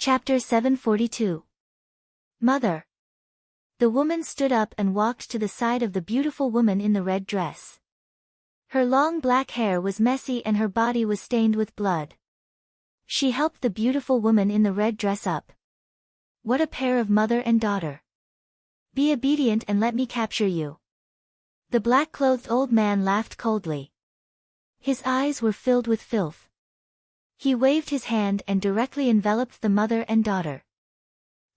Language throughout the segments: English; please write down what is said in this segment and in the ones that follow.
Chapter 742. Mother. The woman stood up and walked to the side of the beautiful woman in the red dress. Her long black hair was messy and her body was stained with blood. She helped the beautiful woman in the red dress up. What a pair of mother and daughter. Be obedient and let me capture you. The black-clothed old man laughed coldly. His eyes were filled with filth. He waved his hand and directly enveloped the mother and daughter.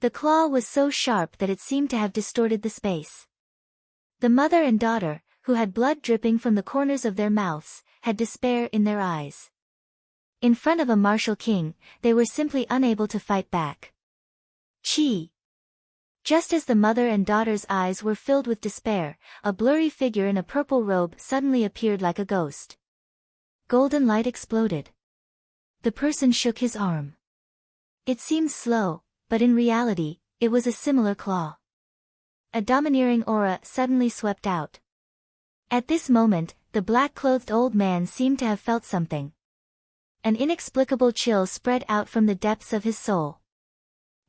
The claw was so sharp that it seemed to have distorted the space. The mother and daughter, who had blood dripping from the corners of their mouths, had despair in their eyes. In front of a martial king, they were simply unable to fight back. Chi! Just as the mother and daughter's eyes were filled with despair, a blurry figure in a purple robe suddenly appeared like a ghost. Golden light exploded. The person shook his arm. It seemed slow, but in reality, it was a similar claw. A domineering aura suddenly swept out. At this moment, the black-clothed old man seemed to have felt something. An inexplicable chill spread out from the depths of his soul.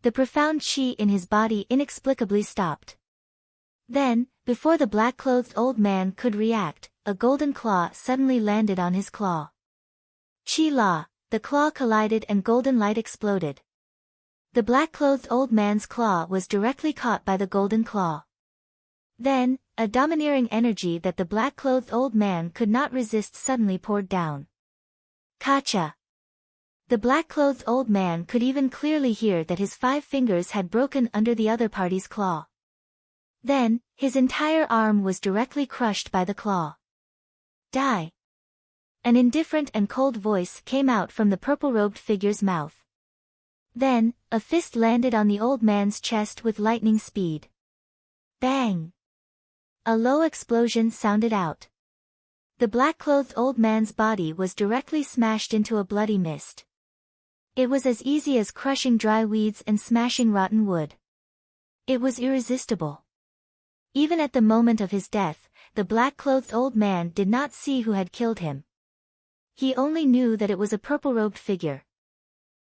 The profound chi in his body inexplicably stopped. Then, before the black-clothed old man could react, a golden claw suddenly landed on his claw. Chi-la, the claw collided and golden light exploded. The black-clothed old man's claw was directly caught by the golden claw. Then, a domineering energy that the black-clothed old man could not resist suddenly poured down. Kacha! The black-clothed old man could even clearly hear that his 5 fingers had broken under the other party's claw. Then, his entire arm was directly crushed by the claw. Die! An indifferent and cold voice came out from the purple-robed figure's mouth. Then, a fist landed on the old man's chest with lightning speed. Bang! A low explosion sounded out. The black-clothed old man's body was directly smashed into a bloody mist. It was as easy as crushing dry weeds and smashing rotten wood. It was irresistible. Even at the moment of his death, the black-clothed old man did not see who had killed him. He only knew that it was a purple-robed figure.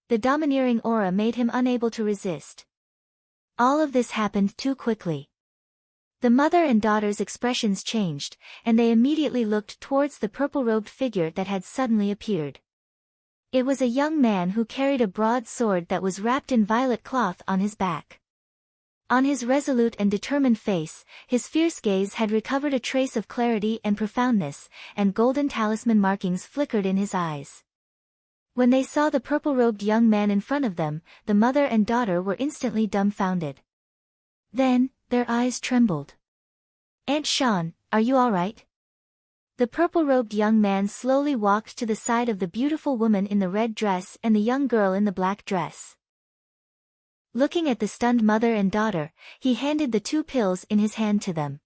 The domineering aura made him unable to resist. All of this happened too quickly. The mother and daughter's expressions changed, and they immediately looked towards the purple-robed figure that had suddenly appeared. It was a young man who carried a broad sword that was wrapped in violet cloth on his back. On his resolute and determined face, his fierce gaze had recovered a trace of clarity and profoundness, and golden talisman markings flickered in his eyes. When they saw the purple-robed young man in front of them, the mother and daughter were instantly dumbfounded. Then, their eyes trembled. Aunt Shan, are you all right? The purple-robed young man slowly walked to the side of the beautiful woman in the red dress and the young girl in the black dress. Looking at the stunned mother and daughter, he handed the 2 pills in his hand to them.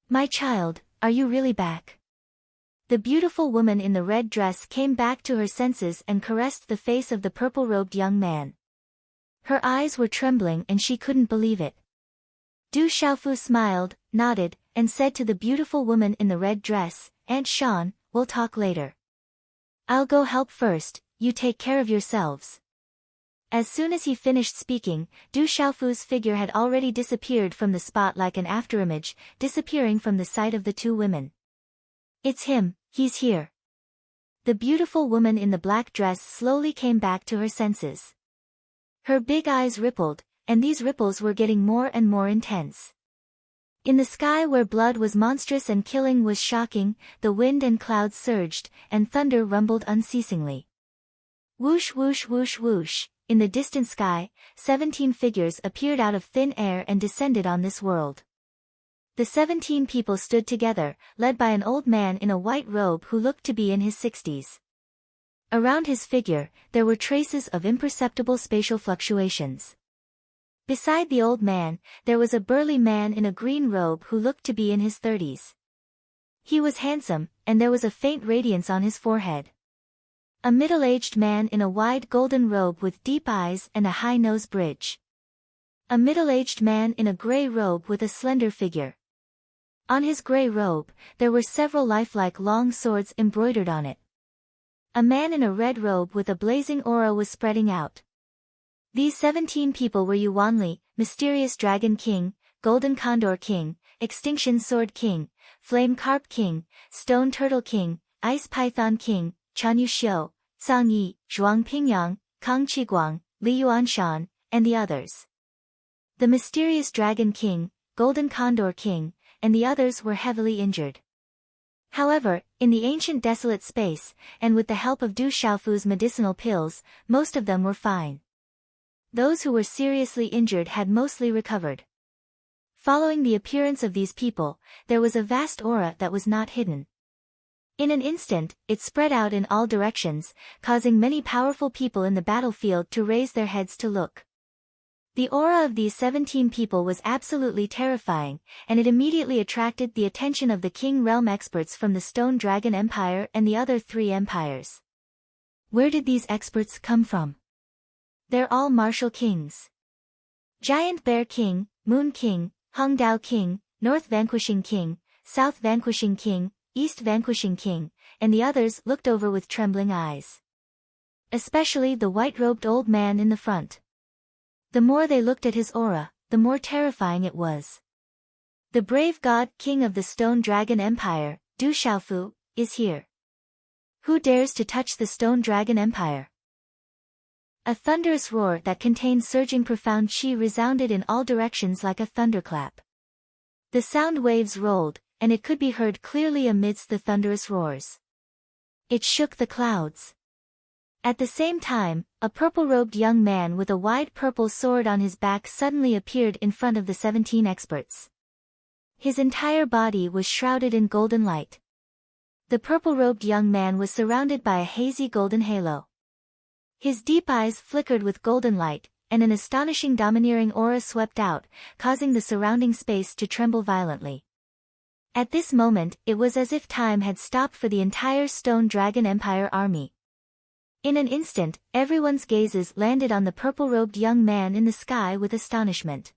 My child, are you really back? The beautiful woman in the red dress came back to her senses and caressed the face of the purple-robed young man. Her eyes were trembling and she couldn't believe it. Du Xiaofu smiled, nodded, and said to the beautiful woman in the red dress, Aunt Shan, we'll talk later. I'll go help first, you take care of yourselves. As soon as he finished speaking, Du Xiaofu's figure had already disappeared from the spot like an afterimage, disappearing from the sight of the 2 women. It's him, he's here. The beautiful woman in the black dress slowly came back to her senses. Her big eyes rippled, and these ripples were getting more and more intense. In the sky where blood was monstrous and killing was shocking, the wind and clouds surged, and thunder rumbled unceasingly. Whoosh whoosh whoosh whoosh, in the distant sky, 17 figures appeared out of thin air and descended on this world. The 17 people stood together, led by an old man in a white robe who looked to be in his 60s. Around his figure, there were traces of imperceptible spatial fluctuations. Beside the old man, there was a burly man in a green robe who looked to be in his 30s. He was handsome, and there was a faint radiance on his forehead. A middle-aged man in a wide golden robe with deep eyes and a high nose bridge. A middle-aged man in a gray robe with a slender figure. On his gray robe, there were several lifelike long swords embroidered on it. A man in a red robe with a blazing aura was spreading out. These 17 people were Yuanli, Mysterious Dragon King, Golden Condor King, Extinction Sword King, Flame Carp King, Stone Turtle King, Ice Python King, Chanyu Xiu, Zhang Yi, Zhuang Pingyang, Kang Qiguang, Li Yuanshan, and the others. The Mysterious Dragon King, Golden Condor King, and the others were heavily injured. However, in the ancient desolate space, and with the help of Du Xiaofu's medicinal pills, most of them were fine. Those who were seriously injured had mostly recovered. Following the appearance of these people, there was a vast aura that was not hidden. In an instant, it spread out in all directions, causing many powerful people in the battlefield to raise their heads to look. The aura of these 17 people was absolutely terrifying, and it immediately attracted the attention of the King Realm experts from the Stone Dragon Empire and the other 3 empires. Where did these experts come from? They're all martial kings. Giant Bear King, Moon King, Hongdao King, North Vanquishing King, South Vanquishing King, East Vanquishing King, and the others looked over with trembling eyes. Especially the white-robed old man in the front. The more they looked at his aura, the more terrifying it was. The brave god, king of the Stone Dragon Empire, Du Xiaofu, is here. Who dares to touch the Stone Dragon Empire? A thunderous roar that contained surging profound qi resounded in all directions like a thunderclap. The sound waves rolled, and it could be heard clearly amidst the thunderous roars. It shook the clouds. At the same time, a purple-robed young man with a wide purple sword on his back suddenly appeared in front of the 17 experts. His entire body was shrouded in golden light. The purple-robed young man was surrounded by a hazy golden halo. His deep eyes flickered with golden light, and an astonishing domineering aura swept out, causing the surrounding space to tremble violently. At this moment, it was as if time had stopped for the entire Stone Dragon Empire army. In an instant, everyone's gazes landed on the purple-robed young man in the sky with astonishment.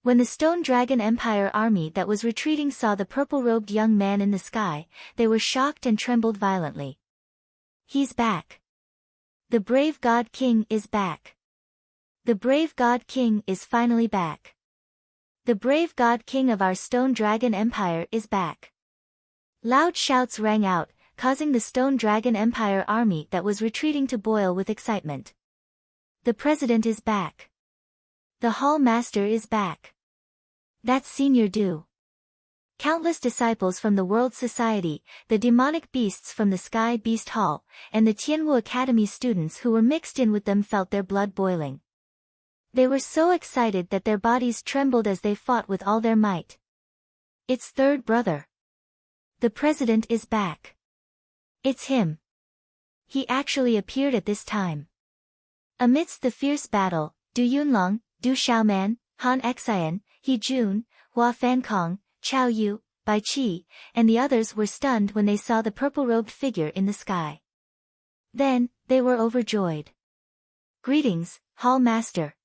When the Stone Dragon Empire army that was retreating saw the purple-robed young man in the sky, they were shocked and trembled violently. He's back. The brave God King is back. The brave God King is finally back. The brave God King of our Stone Dragon Empire is back. Loud shouts rang out, causing the Stone Dragon Empire army that was retreating to boil with excitement. The president is back. The hall master is back. That's Senior Du. Countless disciples from the World Society, the demonic beasts from the Sky Beast Hall, and the Tianwu Academy students who were mixed in with them felt their blood boiling. They were so excited that their bodies trembled as they fought with all their might. It's third brother. The president is back. It's him. He actually appeared at this time. Amidst the fierce battle, Du Yunlong, Du Xiaoman, Han Xian, He Jun, Hua Fankong, Chao Yu, Bai Qi, and the others were stunned when they saw the purple-robed figure in the sky. Then, they were overjoyed. Greetings, Hall Master.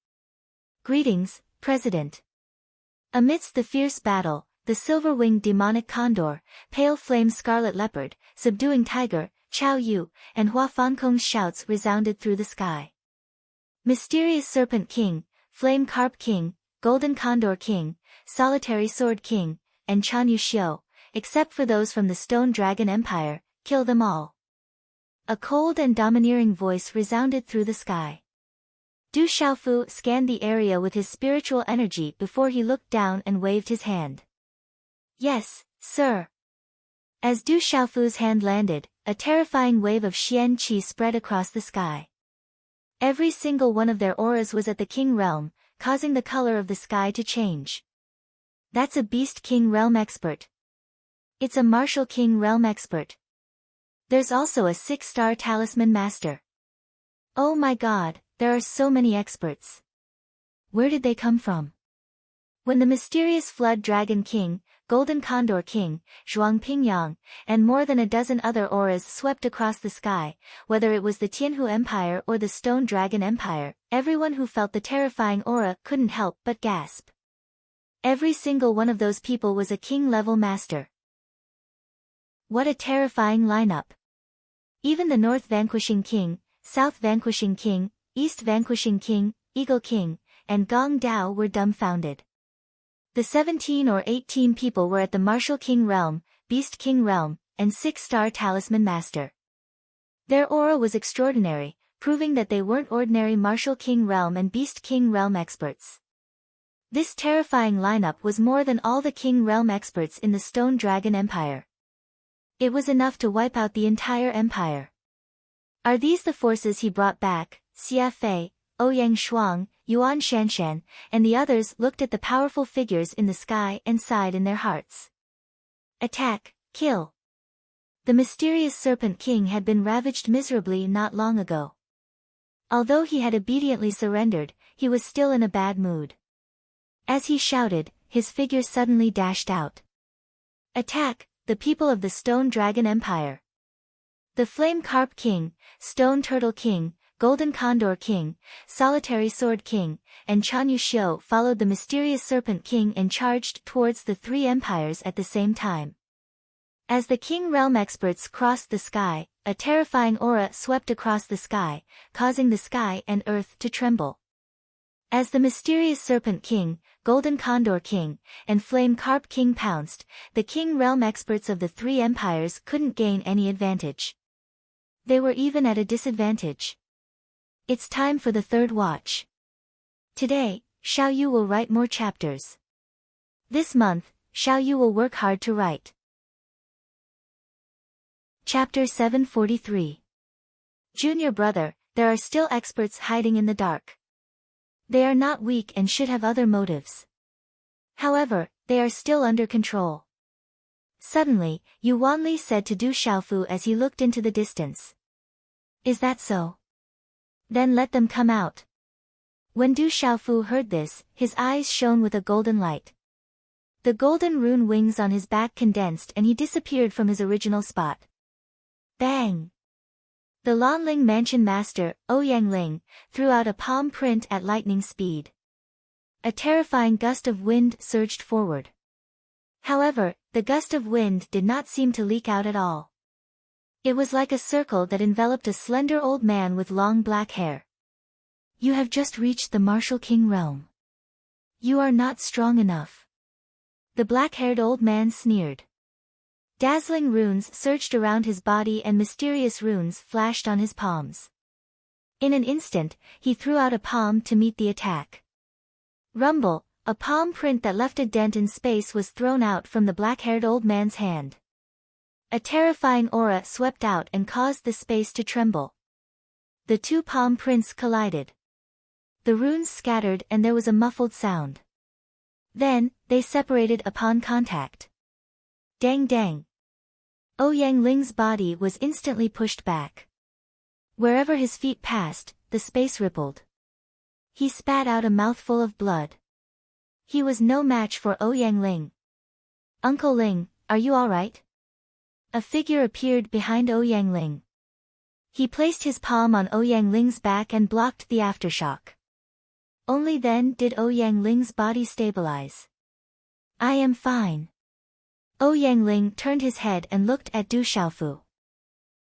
Greetings, President. Amidst the fierce battle, the silver-winged demonic condor, pale flame scarlet leopard, subduing tiger, Chao Yu, and Hua Fankong's shouts resounded through the sky. Mysterious Serpent King, Flame Carp King, Golden Condor King, Solitary Sword King, and Chanyu Xiu, except for those from the Stone Dragon Empire, kill them all. A cold and domineering voice resounded through the sky. Du Xiaofu scanned the area with his spiritual energy before he looked down and waved his hand. Yes, sir. As Du Xiaofu's hand landed, a terrifying wave of Xian Qi spread across the sky. Every single one of their auras was at the King Realm, causing the color of the sky to change. That's a Beast King Realm expert. It's a Martial King Realm expert. There's also a 6-star Talisman Master. Oh my god, there are so many experts. Where did they come from? When the mysterious Flood Dragon King, Golden Condor King, Zhuang Pingyang, and more than a dozen other auras swept across the sky, whether it was the Tianhu Empire or the Stone Dragon Empire, everyone who felt the terrifying aura couldn't help but gasp. Every single one of those people was a king-level master. What a terrifying lineup. Even the North Vanquishing King, South Vanquishing King, East Vanquishing King, Eagle King, and Gong Dao were dumbfounded. The 17 or 18 people were at the Martial King Realm, Beast King Realm, and 6-star Talisman Master. Their aura was extraordinary, proving that they weren't ordinary Martial King Realm and Beast King Realm experts. This terrifying lineup was more than all the King Realm experts in the Stone Dragon Empire. It was enough to wipe out the entire empire. Are these the forces he brought back? Xia Fei, Ouyang Shuang, Yuan Shanshan, and the others looked at the powerful figures in the sky and sighed in their hearts. Attack, kill. The mysterious Serpent King had been ravaged miserably not long ago. Although he had obediently surrendered, he was still in a bad mood. As he shouted, his figure suddenly dashed out. Attack, the people of the Stone Dragon Empire. The Flame Carp King, Stone Turtle King, Golden Condor King, Solitary Sword King, and Chanyu Xiu followed the mysterious Serpent King and charged towards the three empires at the same time. As the King Realm experts crossed the sky, a terrifying aura swept across the sky, causing the sky and earth to tremble. As the mysterious Serpent King, Golden Condor King, and Flame Carp King pounced, the King Realm experts of the three empires couldn't gain any advantage. They were even at a disadvantage. It's time for the third watch. Today, Xiaoyu will write more chapters. This month, Xiaoyu will work hard to write. Chapter 743. Junior brother, there are still experts hiding in the dark. They are not weak and should have other motives. However, they are still under control. Suddenly, Yu Wanli said to Du Xiaofu as he looked into the distance. Is that so? Then let them come out. When Du Xiaofu heard this, his eyes shone with a golden light. The golden rune wings on his back condensed and he disappeared from his original spot. Bang! The Lanling Mansion Master, Ouyang Ling, threw out a palm print at lightning speed. A terrifying gust of wind surged forward. However, the gust of wind did not seem to leak out at all. It was like a circle that enveloped a slender old man with long black hair. You have just reached the Martial King Realm. You are not strong enough. The black-haired old man sneered. Dazzling runes surged around his body and mysterious runes flashed on his palms. In an instant, he threw out a palm to meet the attack. Rumble, a palm print that left a dent in space was thrown out from the black-haired old man's hand. A terrifying aura swept out and caused the space to tremble. The two palm prints collided. The runes scattered and there was a muffled sound. Then, they separated upon contact. Dang dang. Ouyang Ling's body was instantly pushed back. Wherever his feet passed, the space rippled. He spat out a mouthful of blood. He was no match for Ouyang Ling. Uncle Ling, are you alright? A figure appeared behind Ouyang Ling. He placed his palm on Ouyang Ling's back and blocked the aftershock. Only then did Ouyang Ling's body stabilize. I am fine. Ouyang Ling turned his head and looked at Du Xiaofu.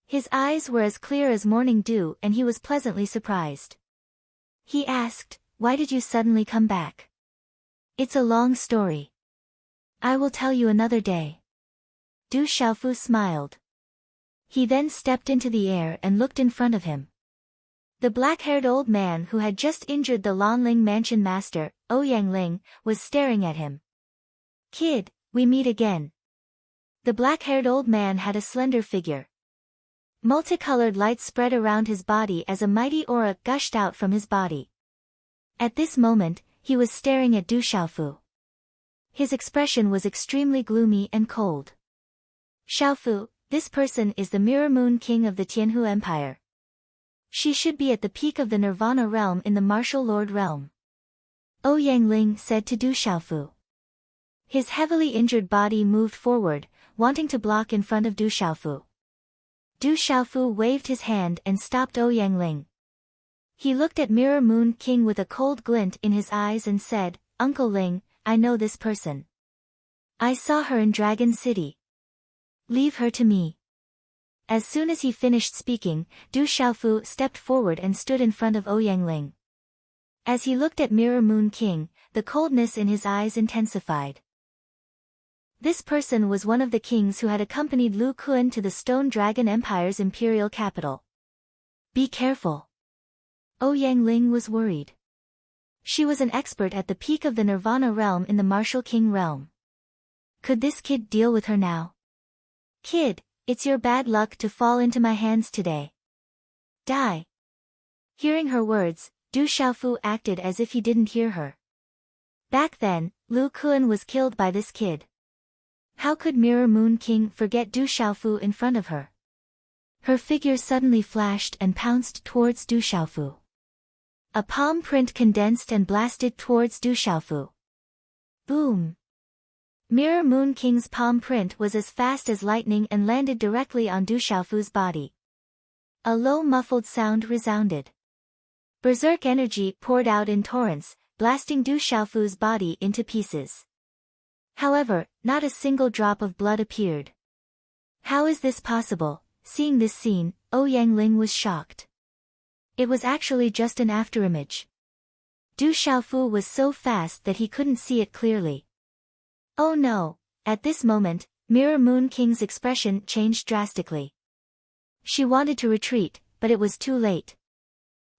His eyes were as clear as morning dew and he was pleasantly surprised. He asked, why did you suddenly come back? It's a long story. I will tell you another day. Du Xiaofu smiled. He then stepped into the air and looked in front of him. The black-haired old man who had just injured the Lanling Mansion Master, Ouyang Ling, was staring at him. Kid, we meet again. The black-haired old man had a slender figure. Multicolored light spread around his body as a mighty aura gushed out from his body. At this moment, he was staring at Du Xiaofu. His expression was extremely gloomy and cold. Xiaofu, this person is the Mirror Moon King of the Tianhu Empire. She should be at the peak of the Nirvana realm in the Martial Lord realm. Ouyang Ling said to Du Xiaofu. His heavily injured body moved forward, wanting to block in front of Du Xiaofu. Du Xiaofu waved his hand and stopped Ouyang Ling. He looked at Mirror Moon King with a cold glint in his eyes and said, Uncle Ling, I know this person. I saw her in Dragon City. Leave her to me. As soon as he finished speaking, Du Xiaofu stepped forward and stood in front of Ouyang Ling. As he looked at Mirror Moon King, the coldness in his eyes intensified. This person was one of the kings who had accompanied Lu Kuan to the Stone Dragon Empire's imperial capital. Be careful. Ouyang Ling was worried. She was an expert at the peak of the Nirvana realm in the Martial King realm. Could this kid deal with her now? Kid, it's your bad luck to fall into my hands today. Die. Hearing her words, Du Xiaofu acted as if he didn't hear her. Back then, Lu Kuan was killed by this kid. How could Mirror Moon King forget Du Xiaofu in front of her? Her figure suddenly flashed and pounced towards Du Xiaofu. A palm print condensed and blasted towards Du Xiaofu. Boom! Mirror Moon King's palm print was as fast as lightning and landed directly on Du Xiaofu's body. A low muffled sound resounded. Berserk energy poured out in torrents, blasting Du Xiaofu's body into pieces. However, not a single drop of blood appeared. How is this possible? Seeing this scene, Ouyang Ling was shocked. It was actually just an afterimage. Du Xiaofu was so fast that he couldn't see it clearly. Oh no! At this moment, Mirror Moon King's expression changed drastically. She wanted to retreat, but it was too late.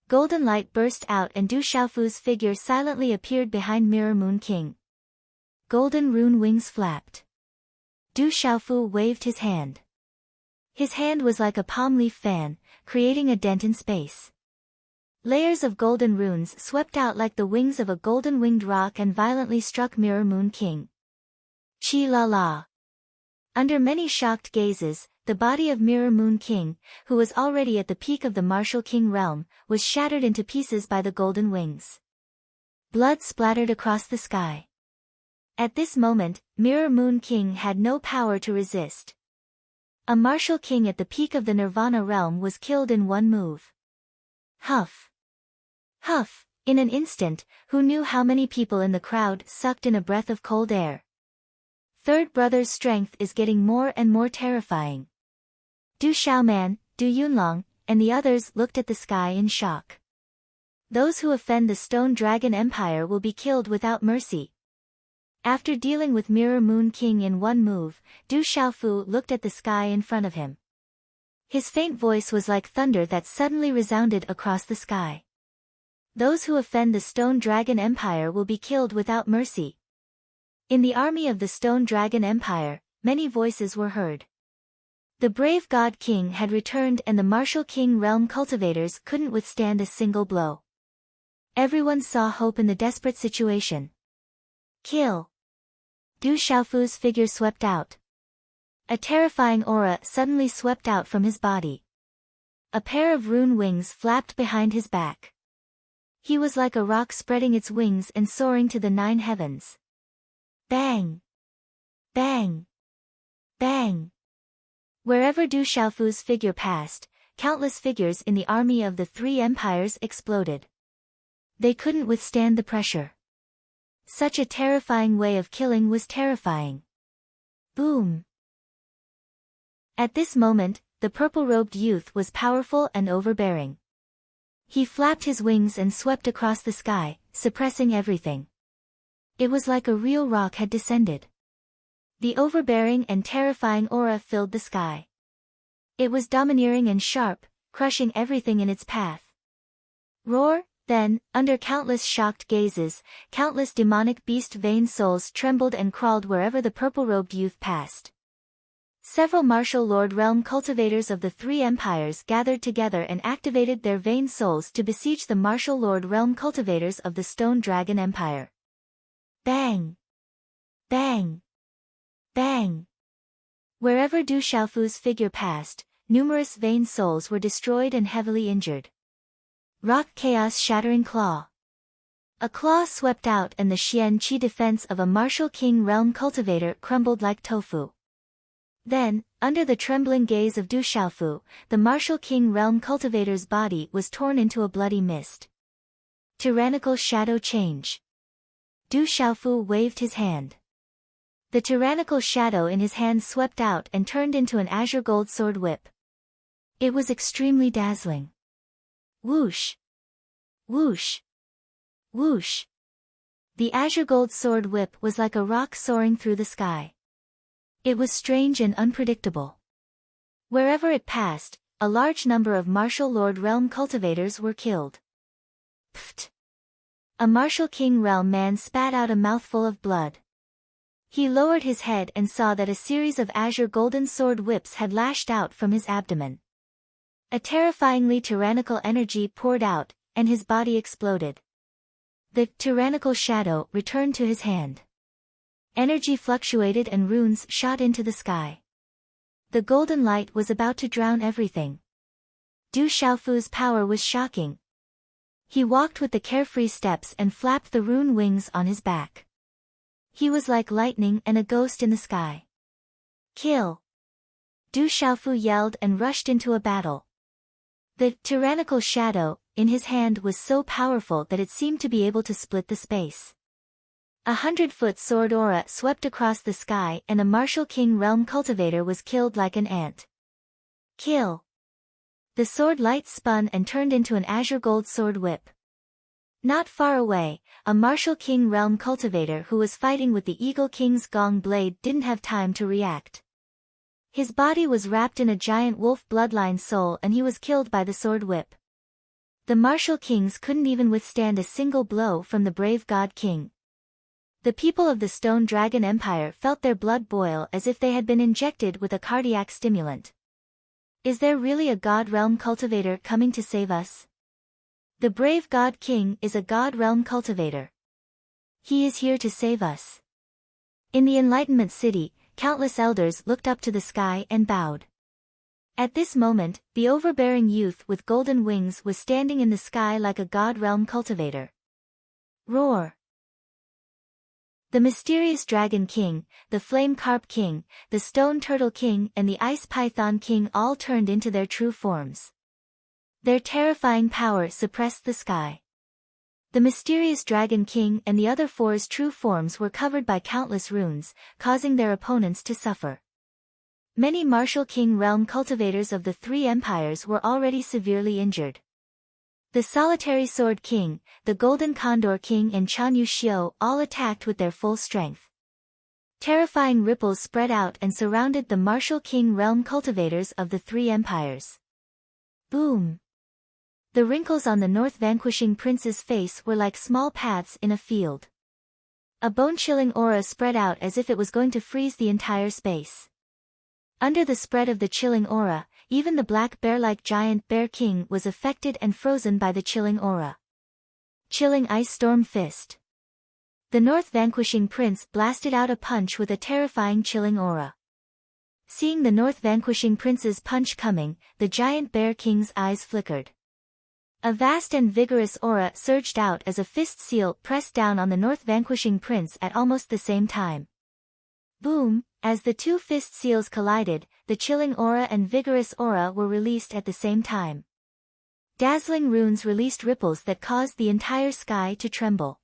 Golden light burst out and Du Xiaofu's figure silently appeared behind Mirror Moon King. Golden rune wings flapped. Du Xiaofu waved his hand. His hand was like a palm leaf fan, creating a dent in space. Layers of golden runes swept out like the wings of a golden-winged rock and violently struck Mirror Moon King. Chi la la. Under many shocked gazes, the body of Mirror Moon King, who was already at the peak of the Martial King realm, was shattered into pieces by the golden wings. Blood splattered across the sky. At this moment, Mirror Moon King had no power to resist. A Martial King at the peak of the Nirvana realm was killed in one move. Huff. Huff, in an instant, who knew how many people in the crowd sucked in a breath of cold air. Third brother's strength is getting more and more terrifying. Du Xiaoman, Du Yunlong, and the others looked at the sky in shock. Those who offend the Stone Dragon Empire will be killed without mercy. After dealing with Mirror Moon King in one move, Du Xiaofu looked at the sky in front of him. His faint voice was like thunder that suddenly resounded across the sky. Those who offend the Stone Dragon Empire will be killed without mercy. In the army of the Stone Dragon Empire, many voices were heard. The brave God King had returned and the Martial King realm cultivators couldn't withstand a single blow. Everyone saw hope in the desperate situation. Kill! Du Xiaofu's figure swept out. A terrifying aura suddenly swept out from his body. A pair of rune wings flapped behind his back. He was like a rock spreading its wings and soaring to the 9 heavens. Bang! Bang! Bang! Wherever Du Xiaofu's figure passed, countless figures in the army of the 3 empires exploded. They couldn't withstand the pressure. Such a terrifying way of killing was terrifying. Boom! At this moment, the purple-robed youth was powerful and overbearing. He flapped his wings and swept across the sky, suppressing everything. It was like a real rock had descended. The overbearing and terrifying aura filled the sky. It was domineering and sharp, crushing everything in its path. Roar! Then, under countless shocked gazes, countless demonic beast-vein souls trembled and crawled wherever the purple-robed youth passed. Several martial lord realm cultivators of the 3 empires gathered together and activated their vein souls to besiege the martial lord realm cultivators of the Stone Dragon Empire. Bang! Bang! Bang! Wherever Du Xiaofu's figure passed, numerous vein souls were destroyed and heavily injured. Rock Chaos Shattering Claw. A claw swept out and the Xian Qi defense of a Martial King realm cultivator crumbled like tofu. Then, under the trembling gaze of Du Xiaofu, the Martial King realm cultivator's body was torn into a bloody mist. Tyrannical Shadow Change. Du Xiaofu waved his hand. The tyrannical shadow in his hand swept out and turned into an azure gold sword whip. It was extremely dazzling. Whoosh! Whoosh! Whoosh! The azure gold sword whip was like a rock soaring through the sky. It was strange and unpredictable. Wherever it passed, a large number of martial lord realm cultivators were killed. Pfft! A martial king realm man spat out a mouthful of blood. He lowered his head and saw that a series of azure golden sword whips had lashed out from his abdomen. A terrifyingly tyrannical energy poured out, and his body exploded. The tyrannical shadow returned to his hand. Energy fluctuated and runes shot into the sky. The golden light was about to drown everything. Du Xiaofu's power was shocking. He walked with the carefree steps and flapped the rune wings on his back. He was like lightning and a ghost in the sky. Kill! Du Xiaofu yelled and rushed into a battle. The tyrannical shadow in his hand was so powerful that it seemed to be able to split the space. 100-foot sword aura swept across the sky and a martial king realm cultivator was killed like an ant. Kill! The sword light spun and turned into an azure gold sword whip. Not far away, a martial king realm cultivator who was fighting with the Eagle King's gong blade didn't have time to react. His body was wrapped in a giant wolf bloodline soul and he was killed by the sword whip. The martial kings couldn't even withstand a single blow from the brave god king. The people of the Stone Dragon Empire felt their blood boil as if they had been injected with a cardiac stimulant. Is there really a god realm cultivator coming to save us? The brave god king is a god realm cultivator. He is here to save us. In the Enlightenment City, countless elders looked up to the sky and bowed. At this moment, the overbearing youth with golden wings was standing in the sky like a god realm cultivator. Roar! The mysterious Dragon King, the Flame Carp King, the Stone Turtle King and the Ice Python King all turned into their true forms. Their terrifying power suppressed the sky. The mysterious Dragon King and the other four's true forms were covered by countless runes, causing their opponents to suffer. Many martial king realm cultivators of the three empires were already severely injured. The Solitary Sword King, the Golden Condor King and Chanyu Xiu all attacked with their full strength. Terrifying ripples spread out and surrounded the martial king realm cultivators of the three empires. Boom! The wrinkles on the North Vanquishing Prince's face were like small paths in a field. A bone-chilling aura spread out as if it was going to freeze the entire space. Under the spread of the chilling aura, even the black bear-like giant bear king was affected and frozen by the chilling aura. Chilling Ice Storm Fist. The North Vanquishing Prince blasted out a punch with a terrifying chilling aura. Seeing the North Vanquishing Prince's punch coming, the giant bear king's eyes flickered. A vast and vigorous aura surged out as a fist seal pressed down on the North Vanquishing Prince at almost the same time. Boom! As the two fist seals collided, the chilling aura and vigorous aura were released at the same time. Dazzling runes released ripples that caused the entire sky to tremble.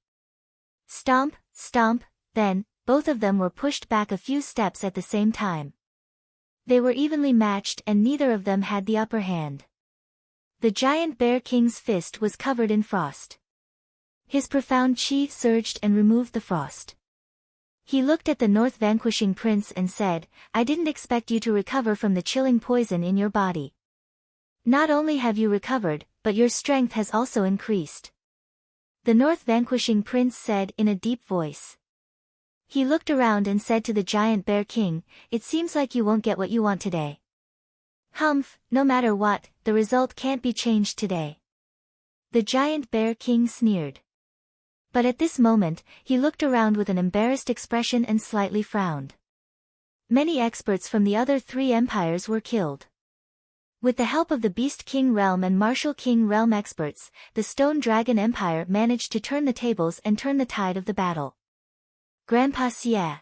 Stomp, stomp, then, both of them were pushed back a few steps at the same time. They were evenly matched and neither of them had the upper hand. The giant bear king's fist was covered in frost. His profound chi surged and removed the frost. He looked at the North Vanquishing Prince and said, "I didn't expect you to recover from the chilling poison in your body. Not only have you recovered, but your strength has also increased." The North Vanquishing Prince said in a deep voice. He looked around and said to the giant bear king, "It seems like you won't get what you want today." "Humph, no matter what, the result can't be changed today." The giant bear king sneered. But at this moment, he looked around with an embarrassed expression and slightly frowned. Many experts from the other three empires were killed. With the help of the Beast King Realm and Martial King Realm experts, the Stone Dragon Empire managed to turn the tables and turn the tide of the battle. Grandpa Xie.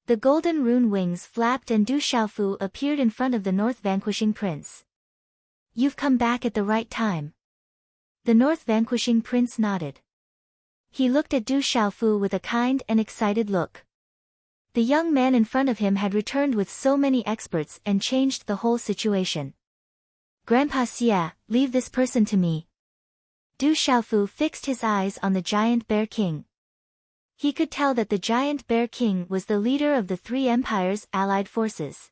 The golden rune wings flapped and Du Xiaofu appeared in front of the North Vanquishing Prince. "You've come back at the right time." The North Vanquishing Prince nodded. He looked at Du Xiaofu with a kind and excited look. The young man in front of him had returned with so many experts and changed the whole situation. "Grandpa Xie, leave this person to me." Du Xiaofu fixed his eyes on the giant bear king. He could tell that the giant bear king was the leader of the three empires' allied forces.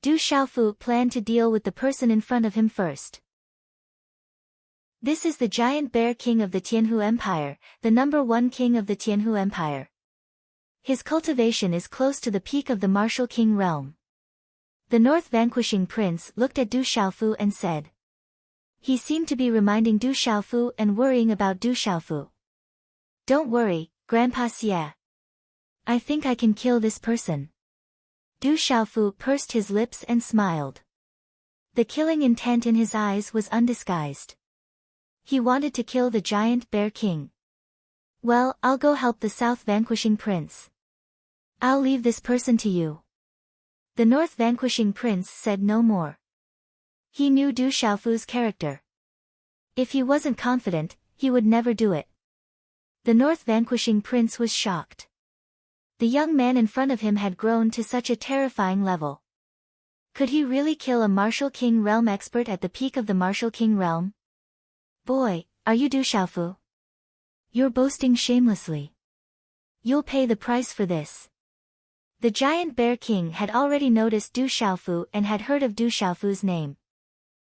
Du Xiaofu planned to deal with the person in front of him first. This is the giant bear king of the Tianhu Empire, the #1 king of the Tianhu Empire. His cultivation is close to the peak of the martial king realm. The north vanquishing prince looked at Du Xiaofu and said. He seemed to be reminding Du Xiaofu and worrying about Du Xiaofu. Don't worry, Grandpa Xie. I think I can kill this person. Du Xiaofu pursed his lips and smiled. The killing intent in his eyes was undisguised. He wanted to kill the giant bear king. Well, I'll go help the south vanquishing prince. I'll leave this person to you. The north vanquishing prince said no more. He knew Du Xiaofu's character. If he wasn't confident, he would never do it. The north vanquishing prince was shocked. The young man in front of him had grown to such a terrifying level. Could he really kill a martial king realm expert at the peak of the martial king realm? Boy, are you Du Xiaofu? You're boasting shamelessly. You'll pay the price for this. The giant bear king had already noticed Du Xiaofu and had heard of Du Xiaofu's name.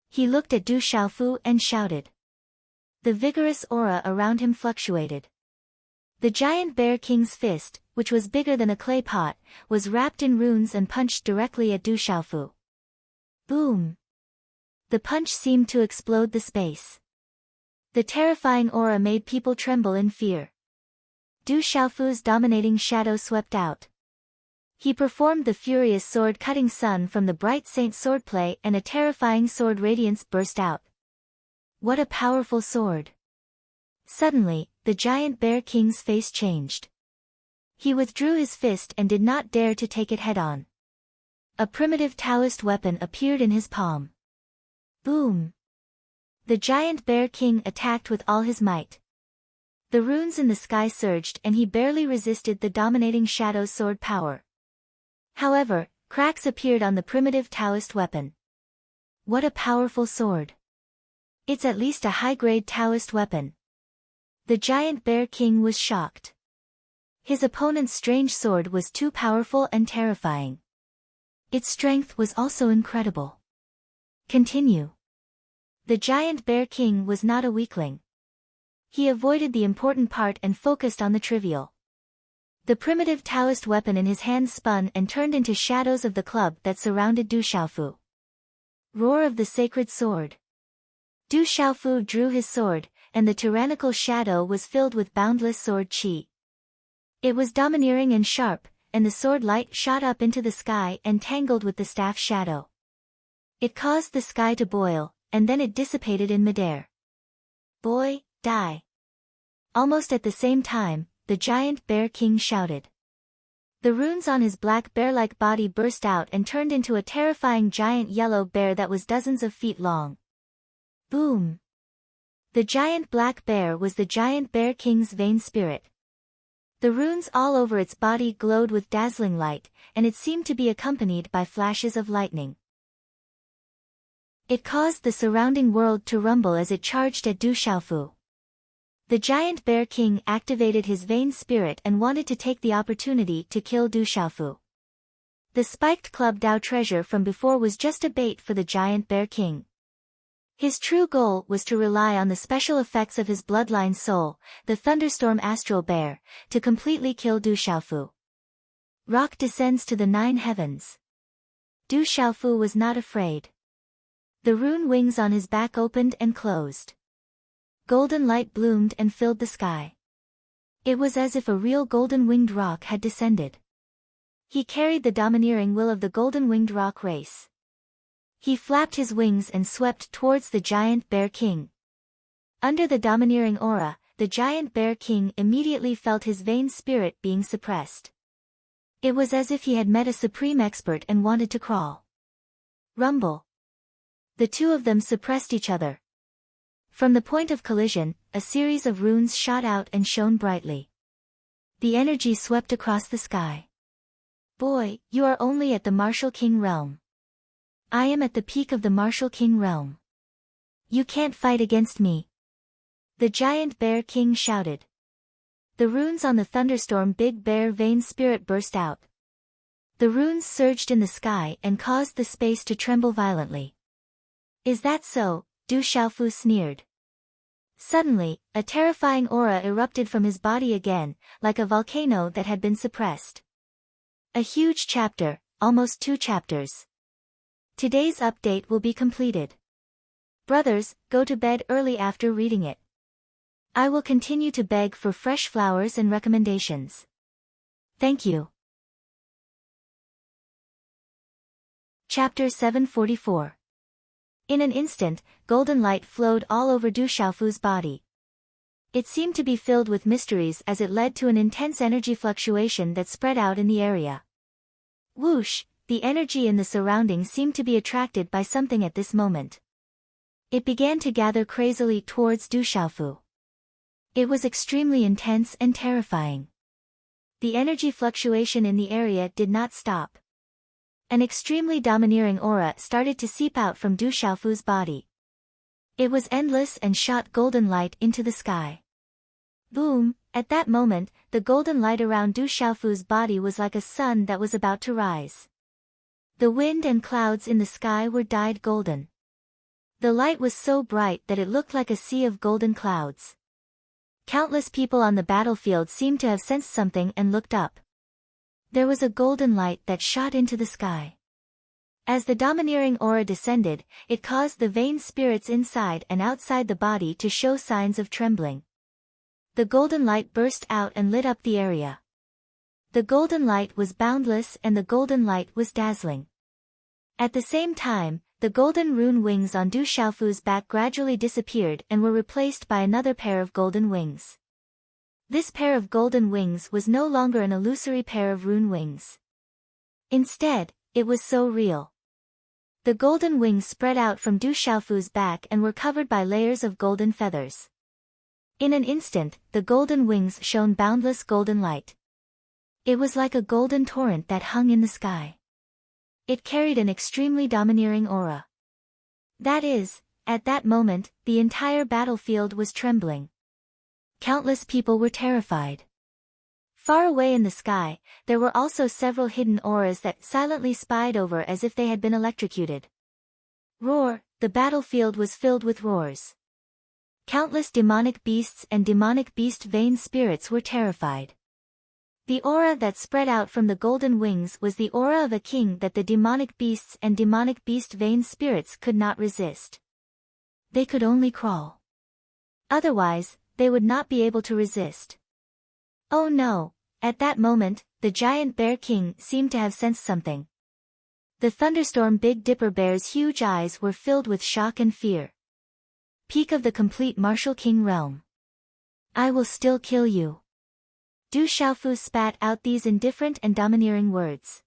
He looked at Du Xiaofu and shouted. The vigorous aura around him fluctuated. The giant bear king's fist, which was bigger than a clay pot, was wrapped in runes and punched directly at Du Xiaofu. Boom! The punch seemed to explode the space. The terrifying aura made people tremble in fear. Du Xiaofu's dominating shadow swept out. He performed the furious sword-cutting sun from the bright saint swordplay and a terrifying sword radiance burst out. What a powerful sword! Suddenly, the giant bear king's face changed. He withdrew his fist and did not dare to take it head-on. A primitive Taoist weapon appeared in his palm. Boom! The giant bear king attacked with all his might. The runes in the sky surged and he barely resisted the dominating shadow's sword power. However, cracks appeared on the primitive Taoist weapon. What a powerful sword! It's at least a high-grade Taoist weapon. The giant bear king was shocked. His opponent's strange sword was too powerful and terrifying. Its strength was also incredible. Continue. The giant bear king was not a weakling. He avoided the important part and focused on the trivial. The primitive Taoist weapon in his hands spun and turned into shadows of the club that surrounded Du Xiaofu. Roar of the sacred sword. Du Xiaofu drew his sword, and the tyrannical shadow was filled with boundless sword qi. It was domineering and sharp, and the sword light shot up into the sky and tangled with the staff shadow. It caused the sky to boil, and then it dissipated in midair. Boy, die. Almost at the same time, the giant bear king shouted. The runes on his black bear-like body burst out and turned into a terrifying giant yellow bear that was dozens of feet long. Boom! The giant black bear was the giant bear king's vain spirit. The runes all over its body glowed with dazzling light, and it seemed to be accompanied by flashes of lightning. It caused the surrounding world to rumble as it charged at Du Xiaofu. The giant bear king activated his vain spirit and wanted to take the opportunity to kill Du Xiaofu. The spiked club Dao treasure from before was just a bait for the giant bear king. His true goal was to rely on the special effects of his bloodline soul, the thunderstorm astral bear, to completely kill Du Xiaofu. Rock descends to the 9 heavens. Du Xiaofu was not afraid. The rune wings on his back opened and closed. Golden light bloomed and filled the sky. It was as if a real golden-winged rock had descended. He carried the domineering will of the golden-winged rock race. He flapped his wings and swept towards the giant bear king. Under the domineering aura, the giant bear king immediately felt his vain spirit being suppressed. It was as if he had met a supreme expert and wanted to crawl. Rumble. The two of them suppressed each other. From the point of collision, a series of runes shot out and shone brightly. The energy swept across the sky. Boy, you are only at the martial king realm. I am at the peak of the martial king realm. You can't fight against me. The giant bear king shouted. The runes on the thunderstorm big bear vein spirit burst out. The runes surged in the sky and caused the space to tremble violently. Is that so? Du Xiaofu sneered. Suddenly, a terrifying aura erupted from his body again, like a volcano that had been suppressed. A huge chapter, almost 2 chapters. Today's update will be completed. Brothers, go to bed early after reading it. I will continue to beg for fresh flowers and recommendations. Thank you. Chapter 744. In an instant, golden light flowed all over Du Xiaofu's body. It seemed to be filled with mysteries as it led to an intense energy fluctuation that spread out in the area. Whoosh, the energy in the surroundings seemed to be attracted by something at this moment. It began to gather crazily towards Du Xiaofu. It was extremely intense and terrifying. The energy fluctuation in the area did not stop. An extremely domineering aura started to seep out from Du Xiaofu's body. It was endless and shot golden light into the sky. Boom! At that moment, the golden light around Du Xiaofu's body was like a sun that was about to rise. The wind and clouds in the sky were dyed golden. The light was so bright that it looked like a sea of golden clouds. Countless people on the battlefield seemed to have sensed something and looked up. There was a golden light that shot into the sky. As the domineering aura descended, it caused the vain spirits inside and outside the body to show signs of trembling. The golden light burst out and lit up the area. The golden light was boundless and the golden light was dazzling. At the same time, the golden rune wings on Du Xiaofu's back gradually disappeared and were replaced by another pair of golden wings. This pair of golden wings was no longer an illusory pair of rune wings. Instead, it was so real. The golden wings spread out from Du Xiaofu's back and were covered by layers of golden feathers. In an instant, the golden wings shone boundless golden light. It was like a golden torrent that hung in the sky. It carried an extremely domineering aura. That is, at that moment, the entire battlefield was trembling. Countless people were terrified. Far away in the sky, there were also several hidden auras that silently spied over as if they had been electrocuted. Roar, the battlefield was filled with roars. Countless demonic beasts and demonic beast vein spirits were terrified. The aura that spread out from the golden wings was the aura of a king that the demonic beasts and demonic beast vein spirits could not resist. They could only crawl. Otherwise, they would not be able to resist. Oh no, at that moment, the giant bear king seemed to have sensed something. The thunderstorm Big Dipper Bear's huge eyes were filled with shock and fear. Peak of the complete martial king realm. I will still kill you. Du Xiaofu spat out these indifferent and domineering words.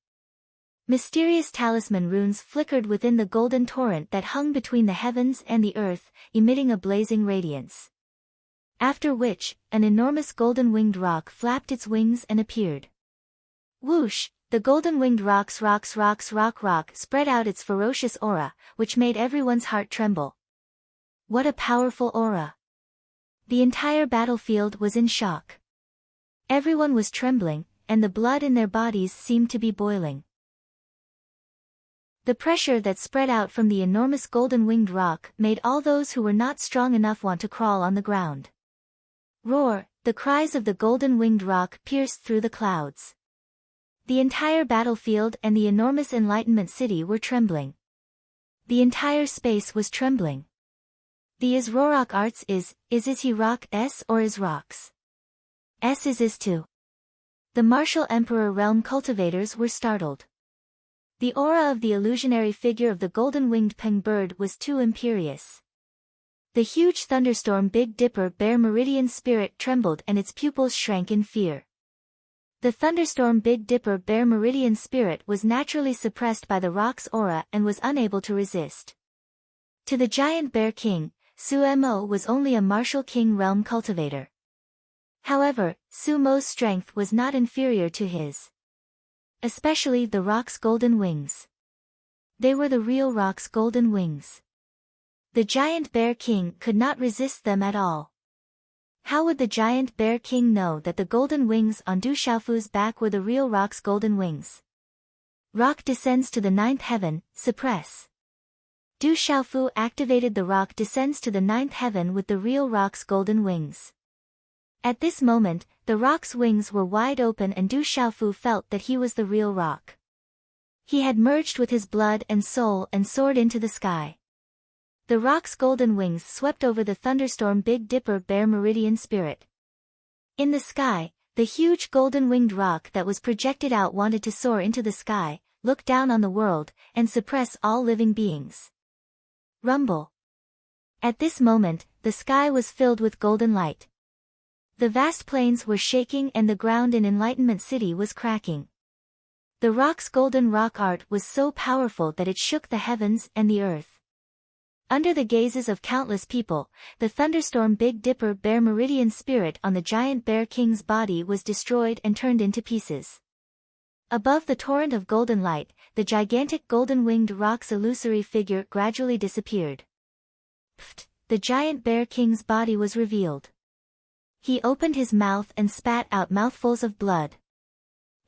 Mysterious talisman runes flickered within the golden torrent that hung between the heavens and the earth, emitting a blazing radiance. After which, an enormous golden-winged rock flapped its wings and appeared. Whoosh, the golden-winged rock spread out its ferocious aura, which made everyone's heart tremble. What a powerful aura! The entire battlefield was in shock. Everyone was trembling, and the blood in their bodies seemed to be boiling. The pressure that spread out from the enormous golden-winged rock made all those who were not strong enough want to crawl on the ground. Roar, the cries of the golden-winged rock pierced through the clouds. The entire battlefield and the enormous Enlightenment City were trembling. The entire space was trembling. The is Rorok arts is he rock s or is rocks? S is to. The martial emperor realm cultivators were startled. The aura of the illusionary figure of the golden-winged peng bird was too imperious. The huge thunderstorm Big Dipper Bear Meridian spirit trembled and its pupils shrank in fear. The thunderstorm Big Dipper Bear Meridian spirit was naturally suppressed by the rock's aura and was unable to resist. To the giant bear king, Su Mo was only a martial king realm cultivator. However, Su Mo's strength was not inferior to his. Especially the rock's golden wings. They were the real rock's golden wings. The giant bear king could not resist them at all. How would the giant bear king know that the golden wings on Du Xiaofu's back were the real rock's golden wings? Rock descends to the ninth heaven, suppress. Du Xiaofu activated the rock descends to the ninth heaven with the real rock's golden wings. At this moment, the rock's wings were wide open and Du Xiaofu felt that he was the real rock. He had merged with his blood and soul and soared into the sky. The rock's golden wings swept over the thunderstorm Big Dipper Bear Meridian Spirit. In the sky, the huge golden-winged rock that was projected out wanted to soar into the sky, look down on the world, and suppress all living beings. Rumble. At this moment, the sky was filled with golden light. The vast plains were shaking and the ground in Enlightenment City was cracking. The rock's golden rock art was so powerful that it shook the heavens and the earth. Under the gazes of countless people, the thunderstorm Big Dipper Bear Meridian Spirit on the giant bear king's body was destroyed and turned into pieces. Above the torrent of golden light, the gigantic golden-winged rock's illusory figure gradually disappeared. Pfft! The giant bear king's body was revealed. He opened his mouth and spat out mouthfuls of blood.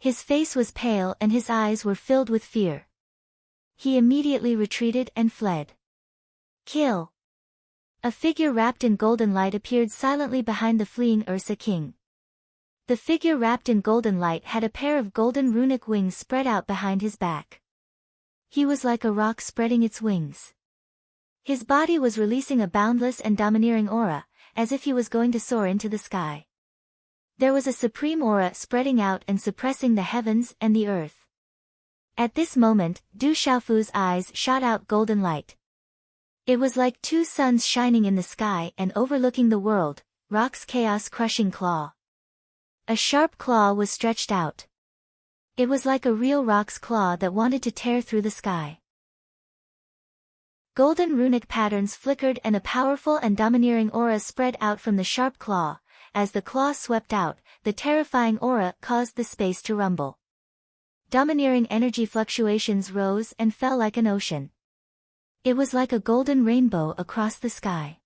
His face was pale and his eyes were filled with fear. He immediately retreated and fled. Kill. A figure wrapped in golden light appeared silently behind the fleeing Ursa king. The figure wrapped in golden light had a pair of golden runic wings spread out behind his back. He was like a rock spreading its wings. His body was releasing a boundless and domineering aura, as if he was going to soar into the sky. There was a supreme aura spreading out and suppressing the heavens and the earth. At this moment, Du Xiaofu's eyes shot out golden light. It was like two suns shining in the sky and overlooking the world, rock's chaos-crushing claw. A sharp claw was stretched out. It was like a real rock's claw that wanted to tear through the sky. Golden runic patterns flickered and a powerful and domineering aura spread out from the sharp claw. As the claw swept out, the terrifying aura caused the space to rumble. Domineering energy fluctuations rose and fell like an ocean. It was like a golden rainbow across the sky.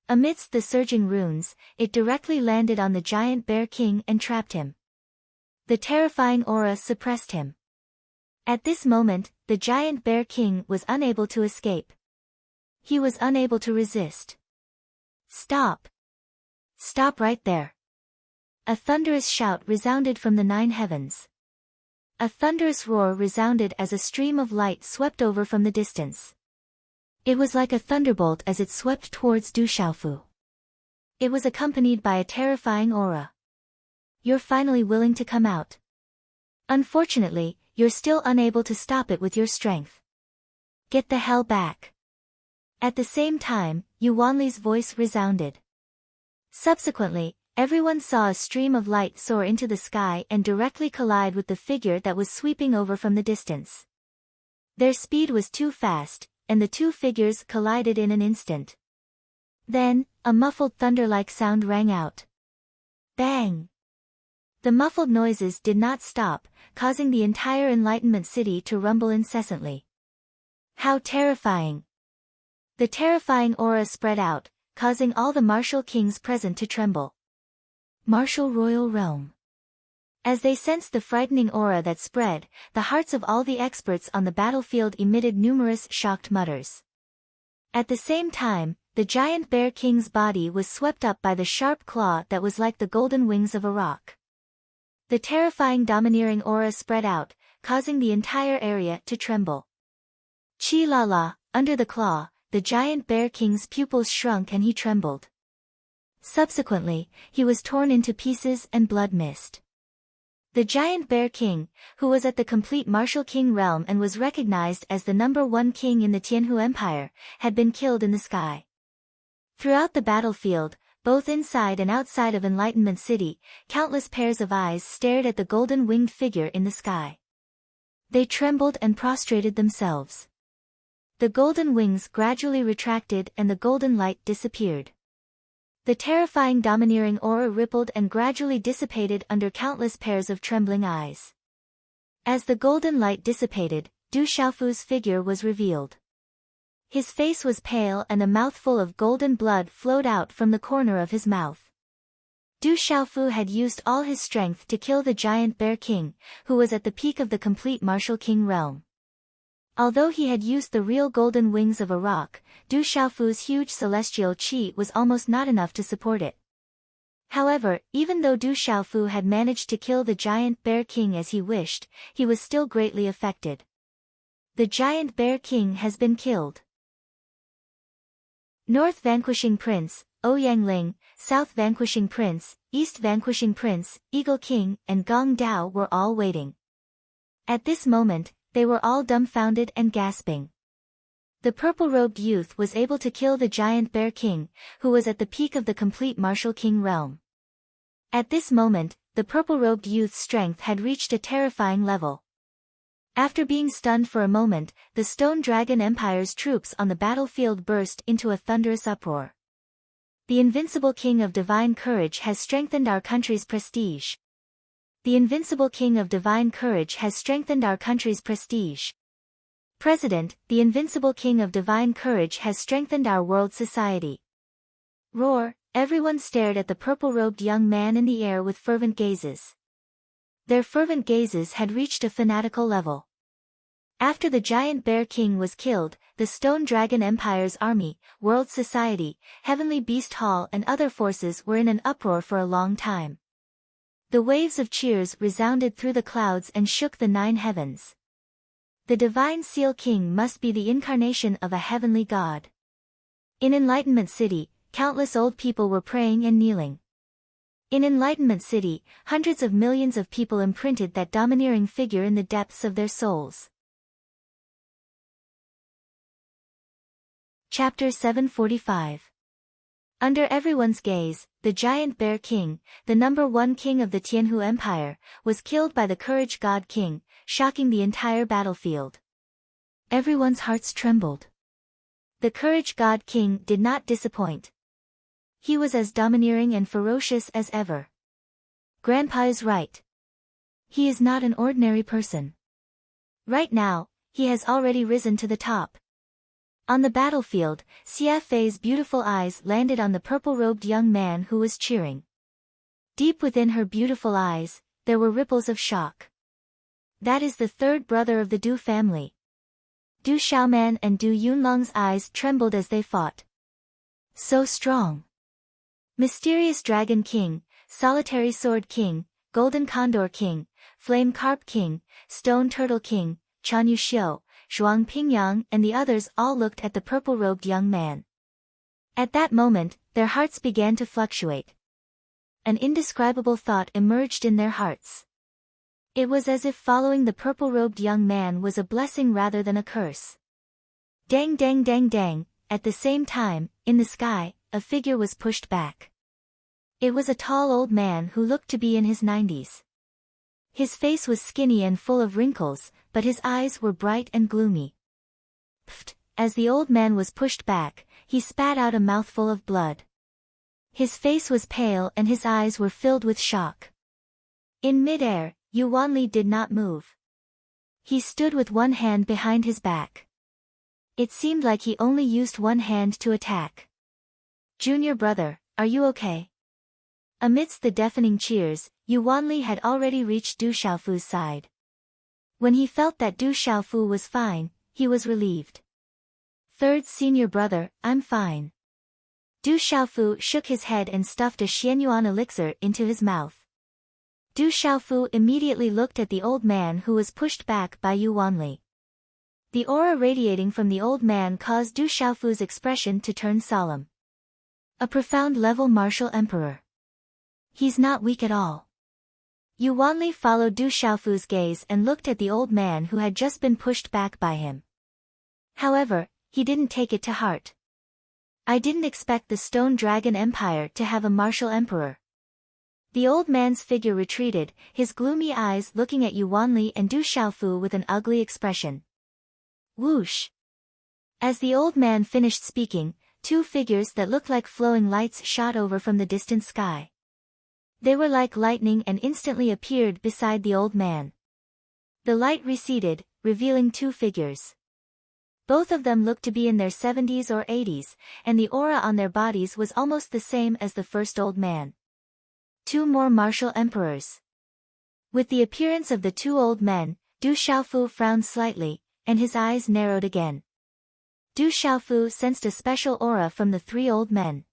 Amidst the surging runes, it directly landed on the giant bear king and trapped him. The terrifying aura suppressed him. At this moment, the giant bear king was unable to escape. He was unable to resist. Stop! Stop right there! A thunderous shout resounded from the nine heavens. A thunderous roar resounded as a stream of light swept over from the distance. It was like a thunderbolt as it swept towards Du Xiaofu. It was accompanied by a terrifying aura. You're finally willing to come out. Unfortunately, you're still unable to stop it with your strength. Get the hell back. At the same time, Yuanli's voice resounded. Subsequently, everyone saw a stream of light soar into the sky and directly collide with the figure that was sweeping over from the distance. Their speed was too fast, and the two figures collided in an instant. Then, a muffled thunder-like sound rang out. Bang! The muffled noises did not stop, causing the entire Enlightenment City to rumble incessantly. How terrifying! The terrifying aura spread out, causing all the martial kings present to tremble. Martial Royal Realm. As they sensed the frightening aura that spread, the hearts of all the experts on the battlefield emitted numerous shocked mutters. At the same time, the giant bear king's body was swept up by the sharp claw that was like the golden wings of a rock. The terrifying domineering aura spread out, causing the entire area to tremble. Chi la la, under the claw, the giant bear king's pupils shrunk and he trembled. Subsequently, he was torn into pieces and blood mist. The giant bear king, who was at the complete martial king realm and was recognized as the #1 king in the Tianhu Empire, had been killed in the sky. Throughout the battlefield, both inside and outside of Enlightenment City, countless pairs of eyes stared at the golden-winged figure in the sky. They trembled and prostrated themselves. The golden wings gradually retracted and the golden light disappeared. The terrifying domineering aura rippled and gradually dissipated under countless pairs of trembling eyes. As the golden light dissipated, Du Xiaofu's figure was revealed. His face was pale and a mouthful of golden blood flowed out from the corner of his mouth. Du Xiaofu had used all his strength to kill the giant bear king, who was at the peak of the complete martial king realm. Although he had used the real golden wings of a rock, Du Xiaofu's huge celestial qi was almost not enough to support it. However, even though Du Xiaofu had managed to kill the giant bear king as he wished, he was still greatly affected. The giant bear king has been killed. North vanquishing prince, Ouyang Ling, South vanquishing prince, East vanquishing prince, Eagle King, and Gong Dao were all waiting. At this moment, they were all dumbfounded and gasping. The purple-robed youth was able to kill the giant bear king, who was at the peak of the complete martial king realm. At this moment, the purple-robed youth's strength had reached a terrifying level. After being stunned for a moment, the Stone Dragon Empire's troops on the battlefield burst into a thunderous uproar. The invincible king of divine courage has strengthened our country's prestige. The invincible king of divine courage has strengthened our country's prestige. President, the invincible king of divine courage has strengthened our world society. Roar, everyone stared at the purple-robed young man in the air with fervent gazes. Their fervent gazes had reached a fanatical level. After the giant bear king was killed, the Stone Dragon Empire's army, world society, Heavenly Beast Hall and other forces were in an uproar for a long time. The waves of cheers resounded through the clouds and shook the 9 heavens. The Divine Seal King must be the incarnation of a heavenly god. In Enlightenment City, countless old people were praying and kneeling. In Enlightenment City, hundreds of millions of people imprinted that domineering figure in the depths of their souls. Chapter 745. Under everyone's gaze, the giant bear king, the #1 king of the Tianhu Empire, was killed by the courage god king, shocking the entire battlefield. Everyone's hearts trembled. The courage god king did not disappoint. He was as domineering and ferocious as ever. Grandpa is right. He is not an ordinary person. Right now, he has already risen to the top. On the battlefield, Xia Fei's beautiful eyes landed on the purple-robed young man who was cheering. Deep within her beautiful eyes, there were ripples of shock. That is the third brother of the Du family. Du Xiaoman and Du Yunlong's eyes trembled as they fought. So strong. Mysterious Dragon King, Solitary Sword King, Golden Condor King, Flame Carp King, Stone Turtle King, Chan Yuxiu, Zhuang Pingyang and the others all looked at the purple-robed young man. At that moment, their hearts began to fluctuate. An indescribable thought emerged in their hearts. It was as if following the purple-robed young man was a blessing rather than a curse. Dang dang dang dang, at the same time, in the sky, a figure was pushed back. It was a tall old man who looked to be in his 90s. His face was skinny and full of wrinkles, but his eyes were bright and gloomy. Pfft! As the old man was pushed back, he spat out a mouthful of blood. His face was pale and his eyes were filled with shock. In mid-air, Yu Wanli did not move. He stood with one hand behind his back. It seemed like he only used one hand to attack. Junior brother, are you okay? Amidst the deafening cheers, Yu Wanli had already reached Du Xiaofu's side. When he felt that Du Xiaofu was fine, he was relieved. Third senior brother, I'm fine. Du Xiaofu shook his head and stuffed a Xianyuan elixir into his mouth. Du Xiaofu immediately looked at the old man who was pushed back by Yu Wanli. The aura radiating from the old man caused Du Xiaofu's expression to turn solemn. A profound-level martial emperor. He's not weak at all. Yu Wanli followed Du Xiaofu's gaze and looked at the old man who had just been pushed back by him. However, he didn't take it to heart. I didn't expect the Stone Dragon Empire to have a martial emperor. The old man's figure retreated, his gloomy eyes looking at Yu Wanli and Du Xiaofu with an ugly expression. Whoosh! As the old man finished speaking, 2 figures that looked like flowing lights shot over from the distant sky. They were like lightning and instantly appeared beside the old man. The light receded, revealing 2 figures. Both of them looked to be in their 70s or 80s, and the aura on their bodies was almost the same as the first old man. 2 more martial emperors. With the appearance of the 2 old men, Du Xiaofu frowned slightly, and his eyes narrowed again. Du Xiaofu sensed a special aura from the 3 old men.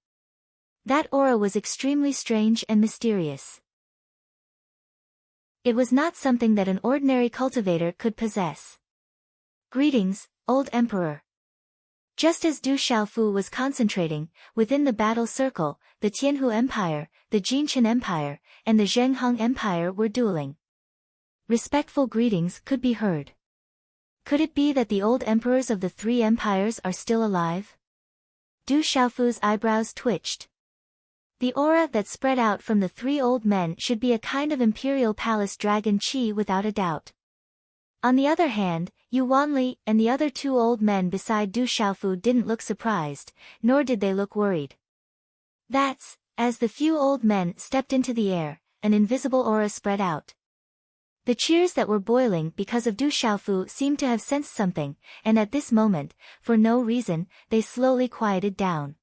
That aura was extremely strange and mysterious. It was not something that an ordinary cultivator could possess. Greetings, old emperor. Just as Du Xiaofu was concentrating, within the battle circle, the Tianhu Empire, the Jinchen Empire, and the Zhenghong Empire were dueling. Respectful greetings could be heard. Could it be that the old emperors of the 3 empires are still alive? Du Xiaofu's eyebrows twitched. The aura that spread out from the 3 old men should be a kind of imperial palace dragon qi without a doubt. On the other hand, Yu Wanli and the other 2 old men beside Du Xiaofu didn't look surprised, nor did they look worried. That's, as the few old men stepped into the air, an invisible aura spread out. The cheers that were boiling because of Du Xiaofu seemed to have sensed something, and at this moment, for no reason, they slowly quieted down.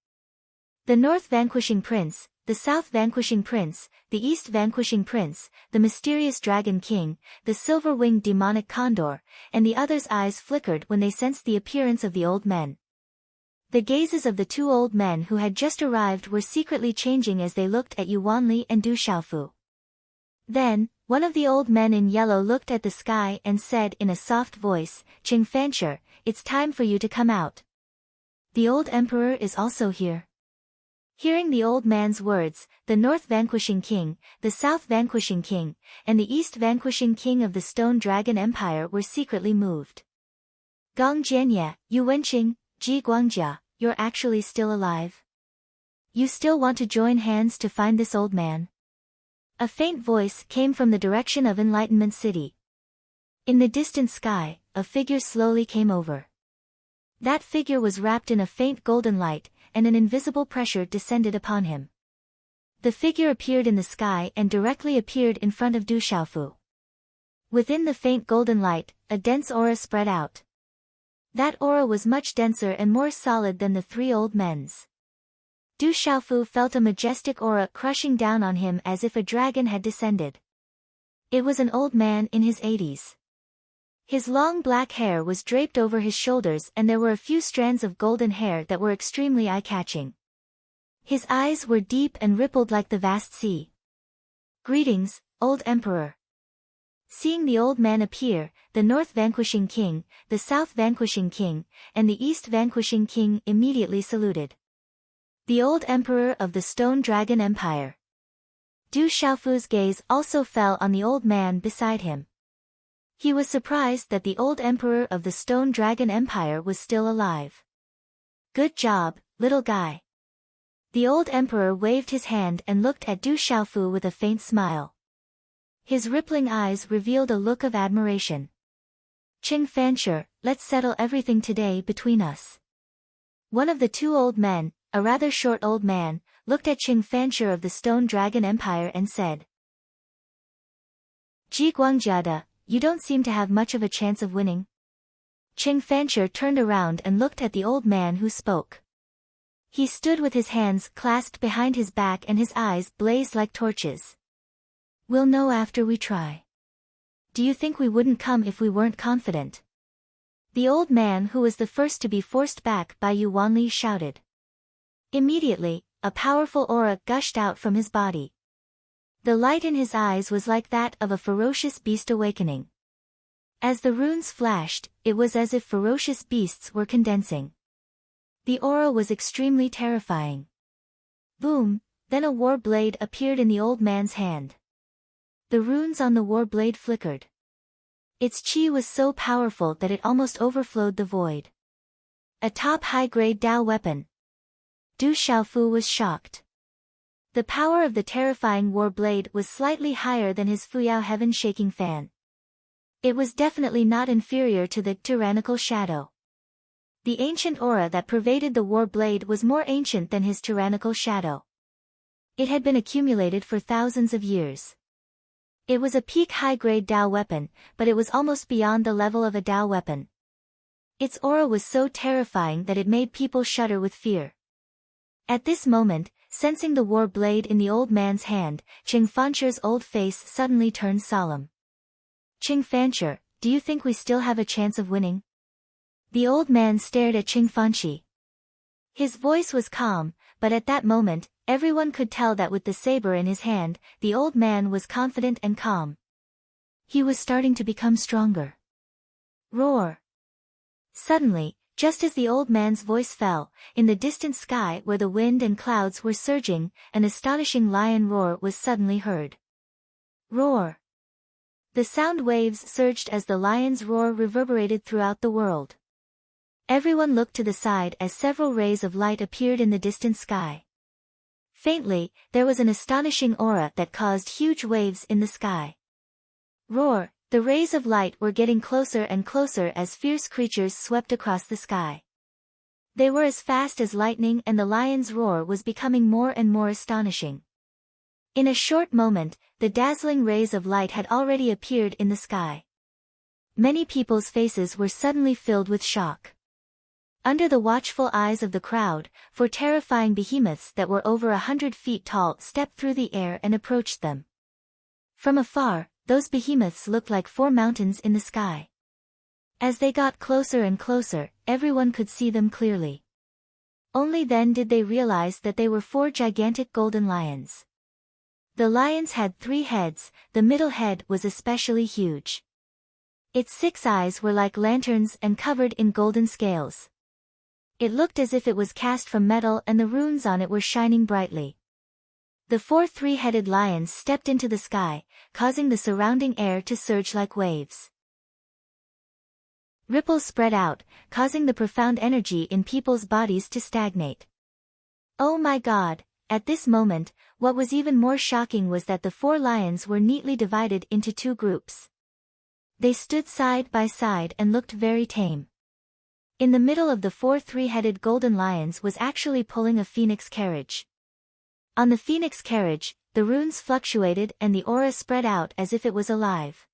The North Vanquishing Prince, the South Vanquishing Prince, the East Vanquishing Prince, the Mysterious Dragon King, the Silver-Winged Demonic Condor, and the others' eyes flickered when they sensed the appearance of the old men. The gazes of the 2 old men who had just arrived were secretly changing as they looked at Yu Wanli and Du Xiaofu. Then, one of the old men in yellow looked at the sky and said in a soft voice, "Qing Fancher, it's time for you to come out. The old emperor is also here." Hearing the old man's words, the North Vanquishing King, the South Vanquishing King, and the East Vanquishing King of the Stone Dragon Empire were secretly moved. Gong Jianye, Yu Wenqing, Ji Guangjia, you're actually still alive? You still want to join hands to find this old man? A faint voice came from the direction of Enlightenment City. In the distant sky, a figure slowly came over. That figure was wrapped in a faint golden light, and an invisible pressure descended upon him. The figure appeared in the sky and directly appeared in front of Du Xiaofu. Within the faint golden light, a dense aura spread out. That aura was much denser and more solid than the 3 old men's. Du Xiaofu felt a majestic aura crushing down on him as if a dragon had descended. It was an old man in his 80s. His long black hair was draped over his shoulders and there were a few strands of golden hair that were extremely eye-catching. His eyes were deep and rippled like the vast sea. Greetings, old emperor. Seeing the old man appear, the North Vanquishing King, the South Vanquishing King, and the East Vanquishing King immediately saluted. The old emperor of the Stone Dragon Empire. Du Xiaofu's gaze also fell on the old man beside him. He was surprised that the old emperor of the Stone Dragon Empire was still alive. Good job, little guy. The old emperor waved his hand and looked at Du Xiaofu with a faint smile. His rippling eyes revealed a look of admiration. Qing Fancher, let's settle everything today between us. One of the 2 old men, a rather short old man, looked at Qing Fancher of the Stone Dragon Empire and said, "Ji Guangjia, you don't seem to have much of a chance of winning." Qing Fancher turned around and looked at the old man who spoke. He stood with his hands clasped behind his back and his eyes blazed like torches. "We'll know after we try. Do you think we wouldn't come if we weren't confident?" The old man who was the first to be forced back by Yu Wanli shouted. Immediately, a powerful aura gushed out from his body. The light in his eyes was like that of a ferocious beast awakening. As the runes flashed, it was as if ferocious beasts were condensing. The aura was extremely terrifying. Boom, then a war blade appeared in the old man's hand. The runes on the war blade flickered. Its qi was so powerful that it almost overflowed the void. A top high-grade Dao weapon. Du Xiaofu was shocked. The power of the terrifying war blade was slightly higher than his Fuyao heaven-shaking fan. It was definitely not inferior to the tyrannical shadow. The ancient aura that pervaded the war blade was more ancient than his tyrannical shadow. It had been accumulated for thousands of years. It was a peak high-grade Dao weapon, but it was almost beyond the level of a Dao weapon. Its aura was so terrifying that it made people shudder with fear. At this moment, sensing the war blade in the old man's hand, Qing Fancher's old face suddenly turned solemn. Qing Fancher, do you think we still have a chance of winning? The old man stared at Qing Fanchi. His voice was calm, but at that moment, everyone could tell that with the saber in his hand, the old man was confident and calm. He was starting to become stronger. Roar! Suddenly, just as the old man's voice fell, in the distant sky where the wind and clouds were surging, an astonishing lion roar was suddenly heard. Roar! The sound waves surged as the lion's roar reverberated throughout the world. Everyone looked to the side as several rays of light appeared in the distant sky. Faintly, there was an astonishing aura that caused huge waves in the sky. Roar! The rays of light were getting closer and closer as fierce creatures swept across the sky. They were as fast as lightning, and the lion's roar was becoming more and more astonishing. In a short moment, the dazzling rays of light had already appeared in the sky. Many people's faces were suddenly filled with shock. Under the watchful eyes of the crowd, four terrifying behemoths that were over 100 feet tall stepped through the air and approached them. From afar, those behemoths looked like 4 mountains in the sky. As they got closer and closer, everyone could see them clearly. Only then did they realize that they were 4 gigantic golden lions. The lions had 3 heads, the middle head was especially huge. Its 6 eyes were like lanterns and covered in golden scales. It looked as if it was cast from metal, and the runes on it were shining brightly. The 4 three-headed lions stepped into the sky, causing the surrounding air to surge like waves. Ripples spread out, causing the profound energy in people's bodies to stagnate. Oh my God! At this moment, what was even more shocking was that the 4 lions were neatly divided into 2 groups. They stood side by side and looked very tame. In the middle of the 4 three-headed golden lions was actually pulling a phoenix carriage. On the phoenix carriage, the runes fluctuated and the aura spread out as if it was alive.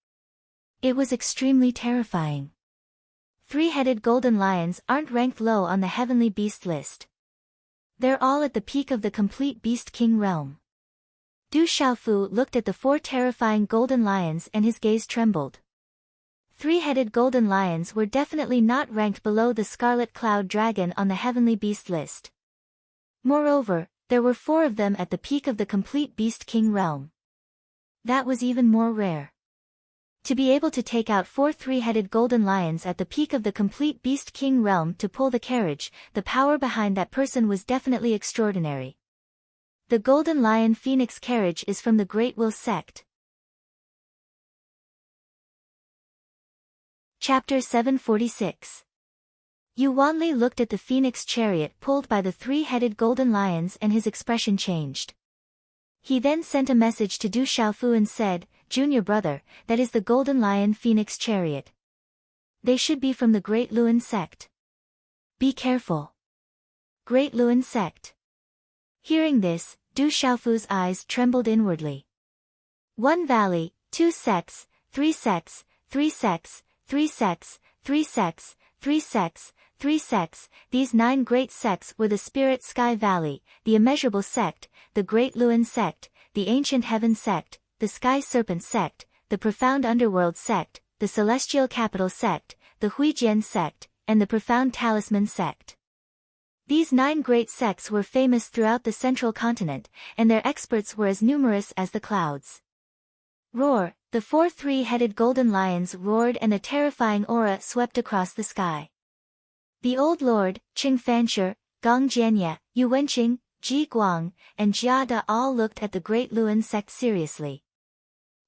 It was extremely terrifying. 3-headed golden lions aren't ranked low on the heavenly beast list. They're all at the peak of the complete beast king realm. Du Xiaofu looked at the 4 terrifying golden lions and his gaze trembled. 3-headed golden lions were definitely not ranked below the scarlet cloud dragon on the heavenly beast list. Moreover, there were 4 of them at the peak of the complete beast king realm. That was even more rare. To be able to take out 4 three-headed golden lions at the peak of the complete beast king realm to pull the carriage, the power behind that person was definitely extraordinary. The golden lion phoenix carriage is from the Great Will sect. Chapter 746. Yu Wanli looked at the phoenix chariot pulled by the 3-headed golden lions and his expression changed. He then sent a message to Du Xiaofu and said, "Junior brother, that is the golden lion phoenix chariot. They should be from the Great Luan sect. Be careful." Great Luan sect. Hearing this, Du Xiaofu's eyes trembled inwardly. 1 valley, 2 sects, 3 sects, 3 sects, 3 sects, 3 sects, 3 sects, 3 sects, these 9 great sects were the Spirit Sky Valley, the Immeasurable Sect, the Great Luan Sect, the Ancient Heaven Sect, the Sky Serpent Sect, the Profound Underworld Sect, the Celestial Capital Sect, the Huijian Sect, and the Profound Talisman Sect. These 9 great sects were famous throughout the central continent, and their experts were as numerous as the clouds. Roar! The 4 three-headed golden lions roared and a terrifying aura swept across the sky. The Old Lord, Qing Fancher, Gong Jianye, Yu Wenqing, Ji Guang, and Jia Da all looked at the Great Luan sect seriously.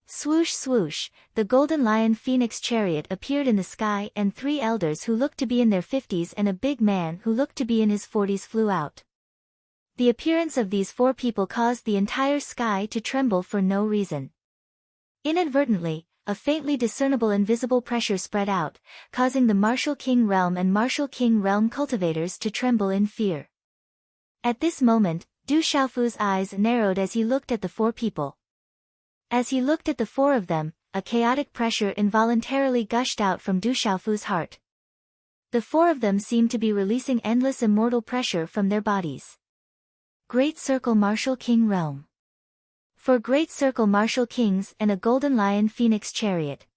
Swoosh swoosh, the golden lion phoenix chariot appeared in the sky and 3 elders who looked to be in their 50s and a big man who looked to be in his 40s flew out. The appearance of these 4 people caused the entire sky to tremble for no reason. Inadvertently, a faintly discernible invisible pressure spread out, causing the Martial King Realm and Martial King Realm cultivators to tremble in fear. At this moment, Du Xiaofu's eyes narrowed as he looked at the 4 people. As he looked at the 4 of them, a chaotic pressure involuntarily gushed out from Du Xiaofu's heart. The 4 of them seemed to be releasing endless immortal pressure from their bodies. Great Circle Martial King Realm. For Great Circle Martial Kings and a Golden Lion Phoenix Chariot.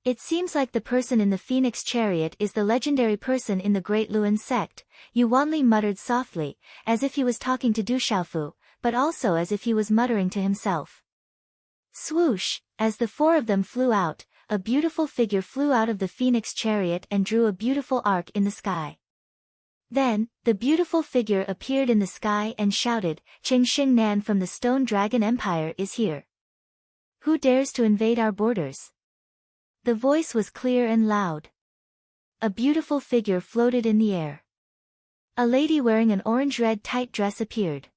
It seems like the person in the Phoenix Chariot is the legendary person in the Great Luan sect, Yu Wanli muttered softly, as if he was talking to Du Xiaofu, but also as if he was muttering to himself. Swoosh, as the four of them flew out, a beautiful figure flew out of the Phoenix Chariot and drew a beautiful arc in the sky. Then, the beautiful figure appeared in the sky and shouted, Qing Xing Nan from the Stone Dragon Empire is here. Who dares to invade our borders? The voice was clear and loud. A beautiful figure floated in the air. A lady wearing an orange-red tight dress appeared.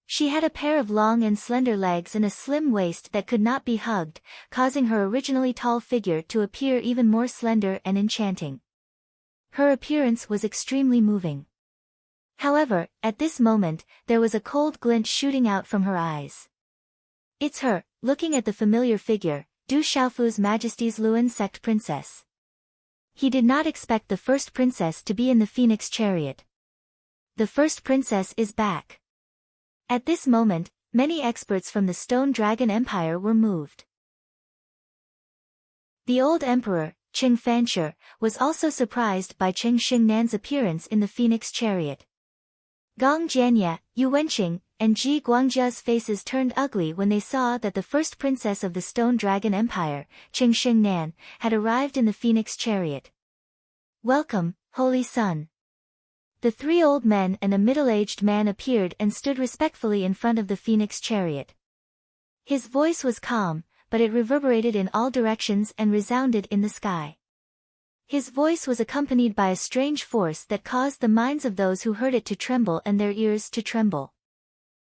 She had a pair of long and slender legs and a slim waist that could not be hugged, causing her originally tall figure to appear even more slender and enchanting. Her appearance was extremely moving. However, at this moment, there was a cold glint shooting out from her eyes. It's her, looking at the familiar figure, Du Xiaofu's Majesty's Luan sect princess. He did not expect the first princess to be in the Phoenix Chariot. The first princess is back. At this moment, many experts from the Stone Dragon Empire were moved. The old emperor, Qing Fanshi, was also surprised by Qing Xingnan's appearance in the Phoenix Chariot. Gong Jianye, Yu Wenqing, and Ji Guangjia's faces turned ugly when they saw that the first princess of the Stone Dragon Empire, Qing Xingnan, had arrived in the Phoenix Chariot. Welcome, Holy Son. The three old men and a middle-aged man appeared and stood respectfully in front of the Phoenix Chariot. His voice was calm, but it reverberated in all directions and resounded in the sky. His voice was accompanied by a strange force that caused the minds of those who heard it to tremble and their ears to tremble.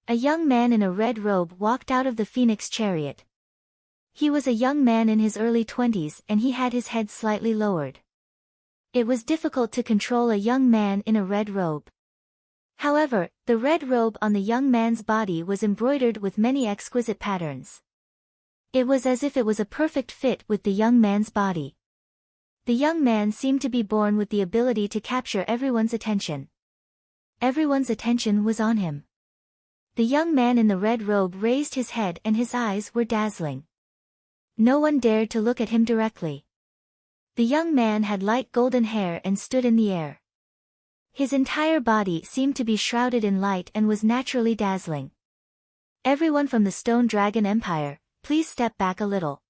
A young man in a red robe walked out of the Phoenix Chariot. He was a young man in his early 20s and he had his head slightly lowered. It was difficult to control a young man in a red robe. However, the red robe on the young man's body was embroidered with many exquisite patterns. It was as if it was a perfect fit with the young man's body. The young man seemed to be born with the ability to capture everyone's attention. Everyone's attention was on him. The young man in the red robe raised his head and his eyes were dazzling. No one dared to look at him directly. The young man had light golden hair and stood in the air. His entire body seemed to be shrouded in light and was naturally dazzling. Everyone from the Stone Dragon Empire, please step back a little.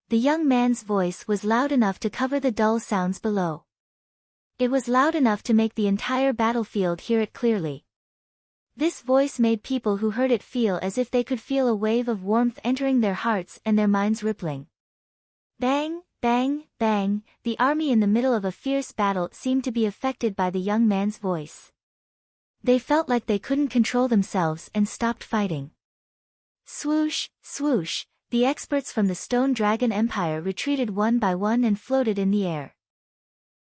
The young man's voice was loud enough to cover the dull sounds below. It was loud enough to make the entire battlefield hear it clearly. This voice made people who heard it feel as if they could feel a wave of warmth entering their hearts and their minds rippling. Bang, bang, bang, the army in the middle of a fierce battle seemed to be affected by the young man's voice. They felt like they couldn't control themselves and stopped fighting. Swoosh, swoosh, the experts from the Stone Dragon Empire retreated one by one and floated in the air.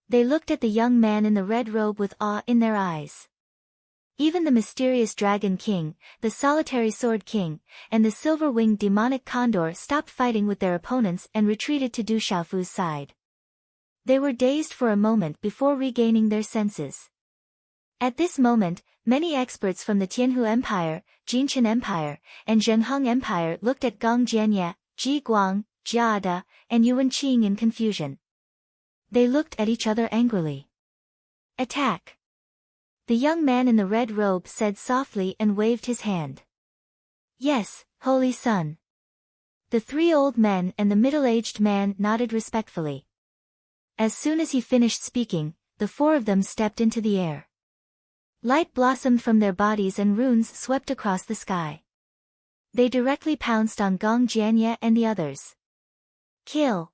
They looked at the young man in the red robe with awe in their eyes. Even the mysterious Dragon King, the Solitary Sword King, and the silver-winged demonic condor stopped fighting with their opponents and retreated to Du Xiaofu's side. They were dazed for a moment before regaining their senses. At this moment, many experts from the Tianhu Empire, Jinchen Empire, and Zhengheng Empire looked at Gong Jianye, Ji Guang, Jiada, and Yu Wenqing in confusion. They looked at each other angrily. Attack! The young man in the red robe said softly and waved his hand. Yes, Holy Son. The three old men and the middle-aged man nodded respectfully. As soon as he finished speaking, the four of them stepped into the air. Light blossomed from their bodies and runes swept across the sky. They directly pounced on Gong Jianye and the others. Kill!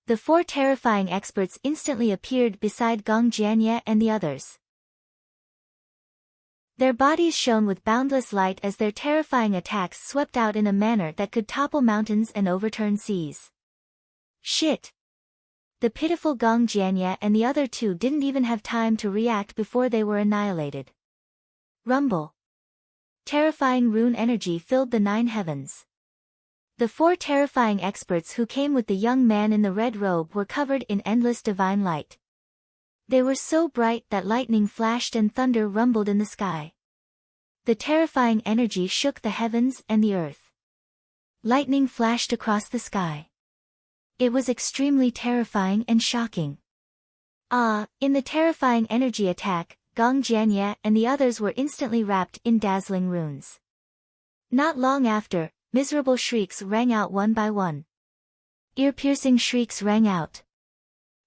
The four terrifying experts instantly appeared beside Gong Jianye and the others. Their bodies shone with boundless light as their terrifying attacks swept out in a manner that could topple mountains and overturn seas. Shit! The pitiful Gong Jianye and the other two didn't even have time to react before they were annihilated. Rumble! Terrifying rune energy filled the 9 heavens. The 4 terrifying experts who came with the young man in the red robe were covered in endless divine light. They were so bright that lightning flashed and thunder rumbled in the sky. The terrifying energy shook the heavens and the earth. Lightning flashed across the sky. It was extremely terrifying and shocking. In the terrifying energy attack, Gong Jianye and the others were instantly wrapped in dazzling runes. Not long after, miserable shrieks rang out one by one. Ear-piercing shrieks rang out.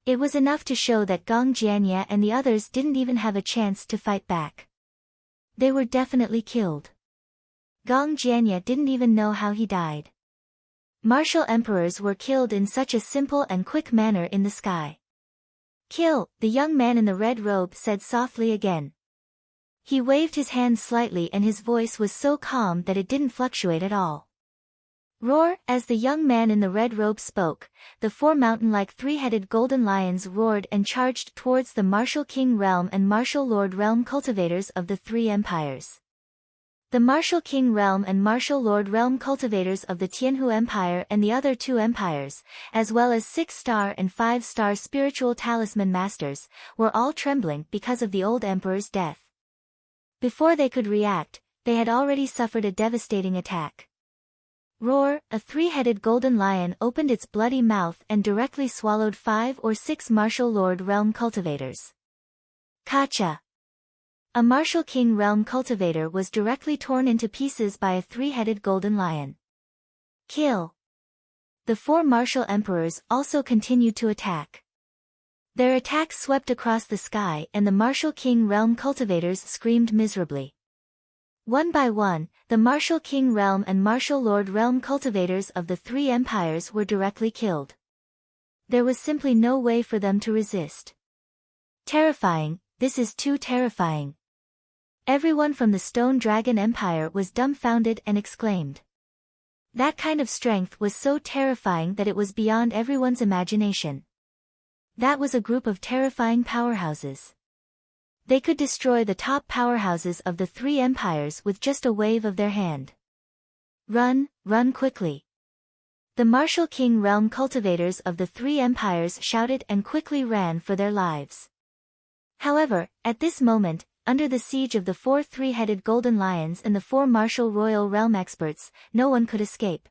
It was enough to show that Gong Jianye and the others didn't even have a chance to fight back. They were definitely killed. Gong Jianye didn't even know how he died. Martial emperors were killed in such a simple and quick manner in the sky. "Kill," the young man in the red robe said softly again. He waved his hand slightly and his voice was so calm that it didn't fluctuate at all. "Roar!" As the young man in the red robe spoke, the 4 mountain-like 3-headed golden lions roared and charged towards the Martial King Realm and Martial Lord Realm cultivators of the 3 empires. The Martial King Realm and Martial Lord Realm cultivators of the Tianhu Empire and the other 2 empires, as well as 6-star and 5-star spiritual talisman masters, were all trembling because of the old emperor's death. Before they could react, they had already suffered a devastating attack. Roar! A 3-headed golden lion opened its bloody mouth and directly swallowed 5 or 6 Martial Lord Realm cultivators. Kacha! A Martial King Realm cultivator was directly torn into pieces by a 3-headed golden lion. Kill! The 4 martial emperors also continued to attack. Their attacks swept across the sky and the Martial King Realm cultivators screamed miserably. One by one, the Martial King Realm and Martial Lord Realm cultivators of the 3 empires were directly killed. There was simply no way for them to resist. Terrifying, this is too terrifying. Everyone from the Stone Dragon Empire was dumbfounded and exclaimed. That kind of strength was so terrifying that it was beyond everyone's imagination. That was a group of terrifying powerhouses. They could destroy the top powerhouses of the 3 empires with just a wave of their hand. Run, run quickly. The Martial King Realm cultivators of the 3 empires shouted and quickly ran for their lives. However, at this moment, under the siege of the 4 3-headed golden lions and the 4 martial royal realm experts, no one could escape.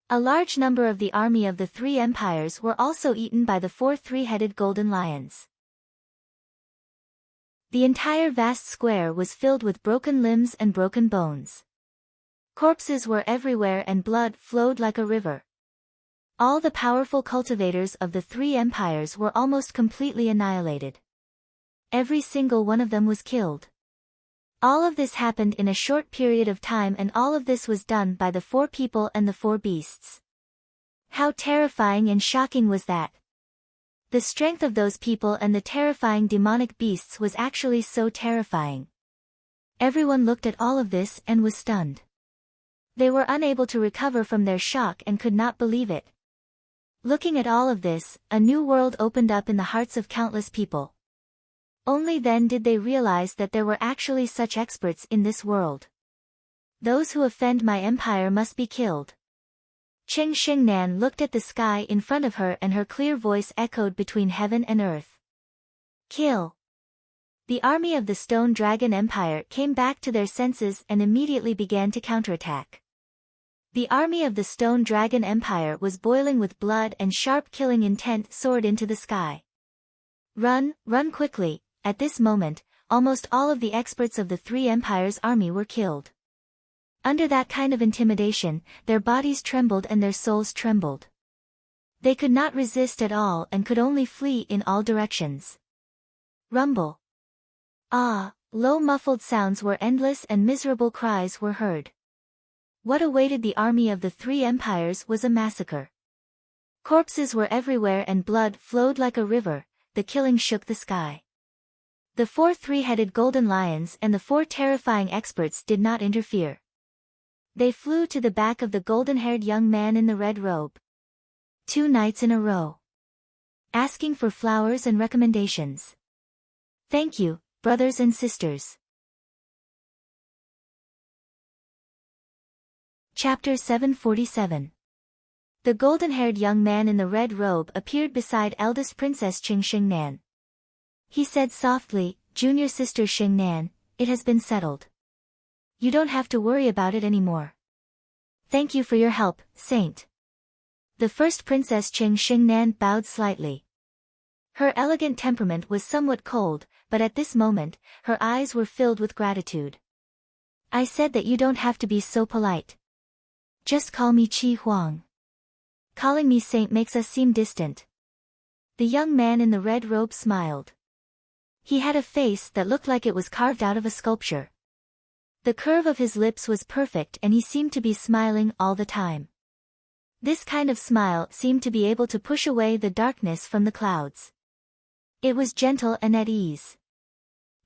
A large number of the army of the 3 empires were also eaten by the 4 3-headed golden lions. The entire vast square was filled with broken limbs and broken bones. Corpses were everywhere and blood flowed like a river. All the powerful cultivators of the 3 empires were almost completely annihilated. Every single one of them was killed. All of this happened in a short period of time and all of this was done by the 4 people and the 4 beasts. How terrifying and shocking was that? The strength of those people and the terrifying demonic beasts was actually so terrifying. Everyone looked at all of this and was stunned. They were unable to recover from their shock and could not believe it. Looking at all of this, a new world opened up in the hearts of countless people. Only then did they realize that there were actually such experts in this world. Those who offend my empire must be killed. Cheng Xingnan looked at the sky in front of her and her clear voice echoed between heaven and earth. Kill! The army of the Stone Dragon Empire came back to their senses and immediately began to counterattack. The army of the Stone Dragon Empire was boiling with blood and sharp killing intent soared into the sky. Run, run quickly! At this moment, almost all of the experts of the 3 empires' army were killed. Under that kind of intimidation, their bodies trembled and their souls trembled. They could not resist at all and could only flee in all directions. Rumble. Low muffled sounds were endless and miserable cries were heard. What awaited the army of the 3 empires was a massacre. Corpses were everywhere and blood flowed like a river, the killing shook the sky. The 4 3-headed golden lions and the 4 terrifying experts did not interfere. They flew to the back of the golden-haired young man in the red robe. 2 nights in a row. Asking for flowers and recommendations. Thank you, brothers and sisters. Chapter 747. The golden-haired young man in the red robe appeared beside eldest princess Cheng Xingnan. He said softly, Junior sister Xingnan, it has been settled. You don't have to worry about it anymore. Thank you for your help, Saint. The first Princess Qing Xingnan bowed slightly. Her elegant temperament was somewhat cold, but at this moment, her eyes were filled with gratitude. I said that you don't have to be so polite. Just call me Qi Huang. Calling me Saint makes us seem distant. The young man in the red robe smiled. He had a face that looked like it was carved out of a sculpture. The curve of his lips was perfect and he seemed to be smiling all the time. This kind of smile seemed to be able to push away the darkness from the clouds. It was gentle and at ease.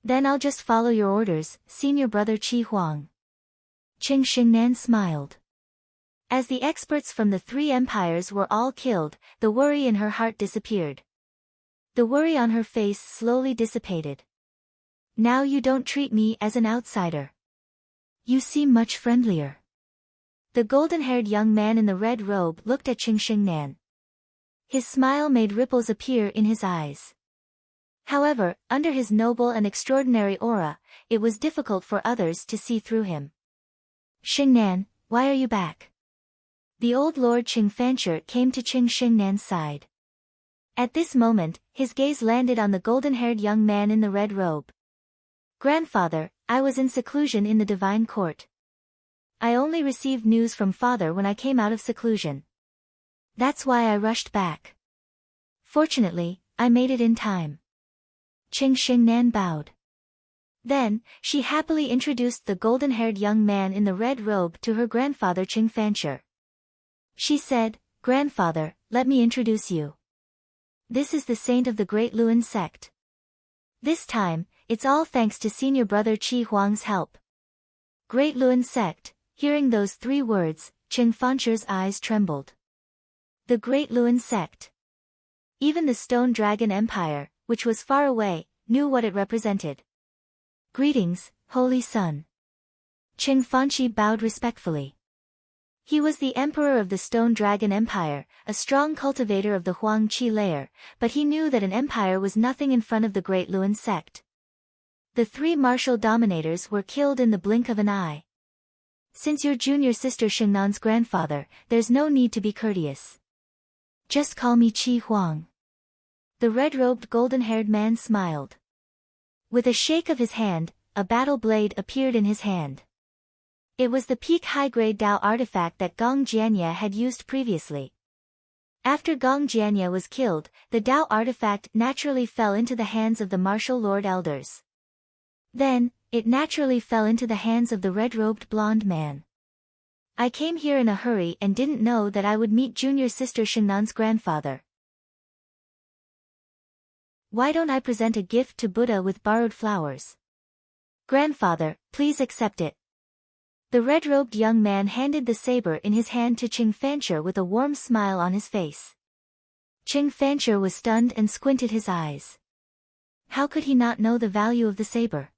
Then I'll just follow your orders, senior brother Qi Huang. Qing Xingnan smiled. As the experts from the three empires were all killed, the worry in her heart disappeared. The worry on her face slowly dissipated. Now you don't treat me as an outsider. You seem much friendlier. The golden-haired young man in the red robe looked at Qing Xingnan. His smile made ripples appear in his eyes. However, under his noble and extraordinary aura, it was difficult for others to see through him. Xingnan, why are you back? The old Lord Qing Fancher came to Qing Xingnan's side. At this moment, his gaze landed on the golden-haired young man in the red robe. Grandfather, I was in seclusion in the divine court. I only received news from father when I came out of seclusion. That's why I rushed back. Fortunately, I made it in time. Qing Xingnan bowed. Then, she happily introduced the golden-haired young man in the red robe to her grandfather Qing Fancher. She said, Grandfather, let me introduce you. This is the saint of the Great Luan sect. This time, it's all thanks to senior brother Qi Huang's help. Great Luan sect, hearing those three words, Qing Fancher's eyes trembled. The Great Luan sect. Even the Stone Dragon Empire, which was far away, knew what it represented. Greetings, Holy Son. Qing Fanchi bowed respectfully. He was the emperor of the Stone Dragon Empire, a strong cultivator of the Huang Qi layer, but he knew that an empire was nothing in front of the Great Luan sect. The three martial dominators were killed in the blink of an eye. Since you're junior sister Xingnan's grandfather, there's no need to be courteous. Just call me Qi Huang. The red-robed golden-haired man smiled. With a shake of his hand, a battle blade appeared in his hand. It was the peak high-grade Dao artifact that Gong Jianya had used previously. After Gong Jianya was killed, the Dao artifact naturally fell into the hands of the martial lord elders. Then, it naturally fell into the hands of the red-robed blonde man. I came here in a hurry and didn't know that I would meet junior sister Xingnan's grandfather. Why don't I present a gift to Buddha with borrowed flowers? Grandfather, please accept it. The red-robed young man handed the saber in his hand to Qing Fancher with a warm smile on his face. Qing Fancher was stunned and squinted his eyes. How could he not know the value of the saber?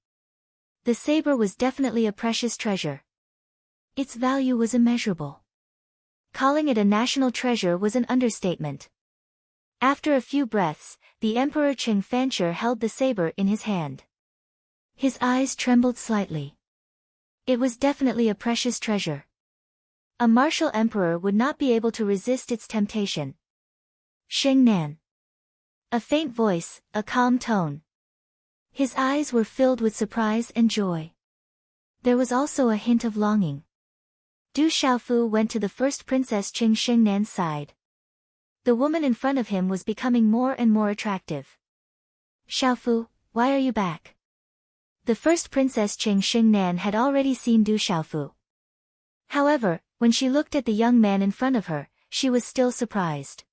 The saber was definitely a precious treasure. Its value was immeasurable. Calling it a national treasure was an understatement. After a few breaths, the Emperor Qing Fancher held the saber in his hand. His eyes trembled slightly. It was definitely a precious treasure. A martial emperor would not be able to resist its temptation. Xingnan. A faint voice, a calm tone. His eyes were filled with surprise and joy. There was also a hint of longing. Du Xiaofu went to the first Princess Qing Xingnan's side. The woman in front of him was becoming more and more attractive. Xiaofu, why are you back? The first Princess Qing Xingnan had already seen Du Xiaofu. However, when she looked at the young man in front of her, she was still surprised.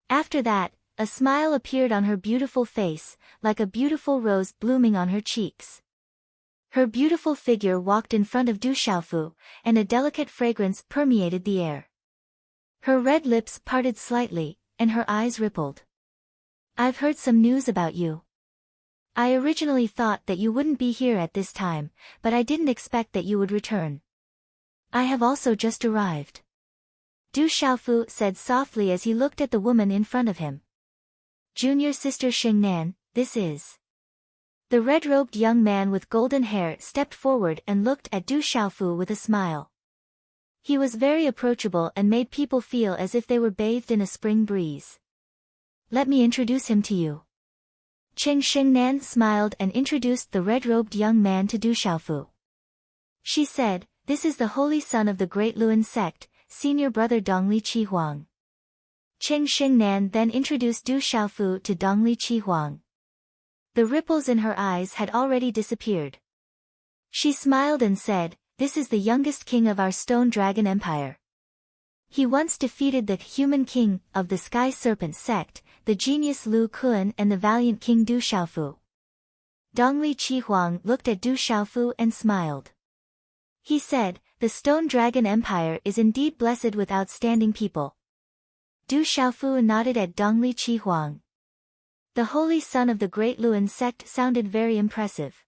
After that, a smile appeared on her beautiful face, like a beautiful rose blooming on her cheeks. Her beautiful figure walked in front of Du Xiaofu, and a delicate fragrance permeated the air. Her red lips parted slightly, and her eyes rippled. I've heard some news about you. I originally thought that you wouldn't be here at this time, but I didn't expect that you would return. I have also just arrived. Du Xiaofu said softly as he looked at the woman in front of him. Junior sister Xingnan, this is. The red-robed young man with golden hair stepped forward and looked at Du Xiaofu with a smile. He was very approachable and made people feel as if they were bathed in a spring breeze. Let me introduce him to you. Cheng Xingnan smiled and introduced the red-robed young man to Du Xiaofu. She said, "This is the holy son of the Great Luan sect, senior brother Dongli Qihuang." Cheng Xingnan then introduced Du Xiaofu to Dongli Qihuang. The ripples in her eyes had already disappeared. She smiled and said, "This is the youngest king of our Stone Dragon Empire. He once defeated the human king of the Sky Serpent sect, the genius Lu Kun and the valiant king Du Xiaofu." Dongli Qihuang looked at Du Xiaofu and smiled. He said, "The Stone Dragon Empire is indeed blessed with outstanding people." Du Xiaofu nodded at Dongli Qihuang. The holy son of the Great Luan sect sounded very impressive.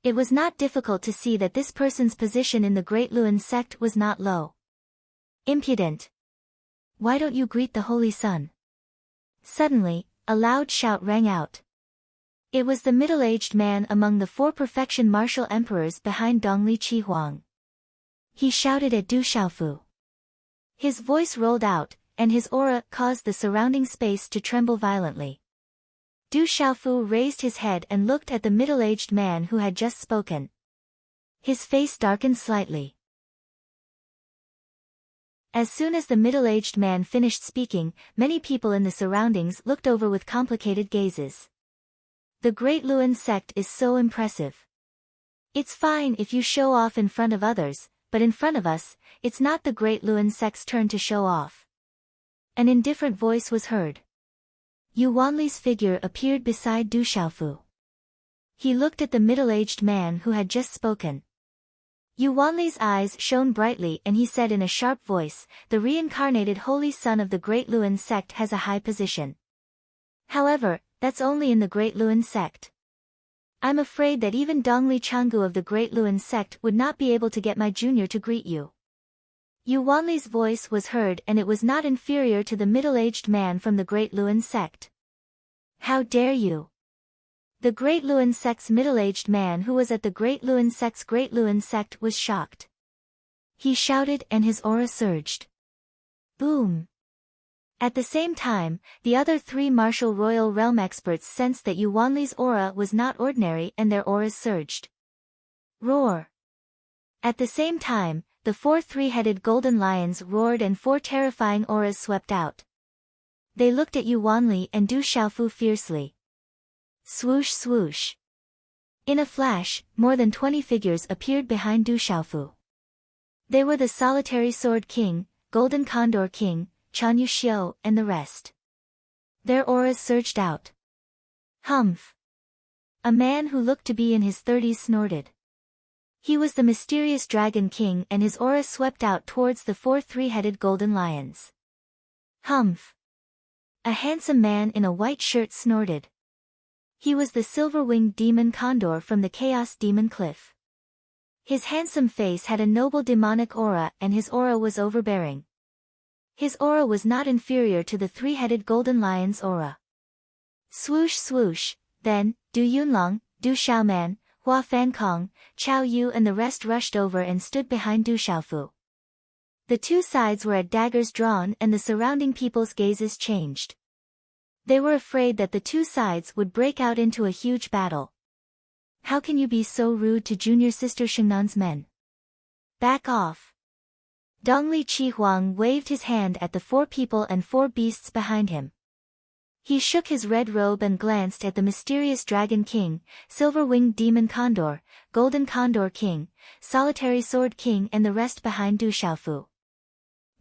It was not difficult to see that this person's position in the Great Luan sect was not low. Impudent! Why don't you greet the holy son? Suddenly, a loud shout rang out. It was the middle-aged man among the 4 perfection martial emperors behind Dongli Qihuang. He shouted at Du Xiaofu. His voice rolled out, and his aura caused the surrounding space to tremble violently. Du Xiaofu raised his head and looked at the middle-aged man who had just spoken. His face darkened slightly. As soon as the middle-aged man finished speaking, many people in the surroundings looked over with complicated gazes. The Great Luan sect is so impressive. It's fine if you show off in front of others, but in front of us, it's not the Great Luan sect's turn to show off. An indifferent voice was heard. Yu Wanli's figure appeared beside Du Xiaofu. He looked at the middle-aged man who had just spoken. Yu Wanli's eyes shone brightly and he said in a sharp voice, "The reincarnated holy son of the Great Luan sect has a high position. However, that's only in the Great Luan sect. I'm afraid that even Dongli Changgu of the Great Luan sect would not be able to get my junior to greet you." Yu Wanli's voice was heard and it was not inferior to the middle-aged man from the Great Luan sect. "How dare you!" The Great Luan sect's middle-aged man who was at the Great Luan sect's Great Luan sect was shocked. He shouted and his aura surged. Boom! At the same time, the other 3 martial royal realm experts sensed that Yu Wanli's aura was not ordinary and their auras surged. Roar! At the same time, the 4 3-headed golden lions roared and 4 terrifying auras swept out. They looked at Yu Wanli and Du Xiaofu fiercely. Swoosh swoosh. In a flash, more than 20 figures appeared behind Du Xiaofu. They were the Solitary Sword King, Golden Condor King, Chan Yuxiu and the rest. Their auras surged out. Humph! A man who looked to be in his 30s snorted. He was the mysterious Dragon King and his aura swept out towards the 4 3-headed golden lions. Humph! A handsome man in a white shirt snorted. He was the silver-winged demon Condor from the Chaos Demon Cliff. His handsome face had a noble demonic aura and his aura was overbearing. His aura was not inferior to the 3-headed golden lion's aura. Swoosh swoosh, then, Du Yunlong, Du Xiaoman, Hua Fankong, Chao Yu and the rest rushed over and stood behind Du Xiaofu. The 2 sides were at daggers drawn and the surrounding people's gazes changed. They were afraid that the 2 sides would break out into a huge battle. How can you be so rude to junior sister Xingnan's men? Back off! Dongli Qihuang waved his hand at the 4 people and 4 beasts behind him. He shook his red robe and glanced at the mysterious Dragon King, Silver-Winged Demon Condor, Golden Condor King, Solitary Sword King and the rest behind Du Xiaofu.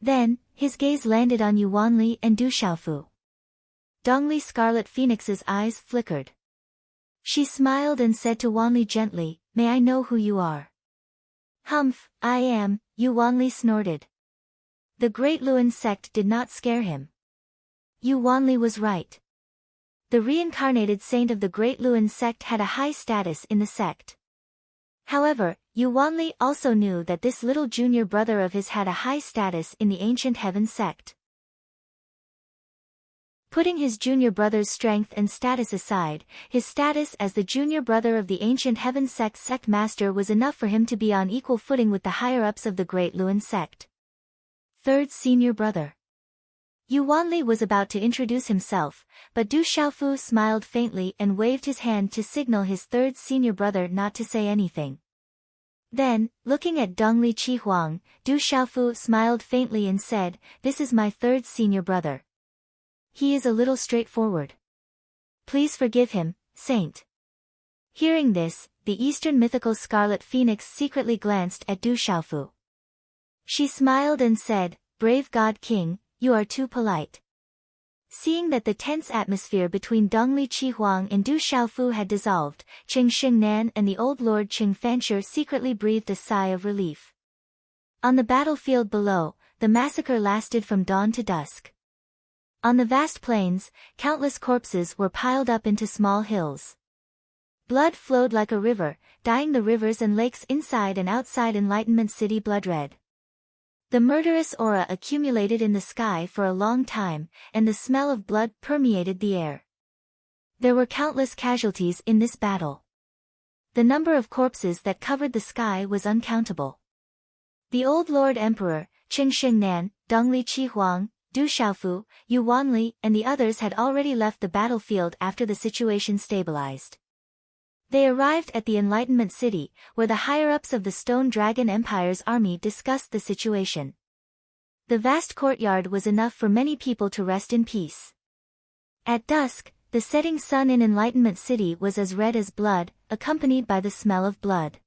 Then, his gaze landed on Yu Wanli and Du Xiaofu. Dongli Scarlet Phoenix's eyes flickered. She smiled and said to Wanli gently, "May I know who you are?" "Humph, I am," Yu Wanli snorted. The Great Luan sect did not scare him. Yu Wanli was right. The reincarnated saint of the Great Luan sect had a high status in the sect. However, Yu Wanli also knew that this little junior brother of his had a high status in the ancient heaven sect. Putting his junior brother's strength and status aside, his status as the junior brother of the ancient heaven sect master was enough for him to be on equal footing with the higher-ups of the Great Luan sect. Third senior brother. Yu Wanli was about to introduce himself, but Du Xiaofu smiled faintly and waved his hand to signal his third senior brother not to say anything. Then, looking at Dongli Qihuang, Du Xiaofu smiled faintly and said, "This is my third senior brother. He is a little straightforward. Please forgive him, Saint." Hearing this, the Eastern mythical Scarlet Phoenix secretly glanced at Du Xiaofu. She smiled and said, "Brave God King, you are too polite." Seeing that the tense atmosphere between Dongli Qihuang and Du Xiaofu had dissolved, Qing Xingnan and the old Lord Qing Fancher secretly breathed a sigh of relief. On the battlefield below, the massacre lasted from dawn to dusk. On the vast plains, countless corpses were piled up into small hills. Blood flowed like a river, dyeing the rivers and lakes inside and outside Enlightenment City blood-red. The murderous aura accumulated in the sky for a long time, and the smell of blood permeated the air. There were countless casualties in this battle. The number of corpses that covered the sky was uncountable. The old Lord Emperor, Qing Xingnan, Dongli Qihuang, Du Xiaofu, Yu Wanli, and the others had already left the battlefield after the situation stabilized. They arrived at the Enlightenment City, where the higher-ups of the Stone Dragon Empire's army discussed the situation. The vast courtyard was enough for many people to rest in peace. At dusk, the setting sun in Enlightenment City was as red as blood, accompanied by the smell of blood.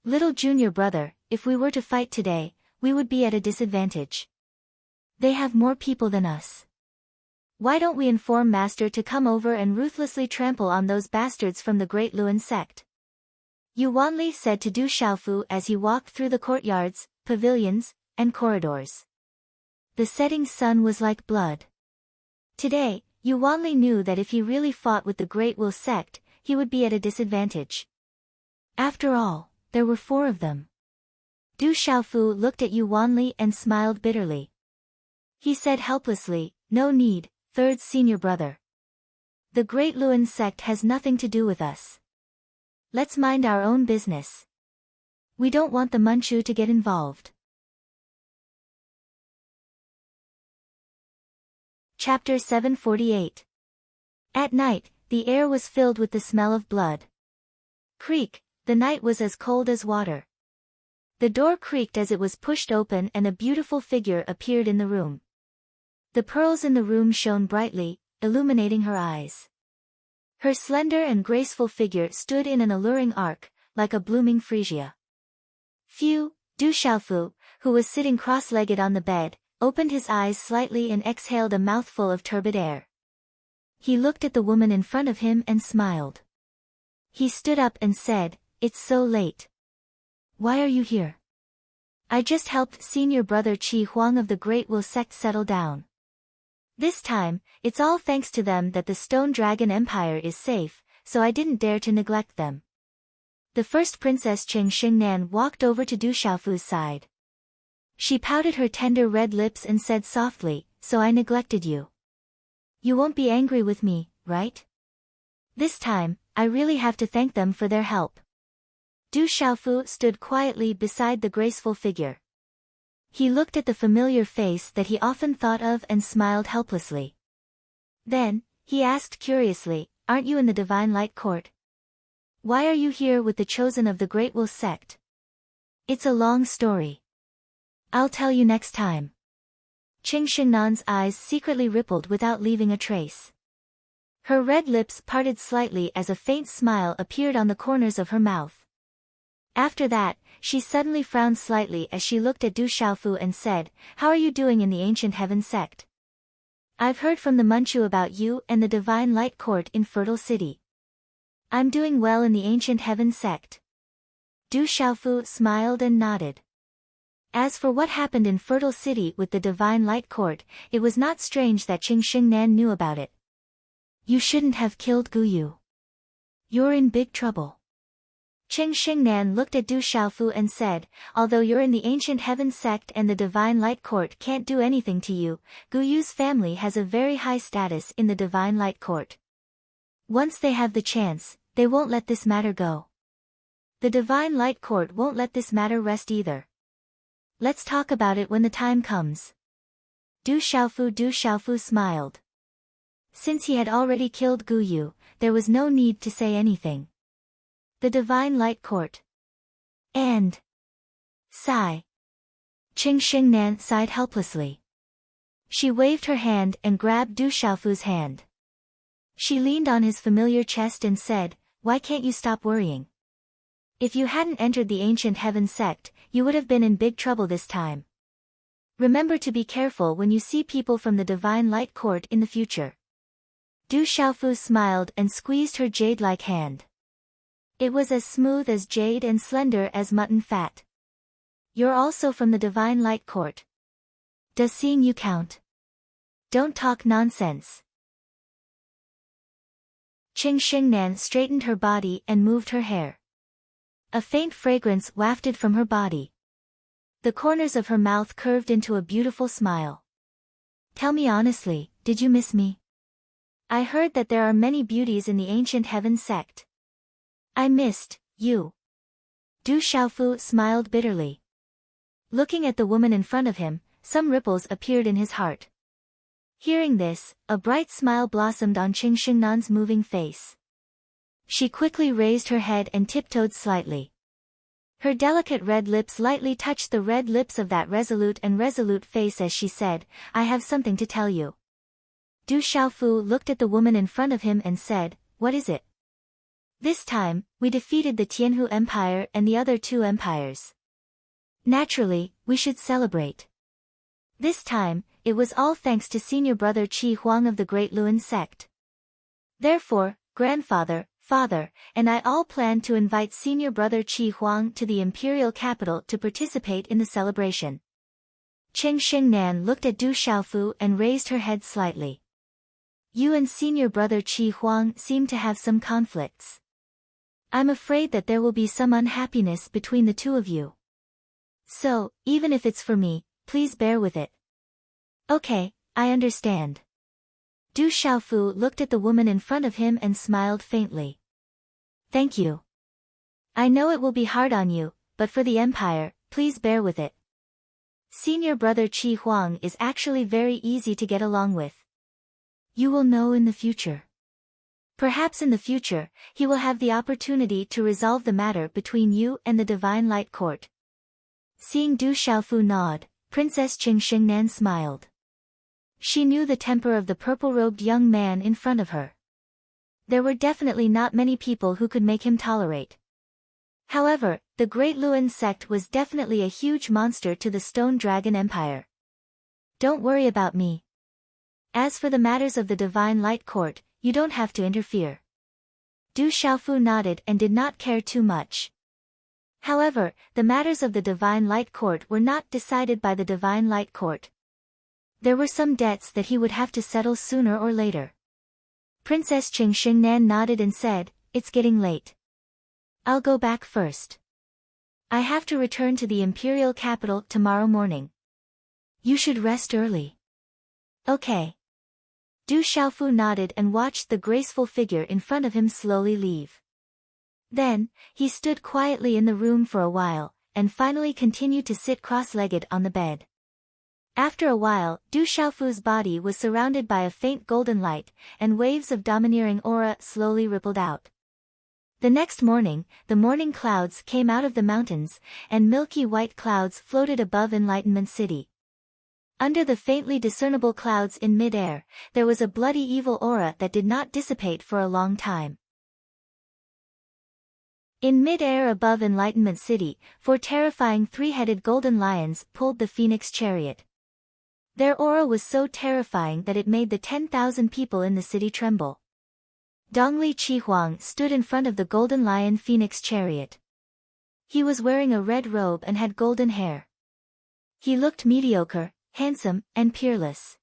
"Little junior brother, if we were to fight today, we would be at a disadvantage. They have more people than us. Why don't we inform Master to come over and ruthlessly trample on those bastards from the Great Luan sect?" Yu Wanli said to Du Xiaofu as he walked through the courtyards, pavilions, and corridors. The setting sun was like blood. Today, Yu Wanli knew that if he really fought with the Great Will sect, he would be at a disadvantage. After all, there were 4 of them. Du Xiaofu looked at Yu Wanli and smiled bitterly. He said helplessly, "No need, third senior brother. The Great Luan sect has nothing to do with us. Let's mind our own business. We don't want the Manchu to get involved." Chapter 748. At night, the air was filled with the smell of blood. Creak, the night was as cold as water. The door creaked as it was pushed open and a beautiful figure appeared in the room. The pearls in the room shone brightly, illuminating her eyes. Her slender and graceful figure stood in an alluring arc, like a blooming freesia. Du Xiaofu, who was sitting cross-legged on the bed, opened his eyes slightly and exhaled a mouthful of turbid air. He looked at the woman in front of him and smiled. He stood up and said, "It's so late. Why are you here?" "I just helped senior brother Qi Huang of the Great Will sect settle down. This time, it's all thanks to them that the Stone Dragon Empire is safe, so I didn't dare to neglect them." The first Princess Qing Xingnan walked over to Du Xiaofu's side. She pouted her tender red lips and said softly, "So I neglected you. You won't be angry with me, right? This time, I really have to thank them for their help." Du Xiaofu stood quietly beside the graceful figure. He looked at the familiar face that he often thought of and smiled helplessly. Then, he asked curiously, "Aren't you in the Divine Light Court? Why are you here with the chosen of the Great Will sect?" "It's a long story. I'll tell you next time." Qing Xingnan's eyes secretly rippled without leaving a trace. Her red lips parted slightly as a faint smile appeared on the corners of her mouth. After that, she suddenly frowned slightly as she looked at Du Xiaofu and said, "How are you doing in the Ancient Heaven sect? I've heard from the Manchu about you and the Divine Light Court in Fertile City." "I'm doing well in the Ancient Heaven sect." Du Xiaofu smiled and nodded. As for what happened in Fertile City with the Divine Light Court, it was not strange that Qing Xingnan knew about it. "You shouldn't have killed Gu Yu. You're in big trouble." Qing Xingnan looked at Du Xiaofu and said, although you're in the Ancient Heaven sect and the Divine Light Court can't do anything to you, Gu Yu's family has a very high status in the Divine Light Court. Once they have the chance, they won't let this matter go. The Divine Light Court won't let this matter rest either. Let's talk about it when the time comes. Du Xiaofu smiled. Since he had already killed Gu Yu, there was no need to say anything. The Divine Light Court. And sigh. Qing Xingnan sighed helplessly. She waved her hand and grabbed Du Xiaofu's hand. She leaned on his familiar chest and said, why can't you stop worrying? If you hadn't entered the Ancient Heaven sect, you would have been in big trouble this time. Remember to be careful when you see people from the Divine Light Court in the future. Du Xiaofu smiled and squeezed her jade-like hand. It was as smooth as jade and slender as mutton fat. You're also from the Divine Light Court. Does seeing you count? Don't talk nonsense. Qing Xingnan straightened her body and moved her hair. A faint fragrance wafted from her body. The corners of her mouth curved into a beautiful smile. Tell me honestly, did you miss me? I heard that there are many beauties in the Ancient Heaven sect. I missed you. Du Xiaofu smiled bitterly. Looking at the woman in front of him, some ripples appeared in his heart. Hearing this, a bright smile blossomed on Qing Xingnan's moving face. She quickly raised her head and tiptoed slightly. Her delicate red lips lightly touched the red lips of that resolute face as she said, I have something to tell you. Du Xiaofu looked at the woman in front of him and said, what is it? This time, we defeated the Tianhu Empire and the other two empires. Naturally, we should celebrate. This time, it was all thanks to senior brother Qi Huang of the Great Luan sect. Therefore, grandfather, father, and I all plan to invite senior brother Qi Huang to the imperial capital to participate in the celebration. Qing Xingnan looked at Du Xiaofu and raised her head slightly. You and senior brother Qi Huang seem to have some conflicts. I'm afraid that there will be some unhappiness between the two of you. So, even if it's for me, please bear with it. Okay, I understand. Du Xiaofu looked at the woman in front of him and smiled faintly. Thank you. I know it will be hard on you, but for the empire, please bear with it. Senior brother Qi Huang is actually very easy to get along with. You will know in the future. Perhaps in the future, he will have the opportunity to resolve the matter between you and the Divine Light Court. Seeing Du Xiaofu nod, Princess Qing Xingnan smiled. She knew the temper of the purple-robed young man in front of her. There were definitely not many people who could make him tolerate. However, the Great Luan sect was definitely a huge monster to the Stone Dragon Empire. Don't worry about me. As for the matters of the Divine Light Court, you don't have to interfere. Du Xiaofu nodded and did not care too much. However, the matters of the Divine Light Court were not decided by the Divine Light Court. There were some debts that he would have to settle sooner or later. Princess Qing Xingnan nodded and said, it's getting late. I'll go back first. I have to return to the imperial capital tomorrow morning. You should rest early. Okay. Du Xiaofu nodded and watched the graceful figure in front of him slowly leave. Then, he stood quietly in the room for a while, and finally continued to sit cross-legged on the bed. After a while, Du Xiaofu's body was surrounded by a faint golden light, and waves of domineering aura slowly rippled out. The next morning, the morning clouds came out of the mountains, and milky white clouds floated above Enlightenment City. Under the faintly discernible clouds in mid-air, there was a bloody evil aura that did not dissipate for a long time. In mid-air above Enlightenment City, 4 terrifying 3-headed golden lions pulled the Phoenix chariot. Their aura was so terrifying that it made the 10,000 people in the city tremble. Dongli Qi Huang stood in front of the golden lion Phoenix chariot. He was wearing a red robe and had golden hair. He looked mediocre, handsome, and peerless.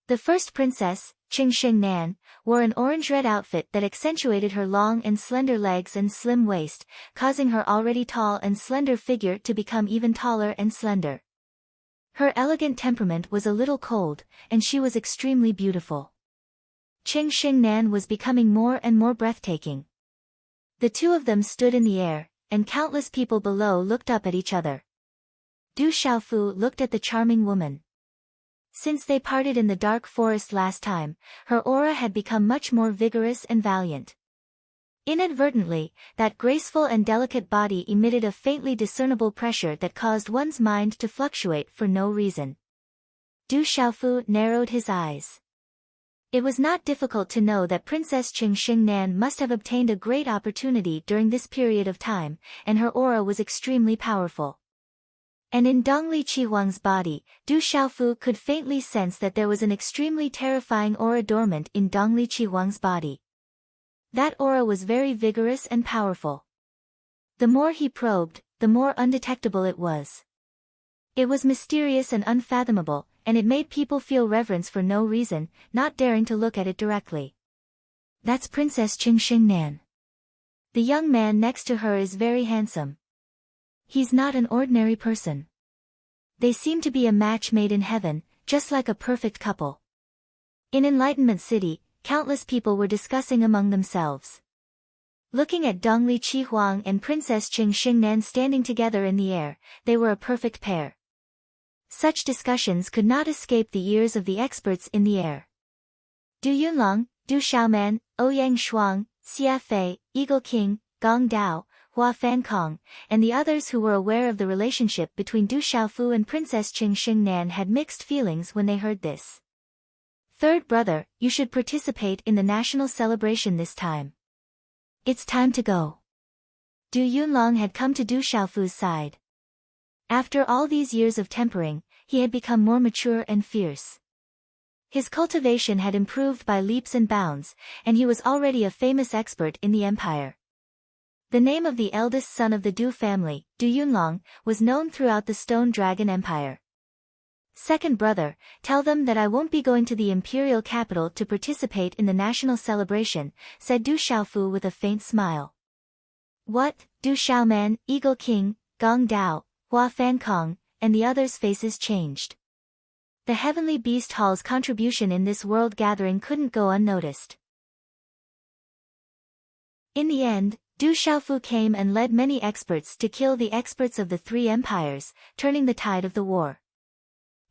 The first princess, Qing Sheng Nan, wore an orange-red outfit that accentuated her long and slender legs and slim waist, causing her already tall and slender figure to become even taller and slender. Her elegant temperament was a little cold, and she was extremely beautiful. Qing Sheng Nan was becoming more and more breathtaking. The two of them stood in the air, and countless people below looked up at each other. Du Xiaofu looked at the charming woman. Since they parted in the dark forest last time, her aura had become much more vigorous and valiant. Inadvertently, that graceful and delicate body emitted a faintly discernible pressure that caused one's mind to fluctuate for no reason. Du Xiaofu narrowed his eyes. It was not difficult to know that Princess Qing Sheng Nan must have obtained a great opportunity during this period of time, and her aura was extremely powerful. And in Dongli Qihuang's body, Du Xiaofu could faintly sense that there was an extremely terrifying aura dormant in Dongli Qihuang's body. That aura was very vigorous and powerful. The more he probed, the more undetectable it was. It was mysterious and unfathomable, and it made people feel reverence for no reason, not daring to look at it directly. That's Princess Qing Sheng Nan. The young man next to her is very handsome. He's not an ordinary person. They seem to be a match made in heaven, just like a perfect couple. In Enlightenment City, countless people were discussing among themselves. Looking at Dongli Qihuang and Princess Qing Sheng Nan standing together in the air, they were a perfect pair. Such discussions could not escape the ears of the experts in the air. Du Yunlong, Du Xiaoman, Ouyang Shuang, Xia Fei, Eagle King, Gong Dao, Hua Fankong, and the others who were aware of the relationship between Du Xiaofu and Princess Qing Sheng Nan had mixed feelings when they heard this. Third brother, you should participate in the national celebration this time. It's time to go. Du Yunlong had come to Du Xiaofu's side. After all these years of tempering, he had become more mature and fierce. His cultivation had improved by leaps and bounds, and he was already a famous expert in the empire. The name of the eldest son of the Du family, Du Yunlong, was known throughout the Stone Dragon Empire. Second brother, tell them that I won't be going to the imperial capital to participate in the national celebration, said Du Xiaofu with a faint smile. What? Du Xiaoman, Eagle King, Gong Dao, Hua Fankong, and the others' faces changed. The Heavenly Beast Hall's contribution in this world gathering couldn't go unnoticed. In the end, Du Xiaofu came and led many experts to kill the experts of the three empires, turning the tide of the war.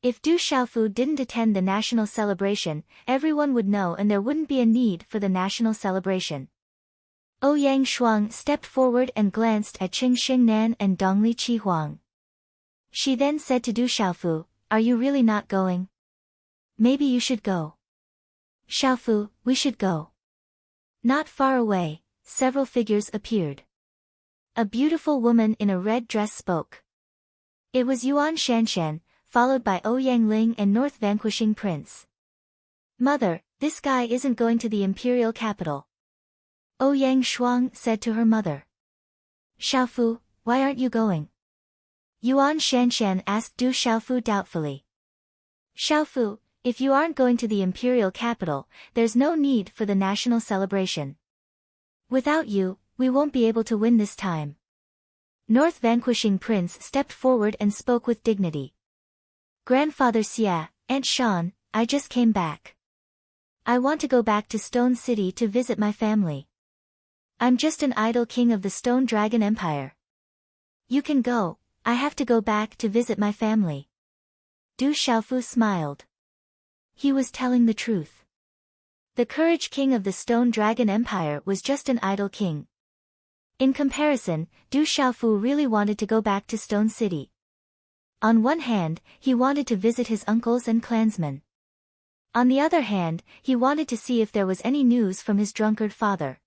If Du Xiaofu didn't attend the national celebration, everyone would know and there wouldn't be a need for the national celebration. Ouyang Shuang stepped forward and glanced at Qing Sheng Nan and Dongli Qihuang. She then said to Du Xiaofu, "Are you really not going? Maybe you should go." "Xiaofu, we should go." Not far away, several figures appeared. A beautiful woman in a red dress spoke. It was Yuan Shanshan, followed by Ouyang Ling and North Vanquishing Prince. "Mother, this guy isn't going to the imperial capital." Ouyang Shuang said to her mother. "Xiaofu, why aren't you going?" Yuan Shanshan asked Du Xiaofu doubtfully. "Xiaofu, if you aren't going to the imperial capital, there's no need for the national celebration. Without you, we won't be able to win this time." North Vanquishing Prince stepped forward and spoke with dignity. "Grandfather Xia, Aunt Shan, I just came back. I want to go back to Stone City to visit my family. I'm just an idle king of the Stone Dragon Empire. You can go, I have to go back to visit my family." Du Xiaofu smiled. He was telling the truth. The Courage King of the Stone Dragon Empire was just an idle king. In comparison, Du Xiaofu really wanted to go back to Stone City. On one hand, he wanted to visit his uncles and clansmen. On the other hand, he wanted to see if there was any news from his drunkard father.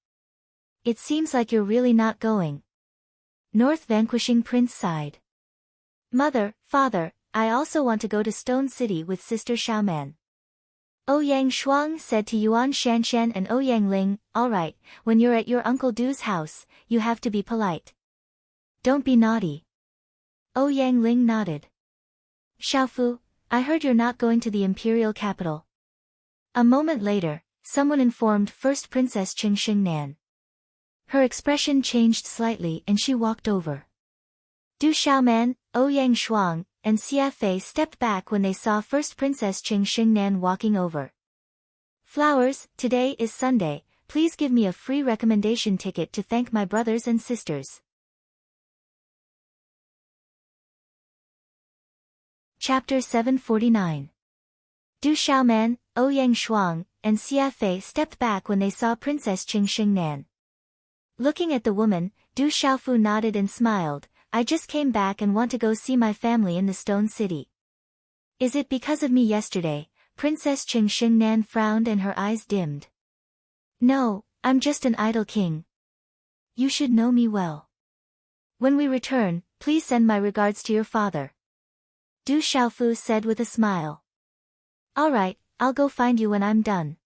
"It seems like you're really not going." North Vanquishing Prince sighed. "Mother, father, I also want to go to Stone City with Sister Xiaoman." Ouyang Shuang said to Yuan Shanshan and Ouyang Ling, "All right, when you're at your Uncle Du's house, you have to be polite. Don't be naughty." Ouyang Ling nodded. "Xiaofu, I heard you're not going to the imperial capital." A moment later, someone informed First Princess Qing Xingnan. Her expression changed slightly and she walked over. Du Xiaoman, Ouyang Shuang, and Xia Fei stepped back when they saw First Princess Qing Xingnan walking over. Flowers, today is Sunday, please give me a free recommendation ticket to thank my brothers and sisters. Chapter 749. Du Xiaoman, Ouyang Shuang, and Xia Fei stepped back when they saw Princess Qing Xingnan. Looking at the woman, Du Xiaofu nodded and smiled. I just came back and want to go see my family in the Stone City. Is it because of me yesterday? Princess Qing Xingnan frowned and her eyes dimmed. No, I'm just an idle king. You should know me well. When we return, please send my regards to your father. Du Xiaofu said with a smile. All right, I'll go find you when I'm done.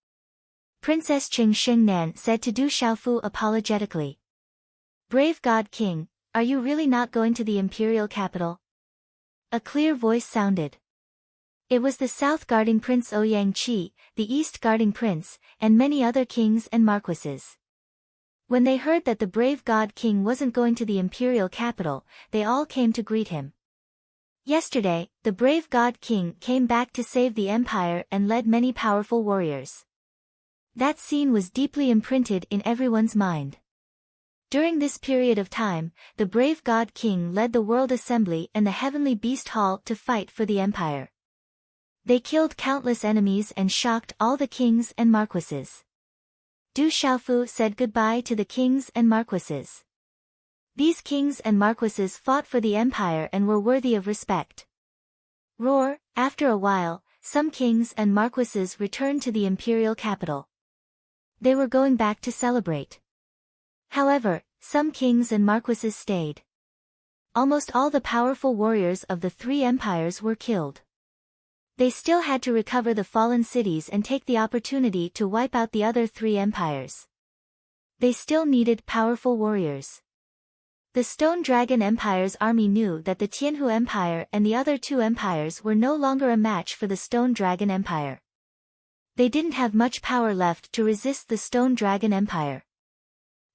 Princess Qing Xingnan said to Du Xiaofu apologetically. Brave God King, are you really not going to the imperial capital? A clear voice sounded. It was the south guarding Prince Ouyang Qi, the east guarding prince, and many other kings and marquises. When they heard that the brave God King wasn't going to the imperial capital, they all came to greet him. Yesterday, the brave God King came back to save the empire and led many powerful warriors. That scene was deeply imprinted in everyone's mind. During this period of time, the brave God King led the World Assembly and the Heavenly Beast Hall to fight for the empire. They killed countless enemies and shocked all the kings and marquises. Du Xiaofu said goodbye to the kings and marquises. These kings and marquises fought for the empire and were worthy of respect. Roar, after a while, some kings and marquises returned to the imperial capital. They were going back to celebrate. However, some kings and marquises stayed. Almost all the powerful warriors of the three empires were killed. They still had to recover the fallen cities and take the opportunity to wipe out the other three empires. They still needed powerful warriors. The Stone Dragon Empire's army knew that the Tianhu Empire and the other two empires were no longer a match for the Stone Dragon Empire. They didn't have much power left to resist the Stone Dragon Empire.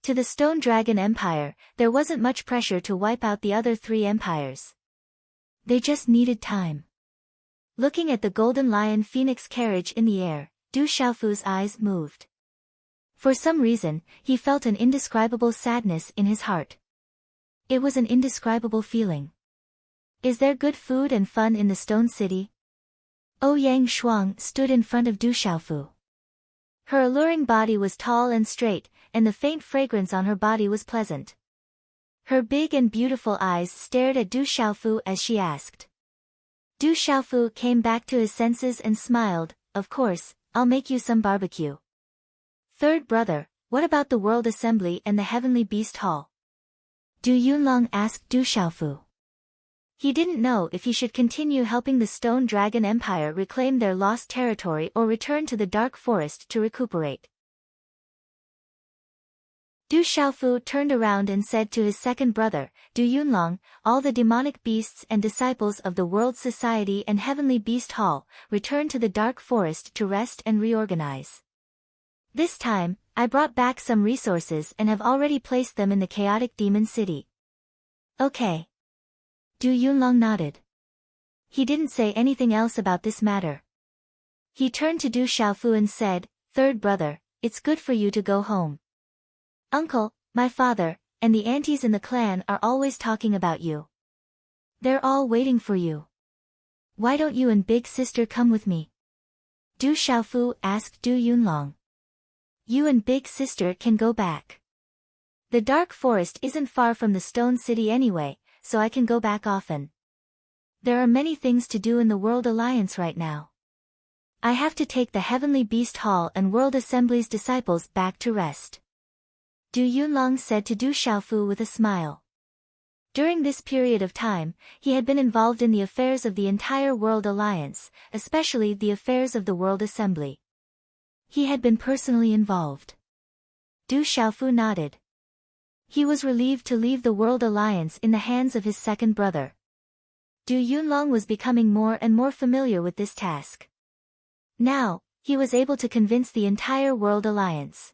To the Stone Dragon Empire, there wasn't much pressure to wipe out the other three empires. They just needed time. Looking at the Golden Lion Phoenix carriage in the air, Du Xiaofu's eyes moved. For some reason, he felt an indescribable sadness in his heart. It was an indescribable feeling. Is there good food and fun in the Stone City? Ouyang Shuang stood in front of Du Xiaofu. Her alluring body was tall and straight, and the faint fragrance on her body was pleasant. Her big and beautiful eyes stared at Du Xiaofu as she asked. Du Xiaofu came back to his senses and smiled. Of course, I'll make you some barbecue. Third brother, what about the World Assembly and the Heavenly Beast Hall? Du Yunlong asked Du Xiaofu. He didn't know if he should continue helping the Stone Dragon Empire reclaim their lost territory or return to the Dark Forest to recuperate. Du Xiaofu turned around and said to his second brother, Du Yunlong, all the demonic beasts and disciples of the World Society and Heavenly Beast Hall, return to the Dark Forest to rest and reorganize. This time, I brought back some resources and have already placed them in the chaotic demon city. Okay. Du Yunlong nodded. He didn't say anything else about this matter. He turned to Du Xiaofu and said, Third brother, it's good for you to go home. Uncle, my father, and the aunties in the clan are always talking about you. They're all waiting for you. Why don't you and big sister come with me? Du Xiaofu asked Du Yunlong. You and big sister can go back. The Dark Forest isn't far from the Stone City anyway, so I can go back often. There are many things to do in the World Alliance right now. I have to take the Heavenly Beast Hall and World Assembly's disciples back to rest. Du Yunlong said to Du Xiaofu with a smile. During this period of time, he had been involved in the affairs of the entire World Alliance, especially the affairs of the World Assembly. He had been personally involved. Du Xiaofu nodded. He was relieved to leave the World Alliance in the hands of his second brother. Du Yunlong was becoming more and more familiar with this task. Now, he was able to convince the entire World Alliance.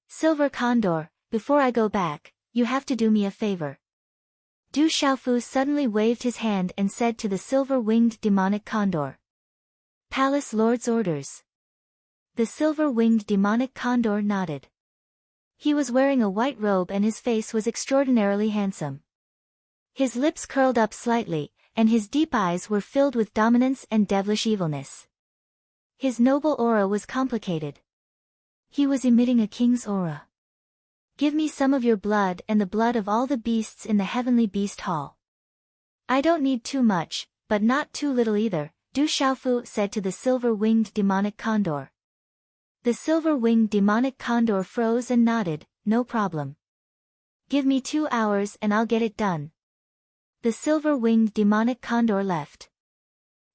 Silver Condor, before I go back, you have to do me a favor. Du Xiaofu suddenly waved his hand and said to the silver-winged demonic condor. Palace Lord's orders. The silver-winged demonic condor nodded. He was wearing a white robe and his face was extraordinarily handsome. His lips curled up slightly, and his deep eyes were filled with dominance and devilish evilness. His noble aura was complicated. He was emitting a king's aura. Give me some of your blood and the blood of all the beasts in the heavenly beast hall. I don't need too much, but not too little either, Du Xiaofu said to the silver-winged demonic condor. The silver-winged demonic condor froze and nodded, no problem. Give me 2 hours and I'll get it done. The silver-winged demonic condor left.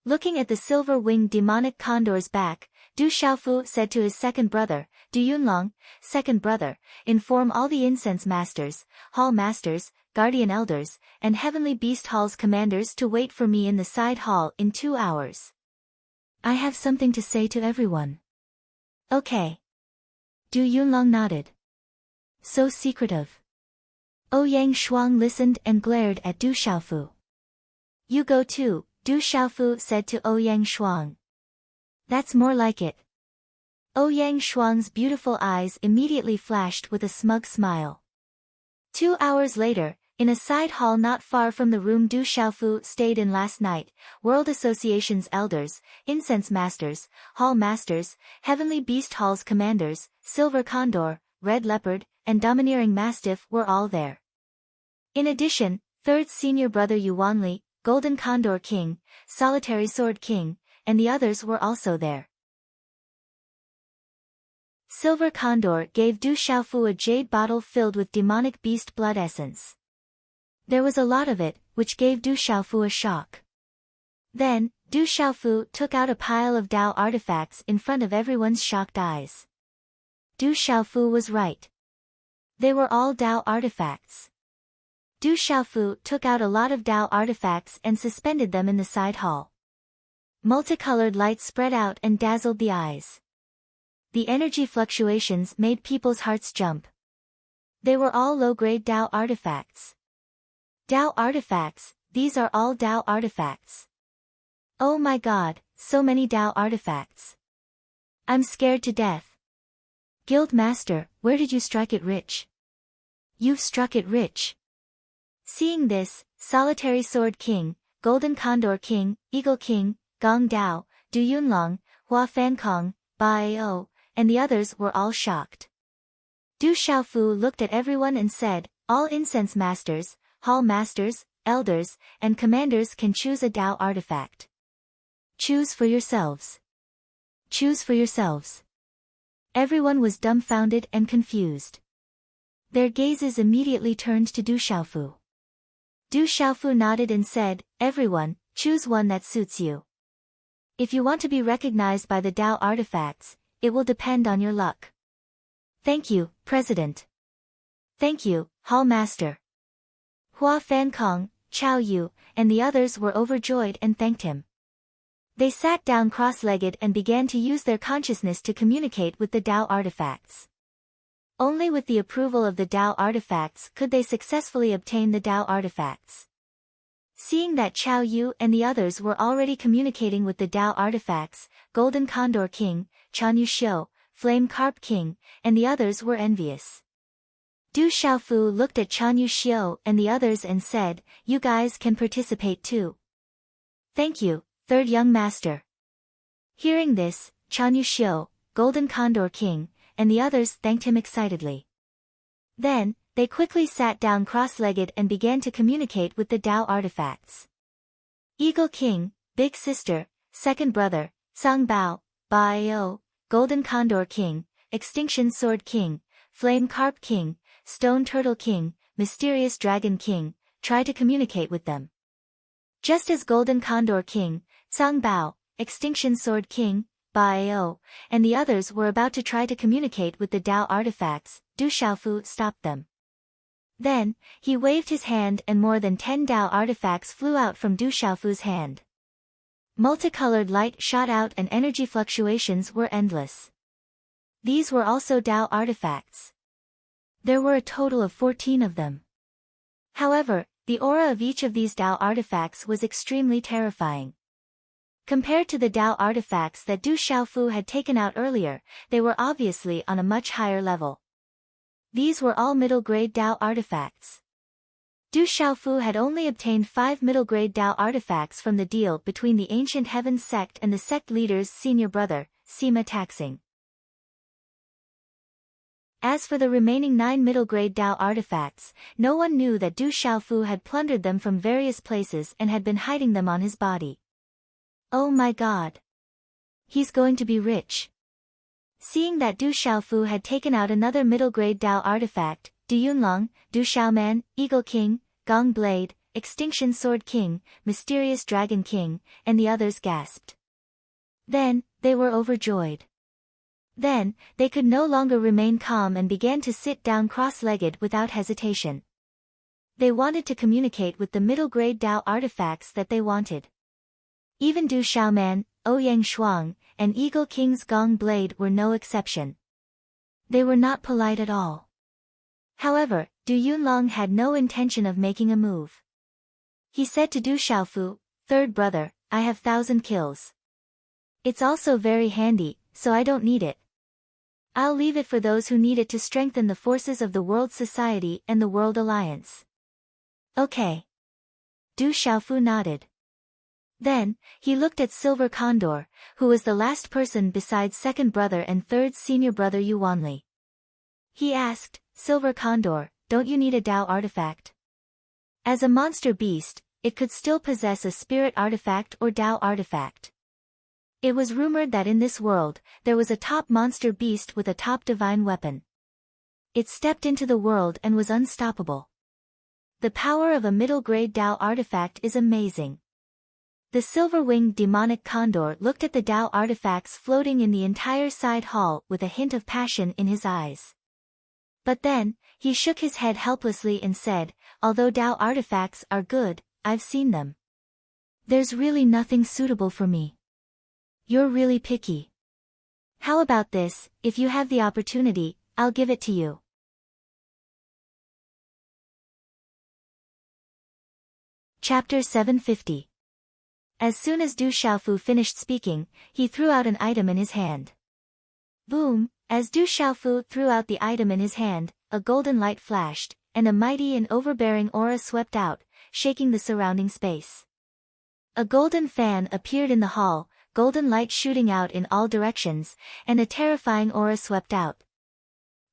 Looking at the silver-winged demonic condor's back, Du Xiaofu said to his second brother, Du Yunlong, second brother, inform all the incense masters, hall masters, guardian elders, and heavenly beast hall's commanders to wait for me in the side hall in 2 hours. I have something to say to everyone. Okay. Du Yunlong nodded. So secretive. Ouyang Shuang listened and glared at Du Xiaofu. You go too, Du Xiaofu said to Ouyang Shuang. That's more like it. Ouyang Shuang's beautiful eyes immediately flashed with a smug smile. 2 hours later, in a side hall not far from the room Du Xiaofu stayed in last night, World Association's elders, incense masters, hall masters, heavenly beast hall's commanders, silver condor, red leopard, and domineering mastiff were all there. In addition, third senior brother Yuanli, golden condor king, solitary sword king, and the others were also there. Silver Condor gave Du Xiaofu a jade bottle filled with demonic beast blood essence. There was a lot of it, which gave Du Xiaofu a shock. Then, Du Xiaofu took out a pile of Dao artifacts in front of everyone's shocked eyes. Du Xiaofu was right. They were all Dao artifacts. Du Xiaofu took out a lot of Dao artifacts and suspended them in the side hall. Multicolored lights spread out and dazzled the eyes. The energy fluctuations made people's hearts jump. They were all low-grade Dao artifacts. Dao artifacts, these are all Dao artifacts. Oh my god, so many Dao artifacts. I'm scared to death. Guild Master, where did you strike it rich? You've struck it rich. Seeing this, Solitary Sword King, Golden Condor King, Eagle King, Gong Dao, Du Yunlong, Hua Fankong, Bai O, and the others were all shocked. Du Xiaofu looked at everyone and said, all incense masters, hall masters, elders, and commanders can choose a Dao artifact. Choose for yourselves. Choose for yourselves. Everyone was dumbfounded and confused. Their gazes immediately turned to Du Xiaofu. Du Xiaofu nodded and said, everyone, choose one that suits you. If you want to be recognized by the Dao artifacts, it will depend on your luck. Thank you, President. Thank you, Hall Master. Hua Fankong, Chao Yu, and the others were overjoyed and thanked him. They sat down cross-legged and began to use their consciousness to communicate with the Dao artifacts. Only with the approval of the Dao artifacts could they successfully obtain the Dao artifacts. Seeing that Chao Yu and the others were already communicating with the Dao artifacts, Golden Condor King, Chan Yuxiu, Flame Carp King, and the others were envious. Du Xiaofu looked at Chan Yuxiu and the others and said, you guys can participate too. Thank you, third young master. Hearing this, Chan Yuxiu, Golden Condor King, and the others thanked him excitedly. Then, they quickly sat down cross-legged and began to communicate with the Dao artifacts. Eagle King, Big Sister, Second Brother, Sang Bao, Bai O, Golden Condor King, Extinction Sword King, Flame Carp King, Stone Turtle King, Mysterious Dragon King, try to communicate with them. Just as Golden Condor King, Sang Bao, Extinction Sword King, Bai O, and the others were about to try to communicate with the Dao artifacts, Du Xiaofu stopped them. Then, he waved his hand and more than 10 Dao artifacts flew out from Du Xiaofu's hand. Multicolored light shot out and energy fluctuations were endless. These were also Tao artifacts. There were a total of 14 of them. However, the aura of each of these Tao artifacts was extremely terrifying. Compared to the Tao artifacts that Du Xiaofu had taken out earlier, they were obviously on a much higher level. These were all middle-grade Tao artifacts. Du Xiaofu had only obtained 5 middle-grade Tao artifacts from the deal between the Ancient Heavens sect and the sect leader's senior brother, Sima Taxing. As for the remaining 9 middle-grade Tao artifacts, no one knew that Du Xiaofu had plundered them from various places and had been hiding them on his body. Oh my god! He's going to be rich. Seeing that Du Xiaofu had taken out another middle-grade Tao artifact, Du Yunlong, Du Xiaoman, Eagle King, Gong Blade, Extinction Sword King, Mysterious Dragon King, and the others gasped. Then, they were overjoyed. Then, they could no longer remain calm and began to sit down cross-legged without hesitation. They wanted to communicate with the middle-grade Tao artifacts that they wanted. Even Du Xiaoman, Ouyang Shuang, and Eagle King's Gong Blade were no exception. They were not polite at all. However, Du Yunlong had no intention of making a move. He said to Du Xiaofu, "Third brother, I have 1,000 kills. It's also very handy, so I don't need it. I'll leave it for those who need it to strengthen the forces of the World Society and the World Alliance." Okay. Du Xiaofu nodded. Then, he looked at Silver Condor, who was the last person besides second brother and third senior brother Yuanli. He asked, "Silver Condor, don't you need a Tao artifact?" As a monster beast, it could still possess a spirit artifact or Tao artifact. It was rumored that in this world, there was a top monster beast with a top divine weapon. It stepped into the world and was unstoppable. The power of a middle-grade Tao artifact is amazing. The silver-winged demonic condor looked at the Tao artifacts floating in the entire side hall with a hint of passion in his eyes. But then, he shook his head helplessly and said, "Although Tao artifacts are good, I've seen them. There's really nothing suitable for me. You're really picky. How about this, if you have the opportunity, I'll give it to you." Chapter 750. As soon as Du Xiaofu finished speaking, he threw out an item in his hand. Boom! As Du Xiaofu threw out the item in his hand, a golden light flashed, and a mighty and overbearing aura swept out, shaking the surrounding space. A golden fan appeared in the hall, golden light shooting out in all directions, and a terrifying aura swept out.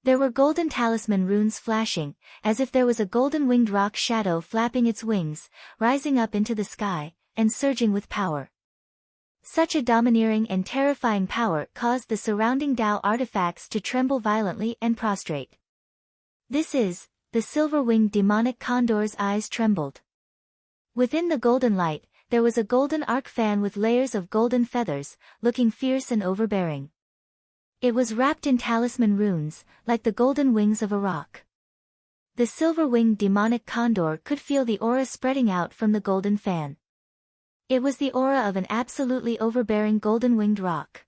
There were golden talisman runes flashing, as if there was a golden-winged rock shadow flapping its wings, rising up into the sky, and surging with power. Such a domineering and terrifying power caused the surrounding Tao artifacts to tremble violently and prostrate. "This is," the silver-winged demonic condor's eyes trembled. Within the golden light, there was a golden arc fan with layers of golden feathers, looking fierce and overbearing. It was wrapped in talisman runes, like the golden wings of a rock. The silver-winged demonic condor could feel the aura spreading out from the golden fan. It was the aura of an absolutely overbearing golden-winged rock.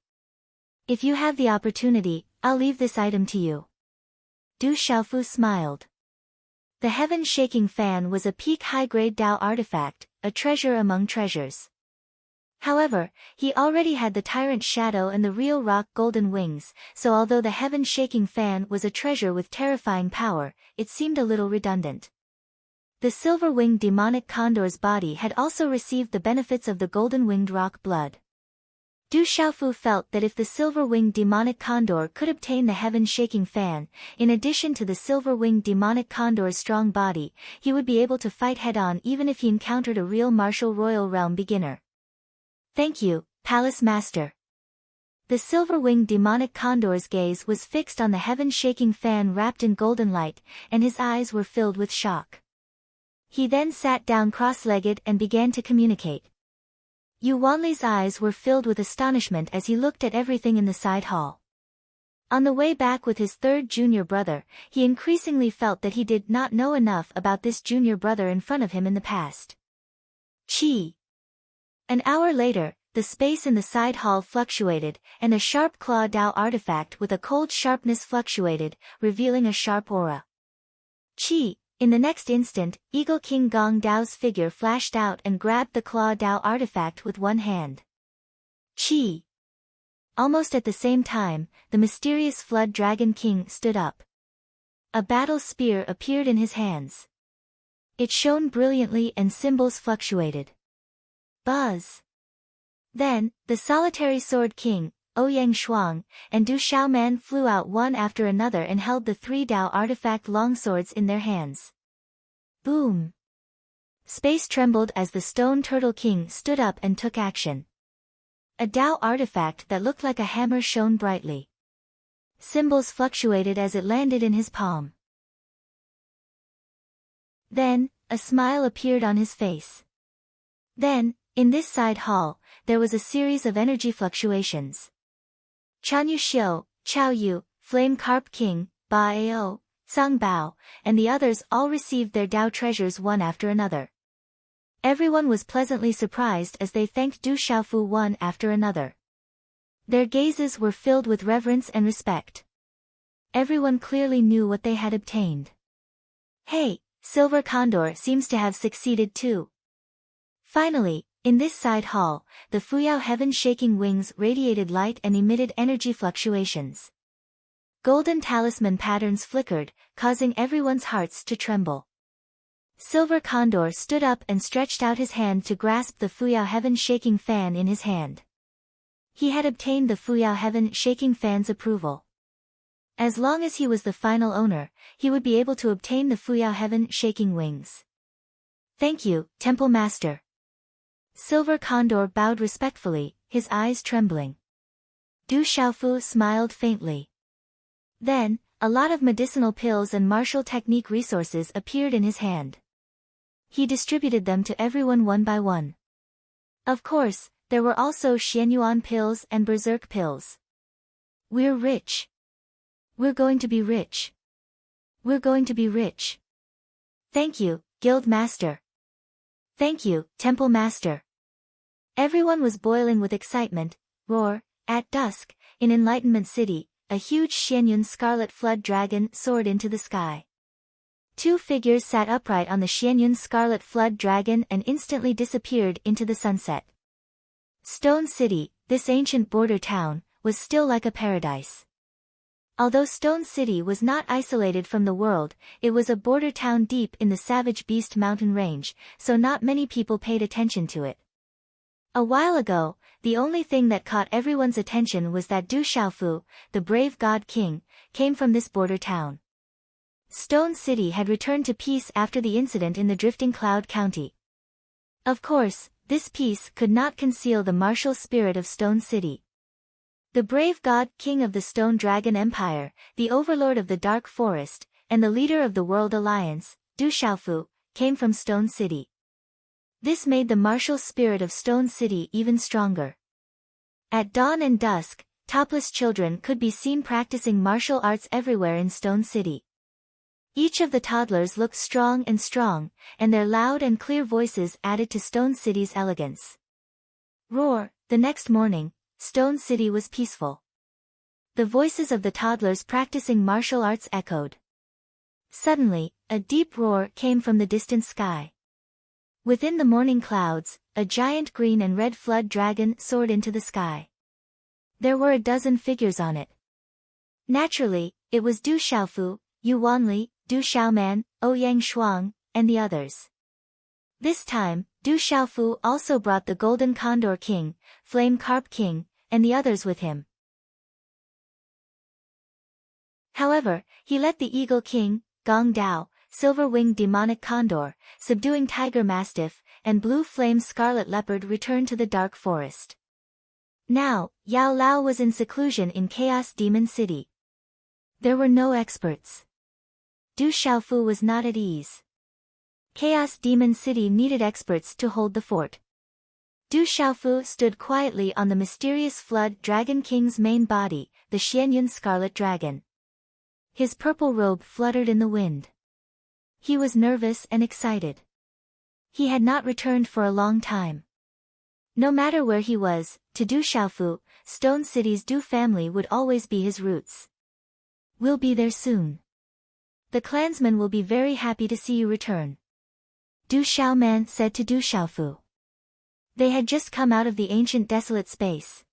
"If you have the opportunity, I'll leave this item to you." Du Xiaofu smiled. The heaven-shaking fan was a peak high-grade Tao artifact, a treasure among treasures. However, he already had the tyrant shadow and the real rock golden wings, so although the heaven-shaking fan was a treasure with terrifying power, it seemed a little redundant. The silver-winged demonic condor's body had also received the benefits of the golden-winged rock blood. Du Xiaofu felt that if the silver-winged demonic condor could obtain the heaven-shaking fan, in addition to the silver-winged demonic condor's strong body, he would be able to fight head-on even if he encountered a real martial royal realm beginner. "Thank you, Palace Master." The silver-winged demonic condor's gaze was fixed on the heaven-shaking fan wrapped in golden light, and his eyes were filled with shock. He then sat down cross-legged and began to communicate. Yuanli's eyes were filled with astonishment as he looked at everything in the side hall. On the way back with his third junior brother, he increasingly felt that he did not know enough about this junior brother in front of him in the past. Chi. An hour later, the space in the side hall fluctuated, and a sharp claw Dao artifact with a cold sharpness fluctuated, revealing a sharp aura. Chi! In the next instant, Eagle King Gong Dao's figure flashed out and grabbed the claw Dao artifact with one hand. Chi! Almost at the same time, the mysterious Flood Dragon King stood up. A battle spear appeared in his hands. It shone brilliantly and symbols fluctuated. Buzz! Then, the solitary Sword King, Ouyang Shuang, and Du Xiaoman flew out one after another and held the 3 Dao artifact longswords in their hands. Boom! Space trembled as the Stone Turtle King stood up and took action. A Dao artifact that looked like a hammer shone brightly. Symbols fluctuated as it landed in his palm. Then, a smile appeared on his face. Then, in this side hall, there was a series of energy fluctuations. Chanyu Xiu, Chao Yu, Flame Carp King, Ba Ao, Sang Bao, and the others all received their Dao treasures one after another. Everyone was pleasantly surprised as they thanked Du Xiaofu one after another. Their gazes were filled with reverence and respect. Everyone clearly knew what they had obtained. Hey, Silver Condor seems to have succeeded too. Finally, in this side hall, the Fuyao Heaven's shaking wings radiated light and emitted energy fluctuations. Golden talisman patterns flickered, causing everyone's hearts to tremble. Silver Condor stood up and stretched out his hand to grasp the Fuyao Heaven shaking fan in his hand. He had obtained the Fuyao Heaven shaking fan's approval. As long as he was the final owner, he would be able to obtain the Fuyao Heaven shaking wings. Thank you, Temple Master. Silver Condor bowed respectfully, his eyes trembling. Du Xiaofu smiled faintly. Then, a lot of medicinal pills and martial technique resources appeared in his hand. He distributed them to everyone one by one. Of course, there were also Xianyuan pills and Berserk pills. We're rich. We're going to be rich. We're going to be rich. Thank you, Guild Master. Thank you, Temple Master. Everyone was boiling with excitement. Roar! At dusk, in Enlightenment City, a huge Xianyun Scarlet Flood Dragon soared into the sky. 2 figures sat upright on the Xianyun Scarlet Flood Dragon and instantly disappeared into the sunset. Stone City, this ancient border town, was still like a paradise. Although Stone City was not isolated from the world, it was a border town deep in the Savage Beast mountain range, so not many people paid attention to it. A while ago, the only thing that caught everyone's attention was that Du Xiaofu, the brave God King, came from this border town. Stone City had returned to peace after the incident in the Drifting Cloud County. Of course, this peace could not conceal the martial spirit of Stone City. The brave God King of the Stone Dragon Empire, the overlord of the Dark Forest, and the leader of the World Alliance, Du Xiaofu, came from Stone City. This made the martial spirit of Stone City even stronger. At dawn and dusk, topless children could be seen practicing martial arts everywhere in Stone City. Each of the toddlers looked strong, and their loud and clear voices added to Stone City's elegance. Roar! The next morning, Stone City was peaceful. The voices of the toddlers practicing martial arts echoed. Suddenly, a deep roar came from the distant sky. Within the morning clouds, a giant green and red flood dragon soared into the sky. There were a dozen figures on it. Naturally, it was Du Xiaofu, Yu Wanli, Du Xiaoman, Ouyang Shuang, and the others. This time, Du Xiaofu also brought the Golden Condor King, Flame Carp King, and the others with him. However, he let the Eagle King, Gong Dao, Silver-Winged Demonic Condor, Subduing Tiger Mastiff, and Blue Flame Scarlet Leopard return to the Dark Forest. Now, Yao Lao was in seclusion in Chaos Demon City. There were no experts. Du Xiaofu was not at ease. Chaos Demon City needed experts to hold the fort. Du Xiaofu stood quietly on the mysterious Flood Dragon King's main body, the Xianyun Scarlet Dragon. His purple robe fluttered in the wind. He was nervous and excited. He had not returned for a long time. No matter where he was, to Du Xiaofu, Stone City's Du family would always be his roots. We'll be there soon. The clansmen will be very happy to see you return. Du Xiaoman said to Du Xiaofu. They had just come out of the ancient desolate space.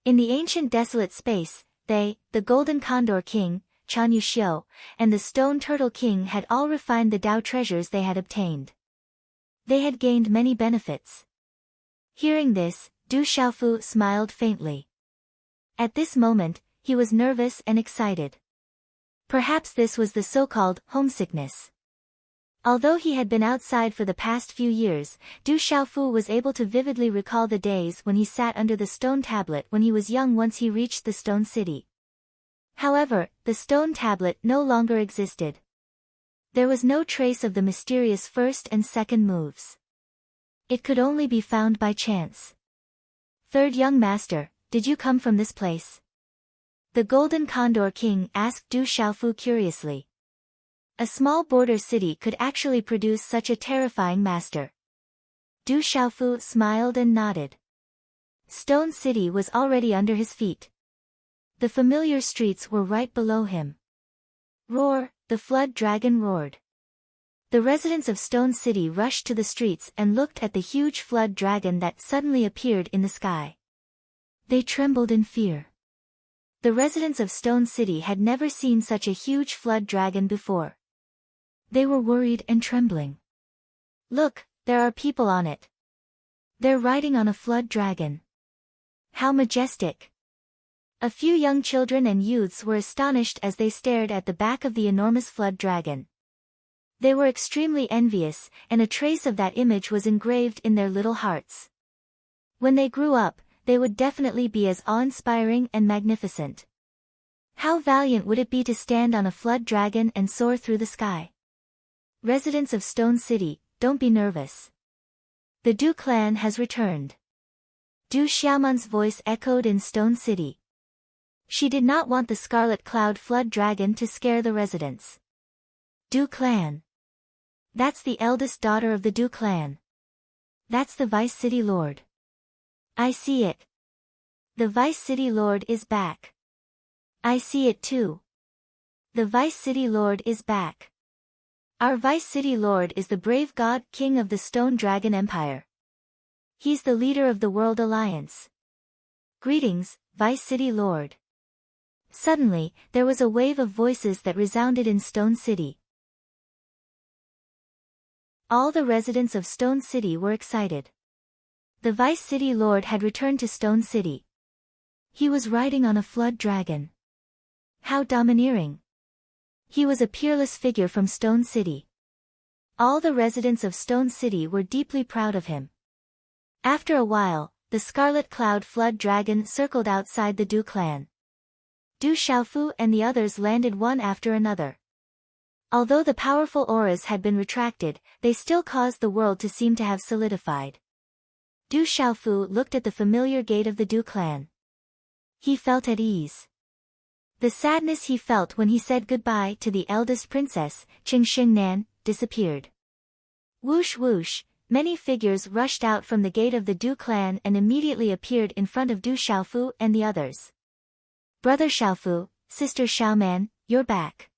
In the ancient desolate space, they, the Golden Condor King, Chan Yuxiu, and the Stone Turtle King had all refined the Dao treasures they had obtained. They had gained many benefits. Hearing this, Du Xiaofu smiled faintly. At this moment, he was nervous and excited. Perhaps this was the so-called homesickness. Although he had been outside for the past few years, Du Xiaofu was able to vividly recall the days when he sat under the stone tablet when he was young once he reached the stone city. However, the stone tablet no longer existed. There was no trace of the mysterious first and second moves. It could only be found by chance. Third young master, did you come from this place? The Golden Condor King asked Du Xiaofu curiously. A small border city could actually produce such a terrifying master. Du Xiaofu smiled and nodded. Stone City was already under his feet. The familiar streets were right below him. Roar, the flood dragon roared. The residents of Stone City rushed to the streets and looked at the huge flood dragon that suddenly appeared in the sky. They trembled in fear. The residents of Stone City had never seen such a huge flood dragon before. They were worried and trembling. Look, there are people on it. They're riding on a flood dragon. How majestic! A few young children and youths were astonished as they stared at the back of the enormous flood dragon. They were extremely envious, and a trace of that image was engraved in their little hearts. When they grew up, they would definitely be as awe-inspiring and magnificent. How valiant would it be to stand on a flood dragon and soar through the sky? Residents of Stone City, don't be nervous. The Du clan has returned. Du Xiaoman's voice echoed in Stone City. She did not want the Scarlet Cloud Flood Dragon to scare the residents. Du clan. That's the eldest daughter of the Du clan. That's the Vice City Lord. I see it. The Vice City Lord is back. I see it too. The Vice City Lord is back. Our Vice City Lord is the brave god king of the Stone Dragon Empire. He's the leader of the World Alliance. Greetings, Vice City Lord. Suddenly, there was a wave of voices that resounded in Stone City. All the residents of Stone City were excited. The Vice City Lord had returned to Stone City. He was riding on a flood dragon. How domineering! He was a peerless figure from Stone City. All the residents of Stone City were deeply proud of him. After a while, the Scarlet Cloud Flood Dragon circled outside the Du clan. Du Xiaofu and the others landed one after another. Although the powerful auras had been retracted, they still caused the world to seem to have solidified. Du Xiaofu looked at the familiar gate of the Du clan. He felt at ease. The sadness he felt when he said goodbye to the eldest princess, Qing Xingnan, disappeared. Whoosh whoosh, many figures rushed out from the gate of the Du clan and immediately appeared in front of Du Xiaofu and the others. Brother Xiaofu, Sister Xiaoman, you're back.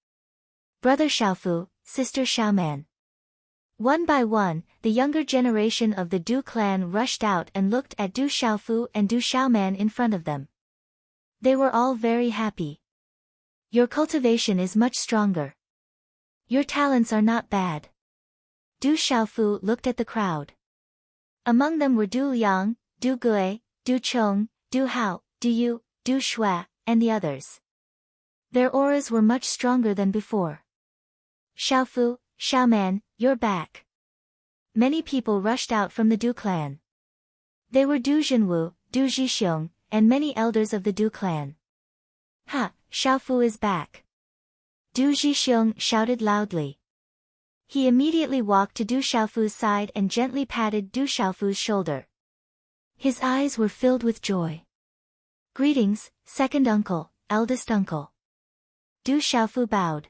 Brother Xiaofu, Sister Xiaoman. One by one, the younger generation of the Du clan rushed out and looked at Du Xiaofu and Du Xiaoman in front of them. They were all very happy. Your cultivation is much stronger. Your talents are not bad. Du Xiaofu looked at the crowd. Among them were Du Liang, Du Gui, Du Chong, Du Hao, Du Yu, Du Shui, and the others. Their auras were much stronger than before. Xiaofu, Xiaoman, you're back. Many people rushed out from the Du clan. They were Du Jinwu, Du Zhixiong, and many elders of the Du clan. Ha, Xiaofu is back. Du Zhixiong shouted loudly. He immediately walked to Du Xiaofu's side and gently patted Du Xiaofu's shoulder. His eyes were filled with joy. Greetings, second uncle, eldest uncle. Du Xiaofu bowed.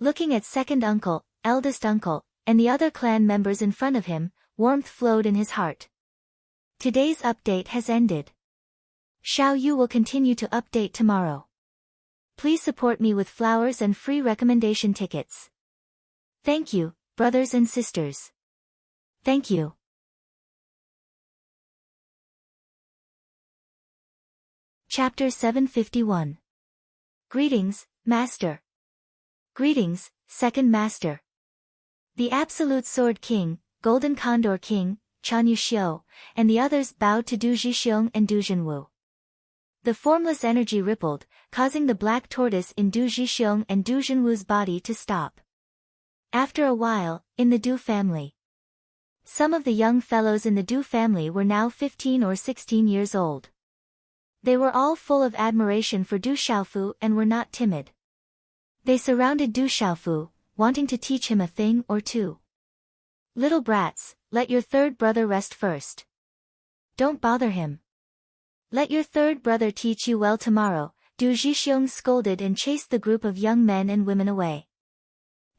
Looking at second uncle, eldest uncle, and the other clan members in front of him, warmth flowed in his heart. Today's update has ended. Xiao Yu will continue to update tomorrow. Please support me with flowers and free recommendation tickets. Thank you, brothers and sisters. Thank you. Chapter 751. Greetings, Master. Greetings, Second Master. The Absolute Sword King, Golden Condor King, Chan Yuxiu, and the others bowed to Du Zhixiong and Du Zhenwu. The formless energy rippled, causing the black tortoise in Du Zhixiong and Du Zhenwu's body to stop. After a while, in the Du family. Some of the young fellows in the Du family were now 15 or 16 years old. They were all full of admiration for Du Xiaofu and were not timid. They surrounded Du Xiaofu, wanting to teach him a thing or two. Little brats, let your third brother rest first. Don't bother him. Let your third brother teach you well tomorrow, Du Zhixiong scolded and chased the group of young men and women away.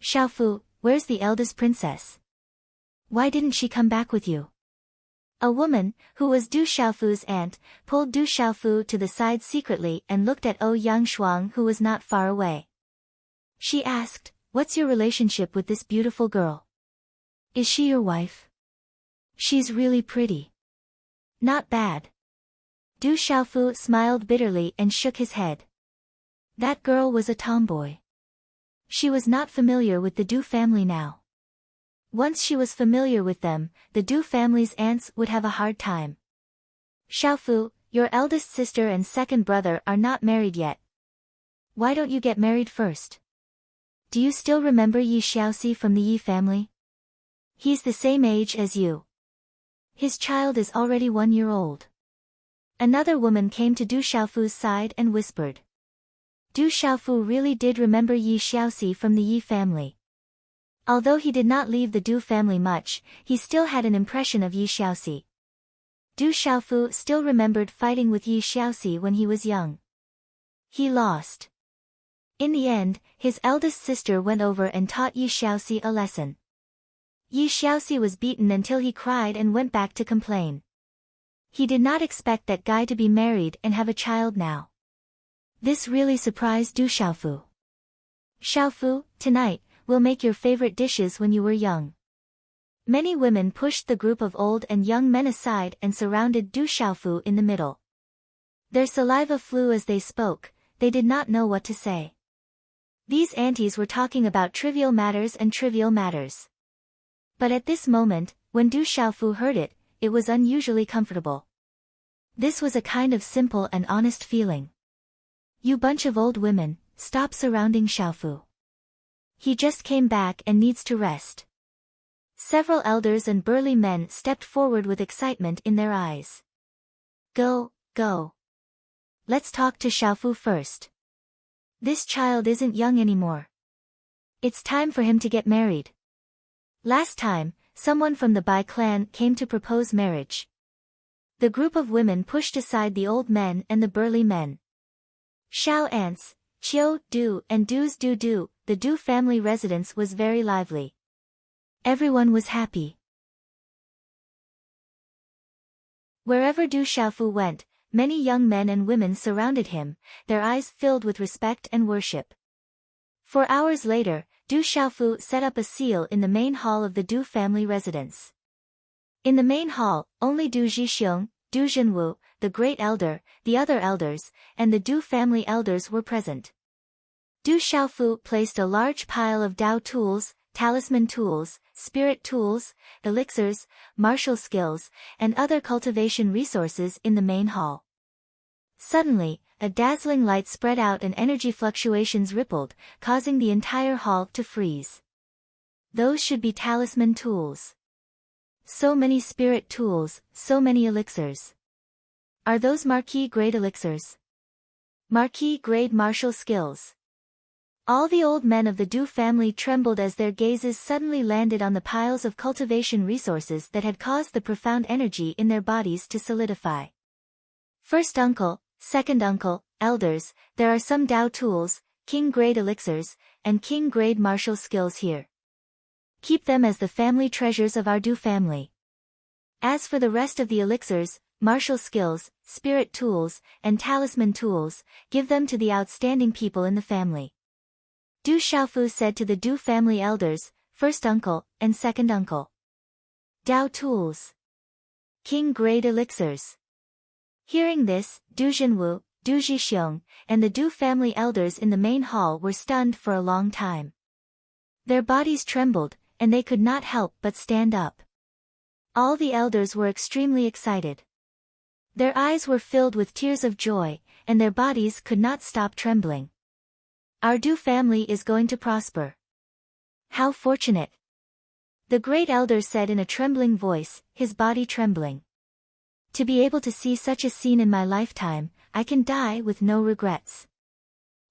Xiaofu, where's the eldest princess? Why didn't she come back with you? A woman, who was Du Xiaofu's aunt, pulled Du Xiaofu to the side secretly and looked at Yang Shuang, who was not far away. She asked, "What's your relationship with this beautiful girl? Is she your wife? She's really pretty." Not bad. Du Xiaofu smiled bitterly and shook his head. That girl was a tomboy. She was not familiar with the Du family now. Once she was familiar with them, the Du family's aunts would have a hard time. Xiaofu, your eldest sister and second brother are not married yet. Why don't you get married first? Do you still remember Yi Xiaoxi from the Yi family? He's the same age as you. His child is already 1 year old. Another woman came to Du Xiaofu's side and whispered. Du Xiaofu really did remember Yi Xiaoxi from the Yi family. Although he did not leave the Du family much, he still had an impression of Yi Xiaoxi. Du Xiaofu still remembered fighting with Yi Xiaoxi when he was young. He lost. In the end, his eldest sister went over and taught Yi Xiaoxi a lesson. Yi Xiaoxi was beaten until he cried and went back to complain. He did not expect that guy to be married and have a child now. This really surprised Du Xiaofu. Xiaofu, tonight, we'll make your favorite dishes when you were young. Many women pushed the group of old and young men aside and surrounded Du Xiaofu in the middle. Their saliva flew as they spoke, they did not know what to say. These aunties were talking about trivial matters and trivial matters. But at this moment, when Du Xiaofu heard it, it was unusually comfortable. This was a kind of simple and honest feeling. You bunch of old women, stop surrounding Xiaofu. He just came back and needs to rest. Several elders and burly men stepped forward with excitement in their eyes. Go. Let's talk to Xiaofu first. This child isn't young anymore. It's time for him to get married. Last time, someone from the Bai clan came to propose marriage. The group of women pushed aside the old men and the burly men. Xiao aunts, Qiu, Du, and Du's Du, the Du family residence was very lively. Everyone was happy. Wherever Du Xiaofu went, many young men and women surrounded him, their eyes filled with respect and worship. 4 hours later, Du Xiaofu set up a seal in the main hall of the Du family residence. In the main hall, only Du Zhixiong, Du Zhenwu, the great elder, the other elders, and the Du family elders were present. Du Xiaofu placed a large pile of Dao tools, talisman tools, spirit tools, elixirs, martial skills, and other cultivation resources in the main hall. Suddenly, a dazzling light spread out and energy fluctuations rippled, causing the entire hall to freeze. Those should be talisman tools. So many spirit tools, so many elixirs. Are those marquis-grade elixirs? Marquis-grade martial skills. All the old men of the Du family trembled as their gazes suddenly landed on the piles of cultivation resources that had caused the profound energy in their bodies to solidify. First uncle, second uncle, elders, there are some Dao tools, king-grade elixirs, and king-grade martial skills here. Keep them as the family treasures of our Du family. As for the rest of the elixirs, martial skills, spirit tools, and talisman tools, give them to the outstanding people in the family. Du Xiaofu said to the Du family elders, first uncle, and second uncle. Dao tools. King grade elixirs. Hearing this, Du Jinwu, Du Zhixiong, and the Du family elders in the main hall were stunned for a long time. Their bodies trembled, and they could not help but stand up. All the elders were extremely excited. Their eyes were filled with tears of joy, and their bodies could not stop trembling. Our Du family is going to prosper. How fortunate! The great elder said in a trembling voice, his body trembling. To be able to see such a scene in my lifetime, I can die with no regrets.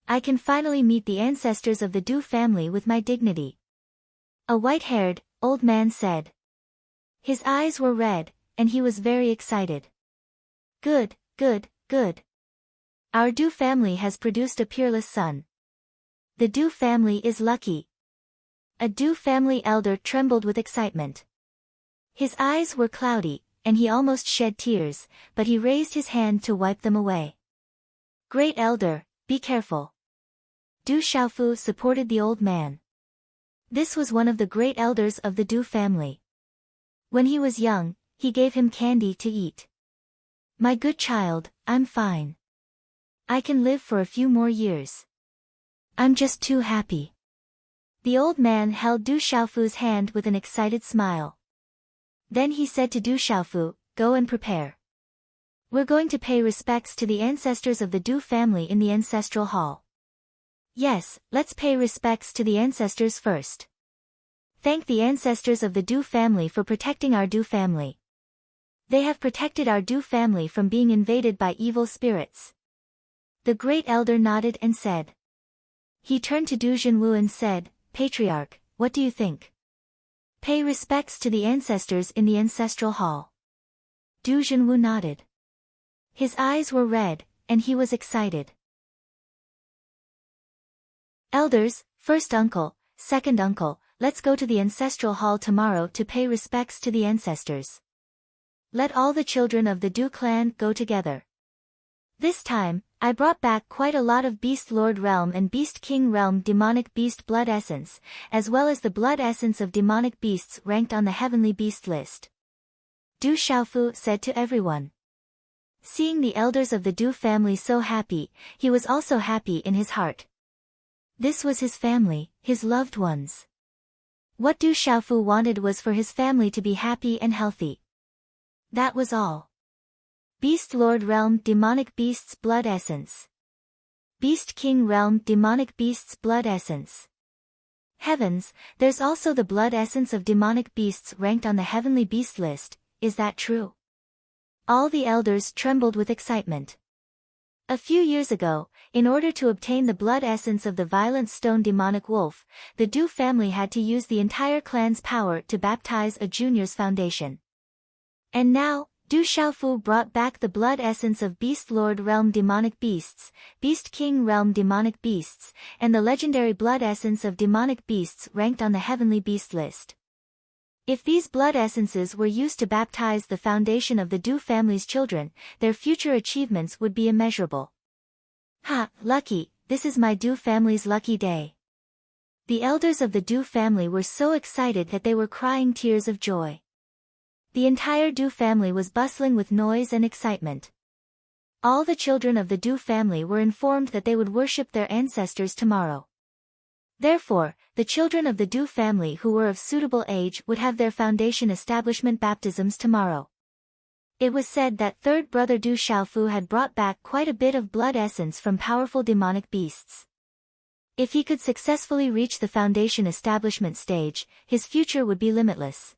I can finally meet the ancestors of the Du family with my dignity. A white-haired, old man said. His eyes were red, and he was very excited. Good, good, good. Our Du family has produced a peerless son. The Du family is lucky. A Du family elder trembled with excitement. His eyes were cloudy, and he almost shed tears, but he raised his hand to wipe them away. Great elder, be careful. Du Xiaofu supported the old man. This was one of the great elders of the Du family. When he was young, he gave him candy to eat. My good child, I'm fine. I can live for a few more years. I'm just too happy. The old man held Du Xiaofu's hand with an excited smile. Then he said to Du Xiaofu, go and prepare. We're going to pay respects to the ancestors of the Du family in the ancestral hall. Yes, let's pay respects to the ancestors first. Thank the ancestors of the Du family for protecting our Du family. They have protected our Du family from being invaded by evil spirits. The great elder nodded and said. He turned to Du Jinwu and said, Patriarch, what do you think? Pay respects to the ancestors in the ancestral hall. Du Jinwu nodded. His eyes were red, and he was excited. Elders, first uncle, second uncle, let's go to the ancestral hall tomorrow to pay respects to the ancestors. Let all the children of the Du clan go together. This time, I brought back quite a lot of Beast Lord Realm and Beast King Realm demonic beast blood essence, as well as the blood essence of demonic beasts ranked on the heavenly beast list. Du Xiaofu said to everyone. Seeing the elders of the Du family so happy, he was also happy in his heart. This was his family, his loved ones. What Du Xiaofu wanted was for his family to be happy and healthy. That was all. Beast Lord Realm Demonic Beasts Blood Essence. Beast King Realm Demonic Beasts Blood Essence. Heavens, there's also the blood essence of demonic beasts ranked on the heavenly beast list, is that true? All the elders trembled with excitement. A few years ago, in order to obtain the blood essence of the violent stone demonic wolf, the Du family had to use the entire clan's power to baptize a junior's foundation. And now, Du Xiaofu brought back the blood essence of Beast Lord Realm Demonic Beasts, Beast King Realm Demonic Beasts, and the legendary blood essence of demonic beasts ranked on the heavenly beast list. If these blood essences were used to baptize the foundation of the Du family's children, their future achievements would be immeasurable. Ha, lucky, this is my Du family's lucky day. The elders of the Du family were so excited that they were crying tears of joy. The entire Du family was bustling with noise and excitement. All the children of the Du family were informed that they would worship their ancestors tomorrow. Therefore, the children of the Du family who were of suitable age would have their foundation establishment baptisms tomorrow. It was said that third brother Du Xiaofu had brought back quite a bit of blood essence from powerful demonic beasts. If he could successfully reach the foundation establishment stage, his future would be limitless.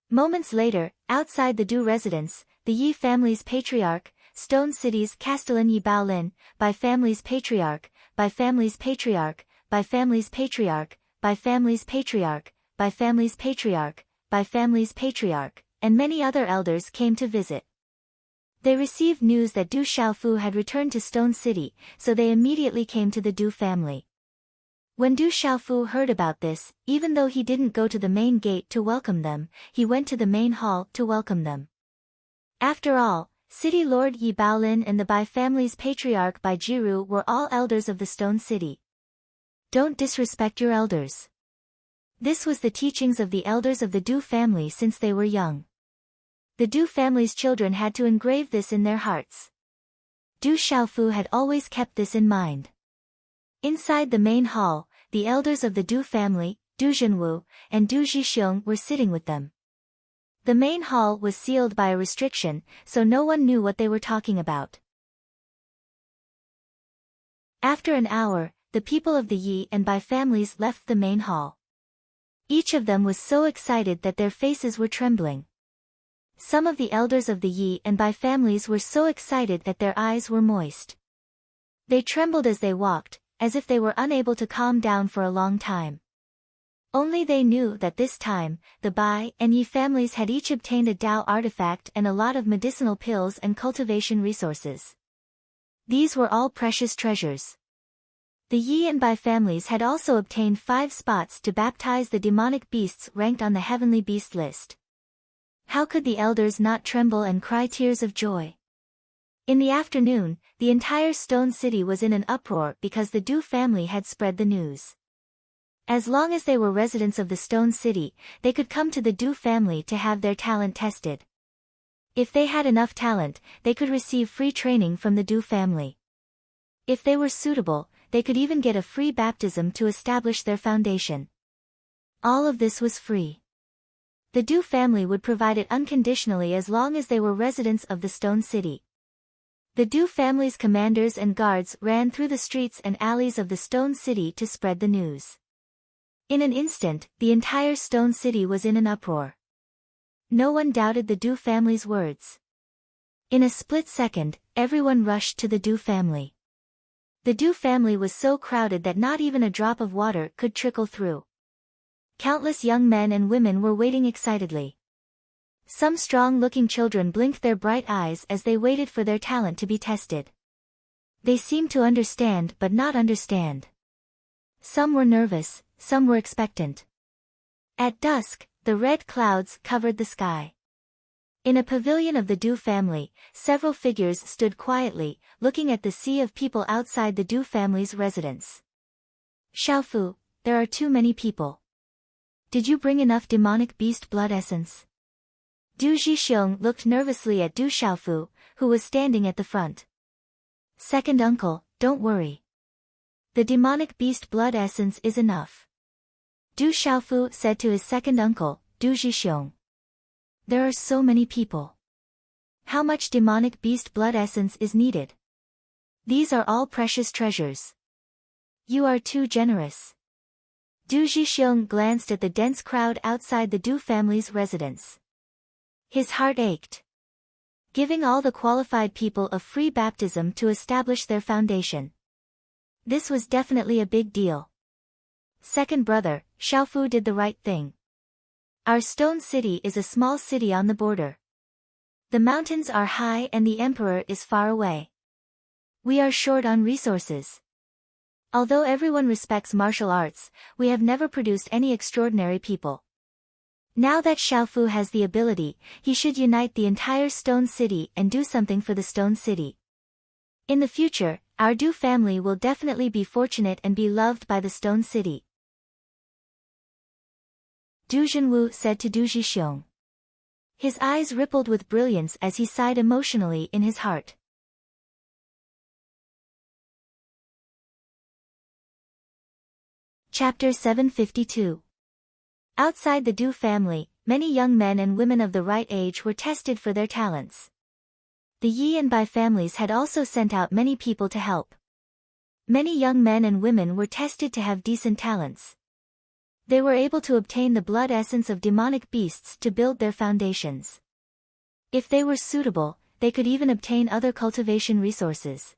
Moments later, outside the Du residence, the Yi family's patriarch, Stone City's Castellan Yi Baolin, by family's patriarch, by family's patriarch, by family's patriarch, by family's patriarch, by family's patriarch, by family's patriarch, and many other elders came to visit. They received news that Du Xiaofu had returned to Stone City, so they immediately came to the Du family. When Du Xiaofu heard about this, even though he didn't go to the main gate to welcome them, he went to the main hall to welcome them. After all, City Lord Yi Baolin and the Bai family's patriarch Bai Jiru were all elders of the Stone City. Don't disrespect your elders. This was the teachings of the elders of the Du family since they were young. The Du family's children had to engrave this in their hearts. Du Xiaofu had always kept this in mind. Inside the main hall, the elders of the Du family, Du Zhenwu, and Du Zhixiong were sitting with them. The main hall was sealed by a restriction, so no one knew what they were talking about. After an hour, the people of the Yi and Bai families left the main hall. Each of them was so excited that their faces were trembling. Some of the elders of the Yi and Bai families were so excited that their eyes were moist. They trembled as they walked, as if they were unable to calm down for a long time. Only they knew that this time, the Bai and Yi families had each obtained a Dao artifact and a lot of medicinal pills and cultivation resources. These were all precious treasures. The Yi and Bai families had also obtained 5 spots to baptize the demonic beasts ranked on the heavenly beast list. How could the elders not tremble and cry tears of joy? In the afternoon, the entire Stone City was in an uproar because the Du family had spread the news. As long as they were residents of the Stone City, they could come to the Du family to have their talent tested. If they had enough talent, they could receive free training from the Du family. If they were suitable, they could even get a free baptism to establish their foundation. All of this was free. The Du family would provide it unconditionally as long as they were residents of the Stone City. The Du family's commanders and guards ran through the streets and alleys of the Stone City to spread the news. In an instant, the entire Stone City was in an uproar. No one doubted the Du family's words. In a split second, everyone rushed to the Du family. The Du family was so crowded that not even a drop of water could trickle through. Countless young men and women were waiting excitedly. Some strong-looking children blinked their bright eyes as they waited for their talent to be tested. They seemed to understand but not understand. Some were nervous, some were expectant. At dusk, the red clouds covered the sky. In a pavilion of the Du family, several figures stood quietly, looking at the sea of people outside the Du family's residence. Xiaofu, there are too many people. Did you bring enough demonic beast blood essence? Du Zhixiong looked nervously at Du Xiaofu, who was standing at the front. Second uncle, don't worry. The demonic beast blood essence is enough. Du Xiaofu said to his second uncle, Du Zhixiong. There are so many people. How much demonic beast blood essence is needed? These are all precious treasures. You are too generous. Du Zhixiong glanced at the dense crowd outside the Du family's residence. His heart ached. Giving all the qualified people a free baptism to establish their foundation. This was definitely a big deal. Second brother, Xiaofu did the right thing. Our Stone City is a small city on the border. The mountains are high and the emperor is far away. We are short on resources. Although everyone respects martial arts, we have never produced any extraordinary people. Now that Xiaofu has the ability, he should unite the entire Stone City and do something for the Stone City. In the future, our Du family will definitely be fortunate and be loved by the Stone City. Du Zhenwu said to Du Zhixiong. His eyes rippled with brilliance as he sighed emotionally in his heart. Chapter 752. Outside the Du family, many young men and women of the right age were tested for their talents. The Yi and Bai families had also sent out many people to help. Many young men and women were tested to have decent talents. They were able to obtain the blood essence of demonic beasts to build their foundations. If they were suitable, they could even obtain other cultivation resources.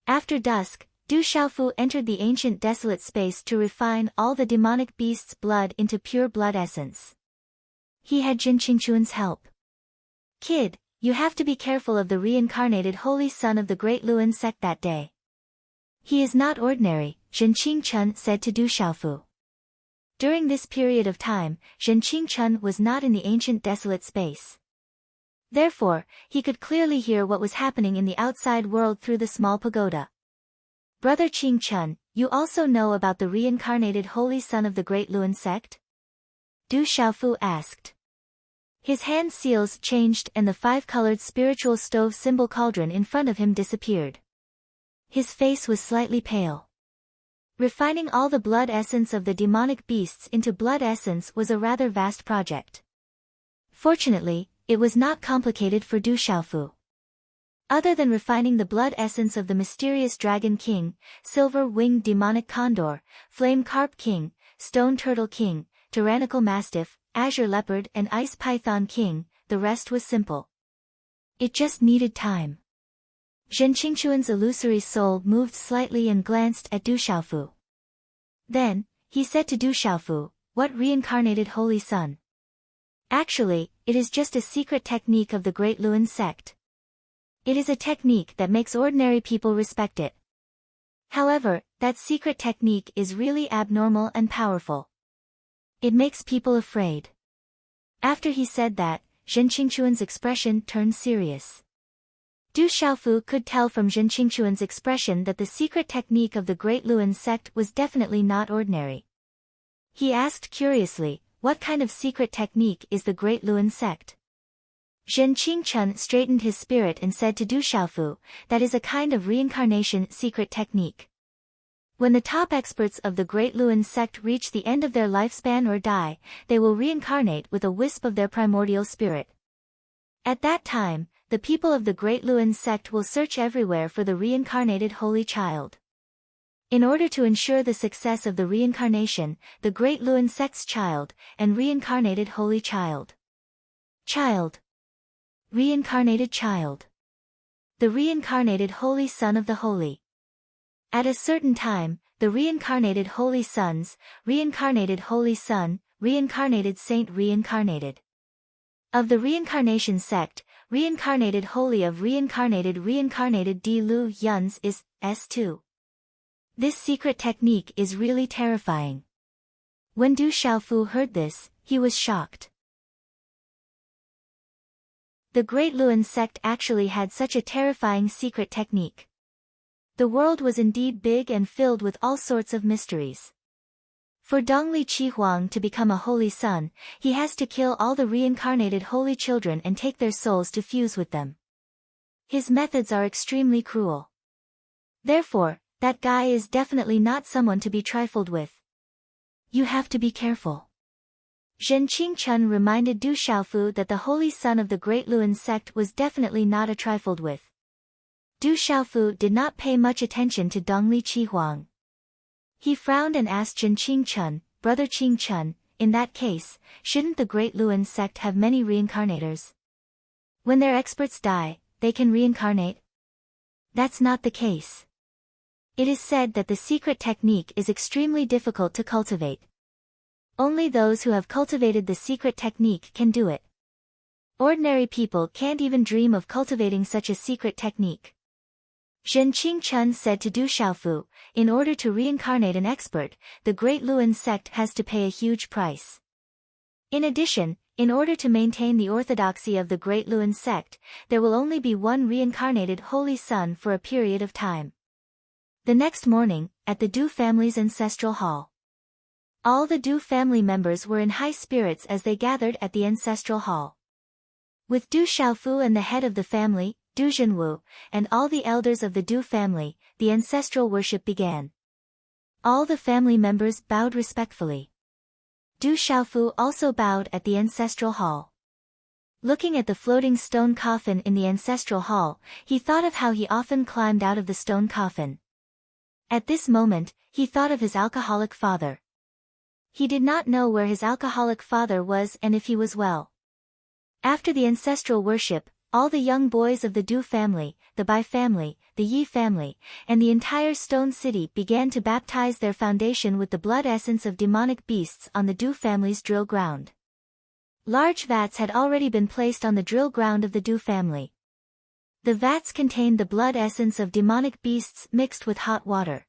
After dusk, Du Xiaofu entered the ancient desolate space to refine all the demonic beasts' blood into pure blood essence. He had Jin Qingquan's help. Kid, you have to be careful of the reincarnated holy son of the great Luan sect that day. He is not ordinary, Zhen Qingchen said to Du Xiaofu. During this period of time, Zhen Qingchen was not in the ancient desolate space. Therefore, he could clearly hear what was happening in the outside world through the small pagoda. Brother Qingchen, you also know about the reincarnated Holy Son of the Great Luan sect? Du Xiaofu asked. His hand seals changed and the five-colored spiritual stove symbol cauldron in front of him disappeared. His face was slightly pale. Refining all the blood essence of the demonic beasts into blood essence was a rather vast project. Fortunately, it was not complicated for Du Xiaofu. Other than refining the blood essence of the mysterious Dragon King, Silver-Winged Demonic Condor, Flame Carp King, Stone Turtle King, Tyrannical Mastiff, Azure Leopard and Ice Python King, the rest was simple. It just needed time. Zhen Qingchuan's illusory soul moved slightly and glanced at Du Xiaofu. Then, he said to Du Xiaofu, "What reincarnated Holy Son?" Actually, it is just a secret technique of the Great Luan sect. It is a technique that makes ordinary people respect it. However, that secret technique is really abnormal and powerful. It makes people afraid. After he said that, Zhen Qingchuan's expression turned serious. Du Xiaofu could tell from Zhen Qingchuan's expression that the secret technique of the Great Luan sect was definitely not ordinary. He asked curiously, what kind of secret technique is the Great Luan sect? Zhen Qingchen straightened his spirit and said to Du Xiaofu, that is a kind of reincarnation secret technique. When the top experts of the Great Luan sect reach the end of their lifespan or die, they will reincarnate with a wisp of their primordial spirit. At that time, the people of the Great Luan sect will search everywhere for the reincarnated Holy Child. In order to ensure the success of the reincarnation, the Great Luan sect's child, and reincarnated Holy Child. Child. Reincarnated child. The reincarnated Holy Son of the Holy. At a certain time, the reincarnated Holy Sons, reincarnated Holy Son, reincarnated Saint reincarnated. Of the reincarnation sect, reincarnated Holy of reincarnated Di Lu Yuns is S2. This secret technique is really terrifying. When Du Xiaofu heard this, he was shocked. The Great Luan sect actually had such a terrifying secret technique. The world was indeed big and filled with all sorts of mysteries. For Dongli Qihuang to become a holy son, he has to kill all the reincarnated holy children and take their souls to fuse with them. His methods are extremely cruel. Therefore, that guy is definitely not someone to be trifled with. You have to be careful. Zhen Qingchen reminded Du Xiaofu that the holy son of the Great Luan sect was definitely not a trifled with. Du Xiaofu did not pay much attention to Dongli Qihuang. He frowned and asked Zhen Qingchen, Brother Qingchen, in that case, shouldn't the Great Luan sect have many reincarnators? When their experts die, they can reincarnate? That's not the case. It is said that the secret technique is extremely difficult to cultivate. Only those who have cultivated the secret technique can do it. Ordinary people can't even dream of cultivating such a secret technique. Zhen Qingchen said to Du Xiaofu, in order to reincarnate an expert, the Great Luan sect has to pay a huge price. In addition, in order to maintain the orthodoxy of the Great Luan sect, there will only be one reincarnated holy son for a period of time. The next morning, at the Du family's ancestral hall. All the Du family members were in high spirits as they gathered at the ancestral hall. With Du Xiaofu and the head of the family, Du Zhenwu, and all the elders of the Du family, the ancestral worship began. All the family members bowed respectfully. Du Xiaofu also bowed at the ancestral hall. Looking at the floating stone coffin in the ancestral hall, he thought of how he often climbed out of the stone coffin. At this moment, he thought of his alcoholic father. He did not know where his alcoholic father was and if he was well. After the ancestral worship, all the young boys of the Du family, the Bai family, the Yi family, and the entire stone city began to baptize their foundation with the blood essence of demonic beasts on the Du family's drill ground. Large vats had already been placed on the drill ground of the Du family. The vats contained the blood essence of demonic beasts mixed with hot water.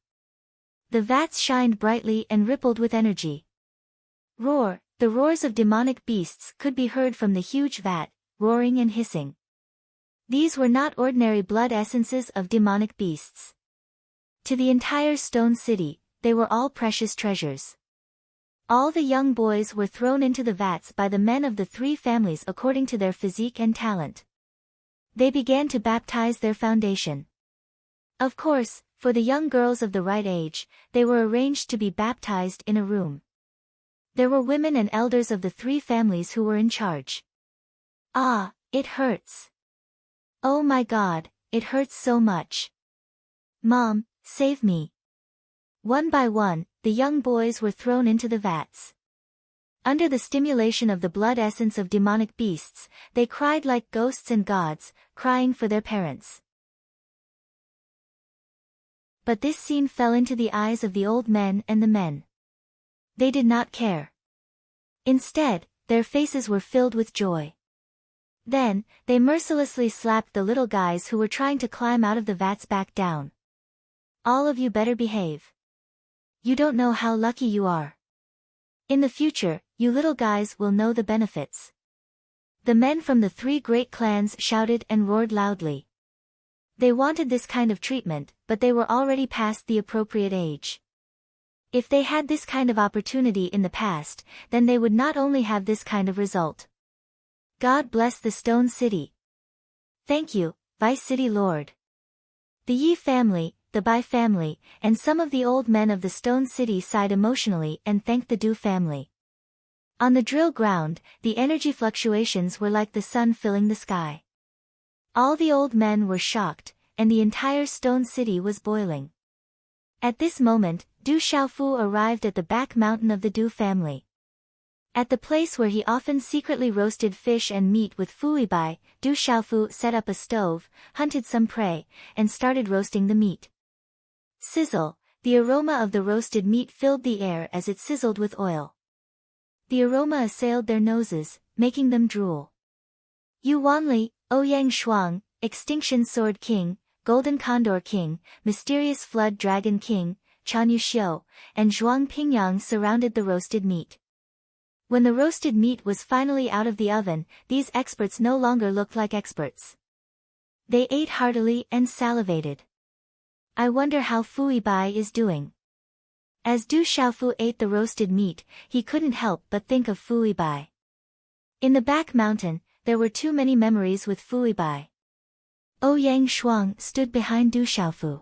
The vats shined brightly and rippled with energy. Roar! The roars of demonic beasts could be heard from the huge vat, roaring and hissing. These were not ordinary blood essences of demonic beasts. To the entire stone city, they were all precious treasures. All the young boys were thrown into the vats by the men of the three families according to their physique and talent. They began to baptize their foundation. Of course, for the young girls of the right age, they were arranged to be baptized in a room. There were women and elders of the three families who were in charge. Ah, it hurts. Oh my God, it hurts so much. Mom, save me. One by one, the young boys were thrown into the vats. Under the stimulation of the blood essence of demonic beasts, they cried like ghosts and gods, crying for their parents. But this scene fell into the eyes of the old men and the men. They did not care. Instead, their faces were filled with joy. Then, they mercilessly slapped the little guys who were trying to climb out of the vats back down. All of you better behave. You don't know how lucky you are. In the future, you little guys will know the benefits. The men from the three great clans shouted and roared loudly. They wanted this kind of treatment, but they were already past the appropriate age. If they had this kind of opportunity in the past, then they would not only have this kind of result. God bless the Stone City. Thank you, Vice City Lord. The Yi family, the Bai family, and some of the old men of the Stone City sighed emotionally and thanked the Du family. On the drill ground, the energy fluctuations were like the sun filling the sky. All the old men were shocked, and the entire Stone City was boiling. At this moment, Du Xiaofu arrived at the back mountain of the Du family. At the place where he often secretly roasted fish and meat with Fui Bai, Du Xiaofu set up a stove, hunted some prey, and started roasting the meat. Sizzle, the aroma of the roasted meat filled the air as it sizzled with oil. The aroma assailed their noses, making them drool. Yu Wanli, Ouyang Shuang, Extinction Sword King, Golden Condor King, Mysterious Flood Dragon King, Chan Yuxiu, and Zhuang Pingyang surrounded the roasted meat. When the roasted meat was finally out of the oven, these experts no longer looked like experts. They ate heartily and salivated. I wonder how Fui Bai is doing. As Du Xiaofu ate the roasted meat, he couldn't help but think of Fui Bai. In the back mountain, there were too many memories with Fui Bai. Ouyang Shuang stood behind Du Xiaofu.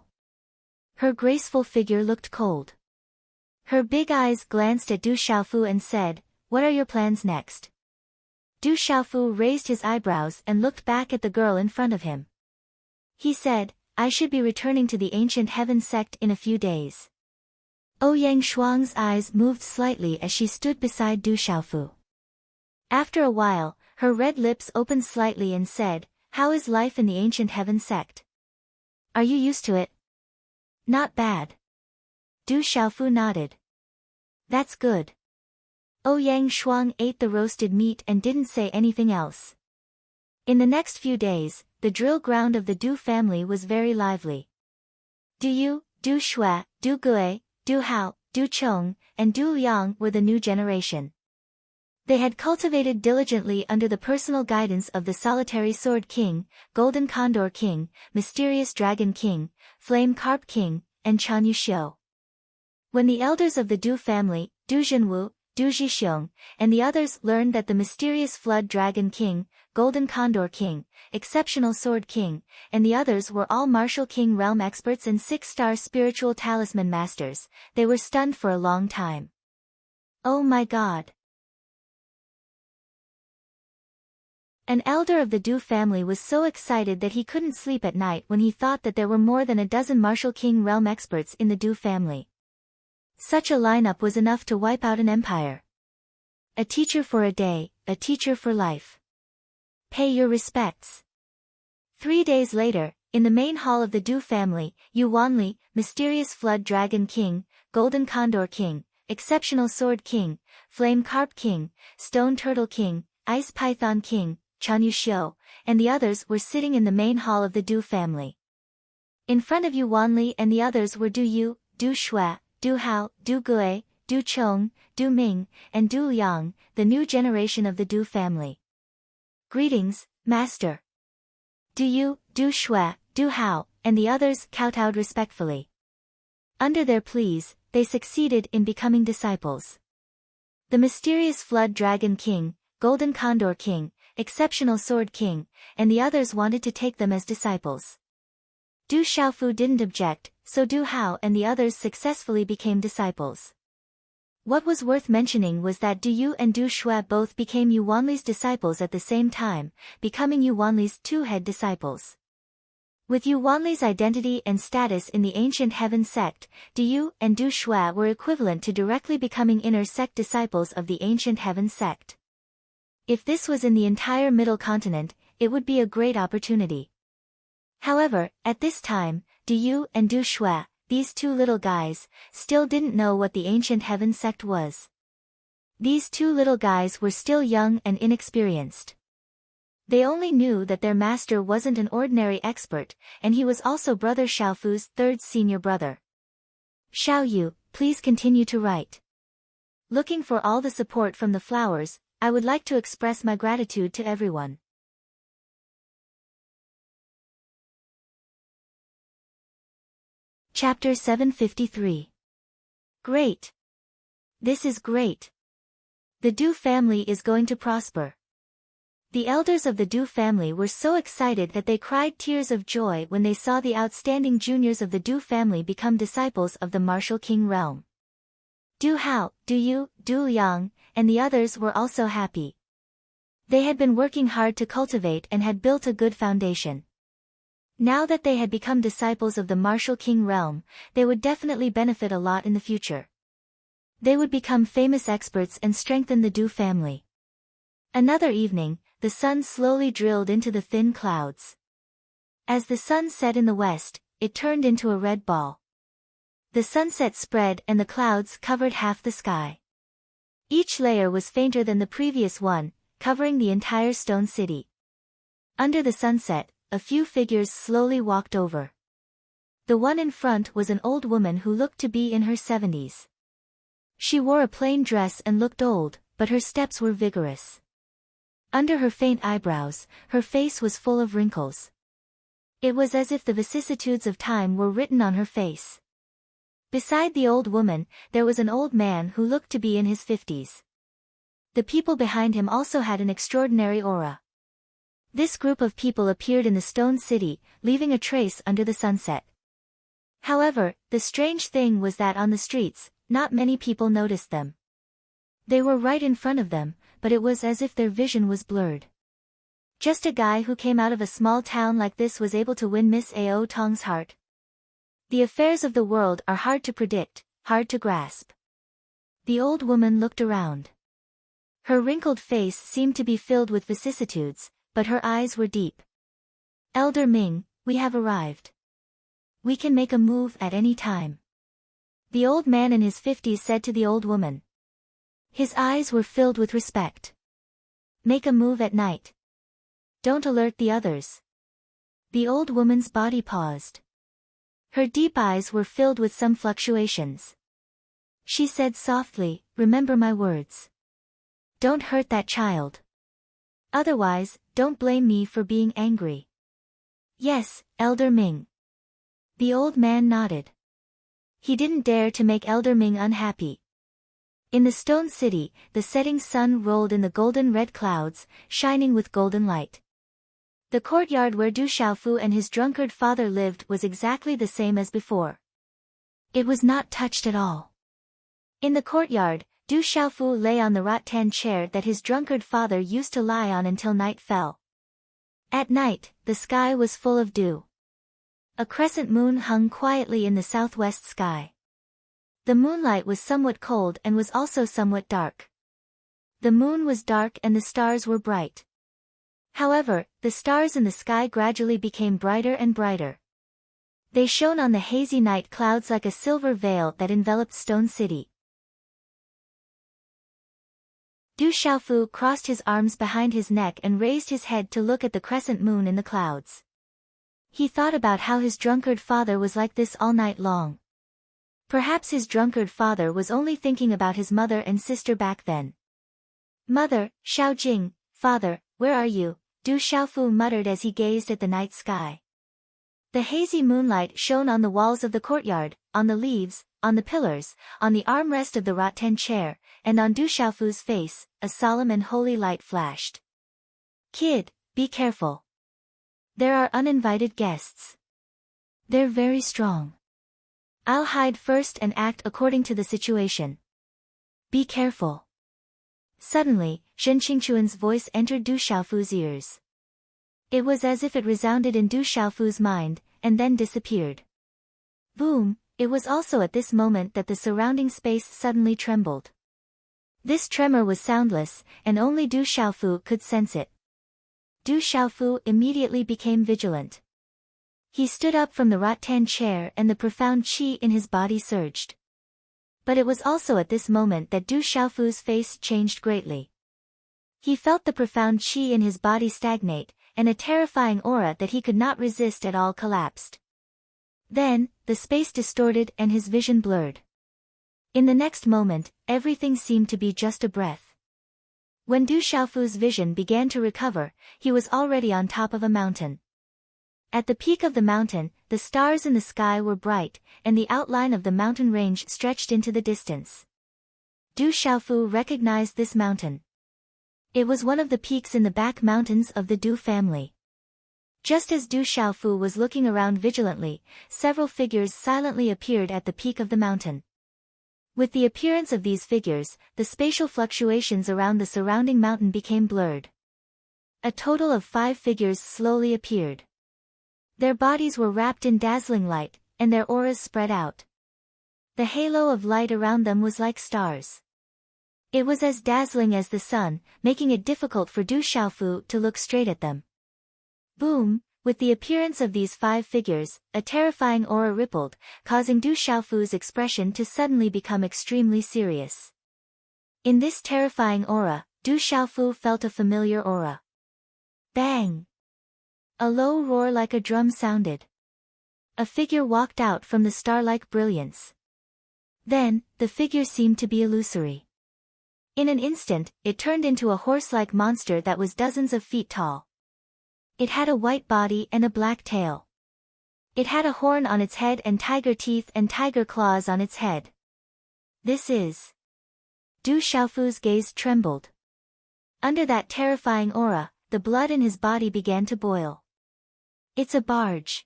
Her graceful figure looked cold. Her big eyes glanced at Du Xiaofu and said, "What are your plans next?" Du Xiaofu raised his eyebrows and looked back at the girl in front of him. He said, "I should be returning to the ancient heaven sect in a few days." Ouyang Shuang's eyes moved slightly as she stood beside Du Xiaofu. After a while, her red lips opened slightly and said, "How is life in the ancient heaven sect? Are you used to it?" "Not bad." Du Xiaofu nodded. "That's good." Ouyang Shuang ate the roasted meat and didn't say anything else. In the next few days, the drill ground of the Du family was very lively. Du Yu, Du Shui, Du Gui, Du Hao, Du Chong, and Du Yang were the new generation. They had cultivated diligently under the personal guidance of the Solitary Sword King, Golden Condor King, Mysterious Dragon King, Flame Carp King, and Chan Yuxiu. When the elders of the Du family, Du Zhenwu, Du Zhixiong, and the others learned that the Mysterious Flood Dragon King, Golden Condor King, Exceptional Sword King, and the others were all Martial King realm experts and 6-star spiritual talisman masters, they were stunned for a long time. Oh my God! An elder of the Du family was so excited that he couldn't sleep at night when he thought that there were more than a dozen Martial King realm experts in the Du family. Such a lineup was enough to wipe out an empire. A teacher for a day, a teacher for life. Pay your respects. 3 days later, in the main hall of the Du family, Yu Wanli, Mysterious Flood Dragon King, Golden Condor King, Exceptional Sword King, Flame Carp King, Stone Turtle King, Ice Python King, Chanyu Xiu, and the others were sitting in the main hall of the Du family. In front of Yu Wanli and the others were Du Yu, Du Shui, Du Hao, Du Gui, Du Chong, Du Ming, and Du Liang, the new generation of the Du family. Greetings, Master. Du Yu, Du Shui, Du Hao, and the others kowtowed respectfully. Under their pleas, they succeeded in becoming disciples. The mysterious Flood Dragon King, Golden Condor King, Exceptional Sword King, and the others wanted to take them as disciples. Du Xiaofu didn't object, so Du Hao and the others successfully became disciples. What was worth mentioning was that Du Yu and Du Shui both became Yu Wanli's disciples at the same time, becoming Yu Wanli's two head disciples. With Yu Wanli's identity and status in the ancient heaven sect, Du Yu and Du Shui were equivalent to directly becoming inner sect disciples of the ancient heaven sect. If this was in the entire middle continent, it would be a great opportunity. However, at this time, Du Yu and Du Shui, these two little guys, still didn't know what the ancient heaven sect was. These two little guys were still young and inexperienced. They only knew that their master wasn't an ordinary expert, and he was also Brother Xiaofu's third senior brother. Xiao Yu, please continue to write. Looking for all the support from the flowers, I would like to express my gratitude to everyone. Chapter 753. Great. This is great. The Du family is going to prosper. The elders of the Du family were so excited that they cried tears of joy when they saw the outstanding juniors of the Du family become disciples of the martial king realm. Du Hao, Du Yu, Du Liang, and the others were also happy. They had been working hard to cultivate and had built a good foundation. Now that they had become disciples of the martial king realm, they would definitely benefit a lot in the future. They would become famous experts and strengthen the Du family. Another evening, the sun slowly drilled into the thin clouds. As the sun set in the west, it turned into a red ball. The sunset spread and the clouds covered half the sky. Each layer was fainter than the previous one, covering the entire stone city. Under the sunset, a few figures slowly walked over. The one in front was an old woman who looked to be in her 70s. She wore a plain dress and looked old, but her steps were vigorous. Under her faint eyebrows, her face was full of wrinkles. It was as if the vicissitudes of time were written on her face. Beside the old woman, there was an old man who looked to be in his 50s. The people behind him also had an extraordinary aura. This group of people appeared in the stone city, leaving a trace under the sunset. However, the strange thing was that on the streets, not many people noticed them. They were right in front of them, but it was as if their vision was blurred. Just a guy who came out of a small town like this was able to win Miss Ao Tong's heart. The affairs of the world are hard to predict, hard to grasp. The old woman looked around. Her wrinkled face seemed to be filled with vicissitudes, but her eyes were deep. Elder Ming, we have arrived. We can make a move at any time. The old man in his 50s said to the old woman. His eyes were filled with respect. Make a move at night. Don't alert the others. The old woman's body paused. Her deep eyes were filled with some fluctuations. She said softly, remember my words. Don't hurt that child. Otherwise, don't blame me for being angry. Yes, Elder Ming. The old man nodded. He didn't dare to make Elder Ming unhappy. In the stone city, the setting sun rolled in the golden red clouds, shining with golden light. The courtyard where Du Xiaofu and his drunkard father lived was exactly the same as before. It was not touched at all. In the courtyard, Du Xiaofu lay on the rattan chair that his drunkard father used to lie on until night fell. At night, the sky was full of dew. A crescent moon hung quietly in the southwest sky. The moonlight was somewhat cold and was also somewhat dark. The moon was dark and the stars were bright. However, the stars in the sky gradually became brighter and brighter. They shone on the hazy night clouds like a silver veil that enveloped Stone City. Du Xiaofu crossed his arms behind his neck and raised his head to look at the crescent moon in the clouds. He thought about how his drunkard father was like this all night long. Perhaps his drunkard father was only thinking about his mother and sister back then. Mother, Xiaojing, father, where are you? Du Xiaofu muttered as he gazed at the night sky. The hazy moonlight shone on the walls of the courtyard, on the leaves, on the pillars, on the armrest of the rattan chair, and on Du Xiaofu's face, a solemn and holy light flashed. Kid, be careful. There are uninvited guests. They're very strong. I'll hide first and act according to the situation. Be careful. Suddenly, Shen Qingquan's voice entered Du Xiaofu's ears. It was as if it resounded in Du Xiaofu's mind, and then disappeared. Boom! It was also at this moment that the surrounding space suddenly trembled. This tremor was soundless, and only Du Xiaofu could sense it. Du Xiaofu immediately became vigilant. He stood up from the rattan chair and the profound qi in his body surged. But it was also at this moment that Du Xiaofu's face changed greatly. He felt the profound qi in his body stagnate, and a terrifying aura that he could not resist at all collapsed. Then, the space distorted and his vision blurred. In the next moment, everything seemed to be just a breath. When Du Xiaofu's vision began to recover, he was already on top of a mountain. At the peak of the mountain, the stars in the sky were bright, and the outline of the mountain range stretched into the distance. Du Xiaofu recognized this mountain. It was one of the peaks in the back mountains of the Du family. Just as Du Xiaofu was looking around vigilantly, several figures silently appeared at the peak of the mountain. With the appearance of these figures, the spatial fluctuations around the surrounding mountain became blurred. A total of 5 figures slowly appeared. Their bodies were wrapped in dazzling light, and their auras spread out. The halo of light around them was like stars. It was as dazzling as the sun, making it difficult for Du Xiaofu to look straight at them. Boom! With the appearance of these 5 figures, a terrifying aura rippled, causing Du Xiaofu's expression to suddenly become extremely serious. In this terrifying aura, Du Xiaofu felt a familiar aura. Bang! A low roar like a drum sounded. A figure walked out from the star-like brilliance. Then, the figure seemed to be illusory. In an instant, it turned into a horse-like monster that was dozens of feet tall. It had a white body and a black tail. It had a horn on its head and tiger teeth and tiger claws on its head. This is... Du Xiaofu's gaze trembled. Under that terrifying aura, the blood in his body began to boil. It's a barge.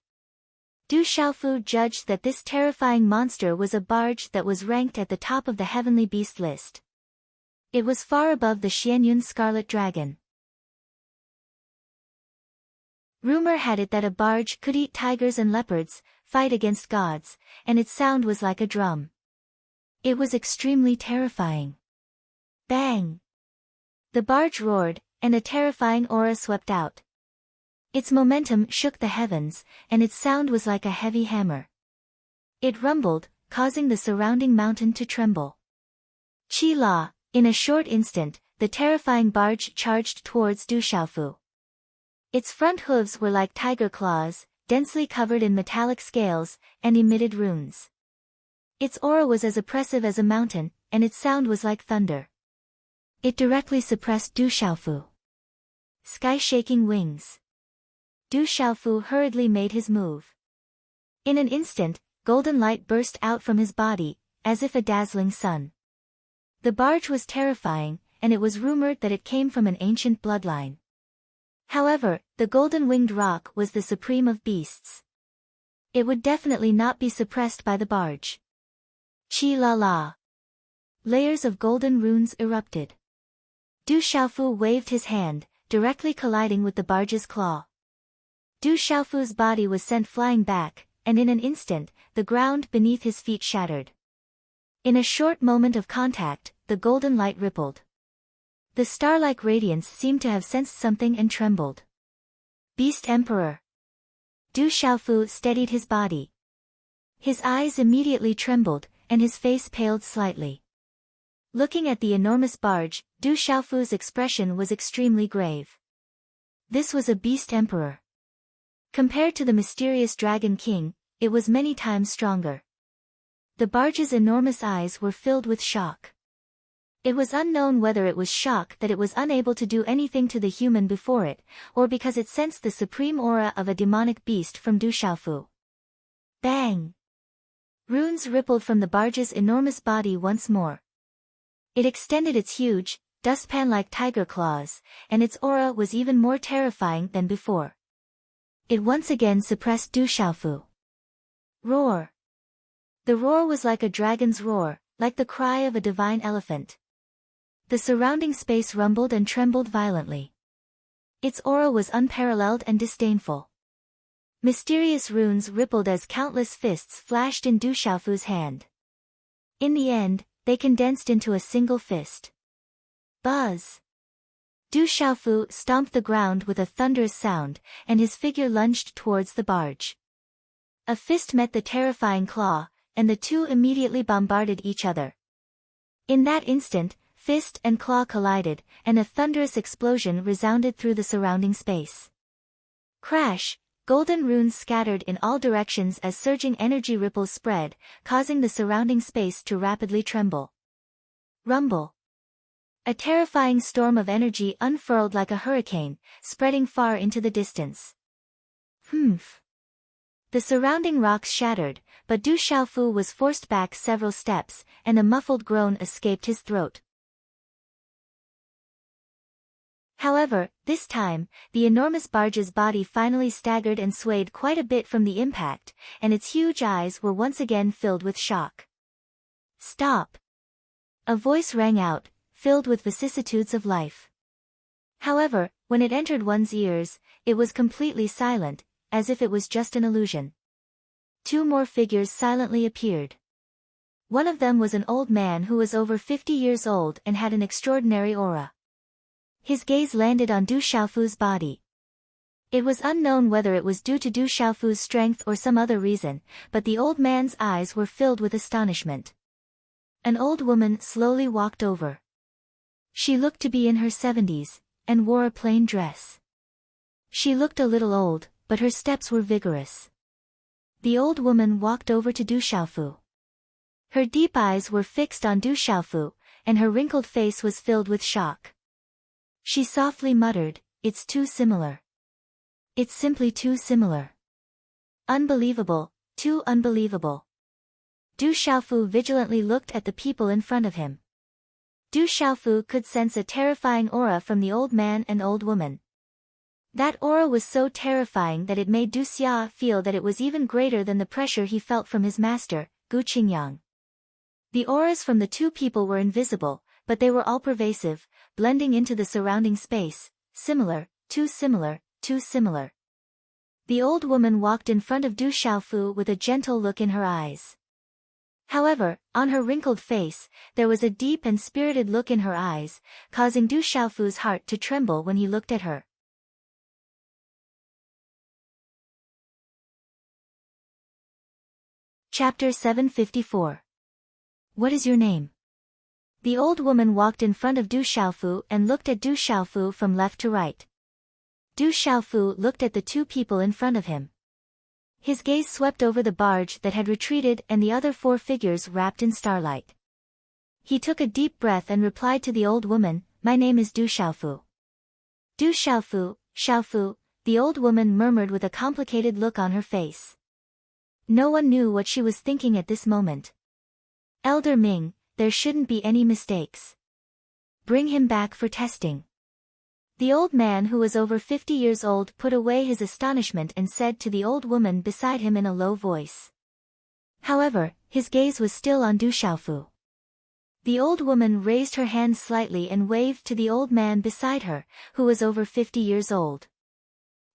Du Xiaofu judged that this terrifying monster was a barge that was ranked at the top of the heavenly beast list. It was far above the Xianyun scarlet dragon. Rumor had it that a barge could eat tigers and leopards, fight against gods, and its sound was like a drum. It was extremely terrifying. Bang! The barge roared, and a terrifying aura swept out. Its momentum shook the heavens, and its sound was like a heavy hammer. It rumbled, causing the surrounding mountain to tremble. Qi La! In a short instant, the terrifying barge charged towards Du Xiaofu. Its front hooves were like tiger claws, densely covered in metallic scales, and emitted runes. Its aura was as oppressive as a mountain, and its sound was like thunder. It directly suppressed Du Xiaofu. Sky-shaking wings. Du Xiaofu hurriedly made his move. In an instant, golden light burst out from his body, as if a dazzling sun. The barge was terrifying, and it was rumored that it came from an ancient bloodline. However, the golden-winged roc was the supreme of beasts. It would definitely not be suppressed by the barge. Qi La La. Layers of golden runes erupted. Du Xiaofu waved his hand, directly colliding with the barge's claw. Du Xiaofu's body was sent flying back, and in an instant, the ground beneath his feet shattered. In a short moment of contact, the golden light rippled. The star-like radiance seemed to have sensed something and trembled. Beast Emperor. Du Xiaofu steadied his body. His eyes immediately trembled, and his face paled slightly. Looking at the enormous barge, Du Xiaofu's expression was extremely grave. This was a beast emperor. Compared to the mysterious dragon king, it was many times stronger. The barge's enormous eyes were filled with shock. It was unknown whether it was shock that it was unable to do anything to the human before it, or because it sensed the supreme aura of a demonic beast from Du Xiaofu. Bang! Runes rippled from the barge's enormous body once more. It extended its huge, dustpan-like tiger claws, and its aura was even more terrifying than before. It once again suppressed Du Xiaofu. Roar! The roar was like a dragon's roar, like the cry of a divine elephant. The surrounding space rumbled and trembled violently. Its aura was unparalleled and disdainful. Mysterious runes rippled as countless fists flashed in Du Xiaofu's hand. In the end, they condensed into a single fist. Buzz! Du Xiaofu stomped the ground with a thunderous sound, and his figure lunged towards the barge. A fist met the terrifying claw, and the two immediately bombarded each other. In that instant, fist and claw collided, and a thunderous explosion resounded through the surrounding space. Crash! Golden runes scattered in all directions as surging energy ripples spread, causing the surrounding space to rapidly tremble. Rumble! A terrifying storm of energy unfurled like a hurricane, spreading far into the distance. Humph! The surrounding rocks shattered, but Du Xiaofu was forced back several steps, and a muffled groan escaped his throat. However, this time, the enormous barge's body finally staggered and swayed quite a bit from the impact, and its huge eyes were once again filled with shock. Stop! A voice rang out, filled with vicissitudes of life. However, when it entered one's ears, it was completely silent, as if it was just an illusion. Two more figures silently appeared. One of them was an old man who was over 50 years old and had an extraordinary aura. His gaze landed on Du Xiaofu's body. It was unknown whether it was due to Du Xiaofu's strength or some other reason, but the old man's eyes were filled with astonishment. An old woman slowly walked over. She looked to be in her 70s, and wore a plain dress. She looked a little old, but her steps were vigorous. The old woman walked over to Du Xiaofu. Her deep eyes were fixed on Du Xiaofu, and her wrinkled face was filled with shock. She softly muttered, "It's too similar. It's simply too similar. Unbelievable, too unbelievable." Du Xiaofu vigilantly looked at the people in front of him. Du Xiaofu could sense a terrifying aura from the old man and old woman. That aura was so terrifying that it made Du Xia feel that it was even greater than the pressure he felt from his master, Gu Qingyang. The auras from the two people were invisible, but they were all pervasive, blending into the surrounding space. Similar, too similar, too similar. The old woman walked in front of Du Xiaofu with a gentle look in her eyes. However, on her wrinkled face, there was a deep and spirited look in her eyes, causing Du Xiaofu's heart to tremble when he looked at her. Chapter 754. What is your name? The old woman walked in front of Du Xiaofu and looked at Du Xiaofu from left to right. Du Xiaofu looked at the two people in front of him. His gaze swept over the barge that had retreated and the other four figures wrapped in starlight. He took a deep breath and replied to the old woman, "My name is Du Xiaofu." Du Xiaofu, Xiaofu, the old woman murmured with a complicated look on her face. No one knew what she was thinking at this moment. Elder Ming, there shouldn't be any mistakes. Bring him back for testing. The old man who was over 50 years old put away his astonishment and said to the old woman beside him in a low voice. However, his gaze was still on Du Xiaofu. The old woman raised her hand slightly and waved to the old man beside her, who was over 50 years old.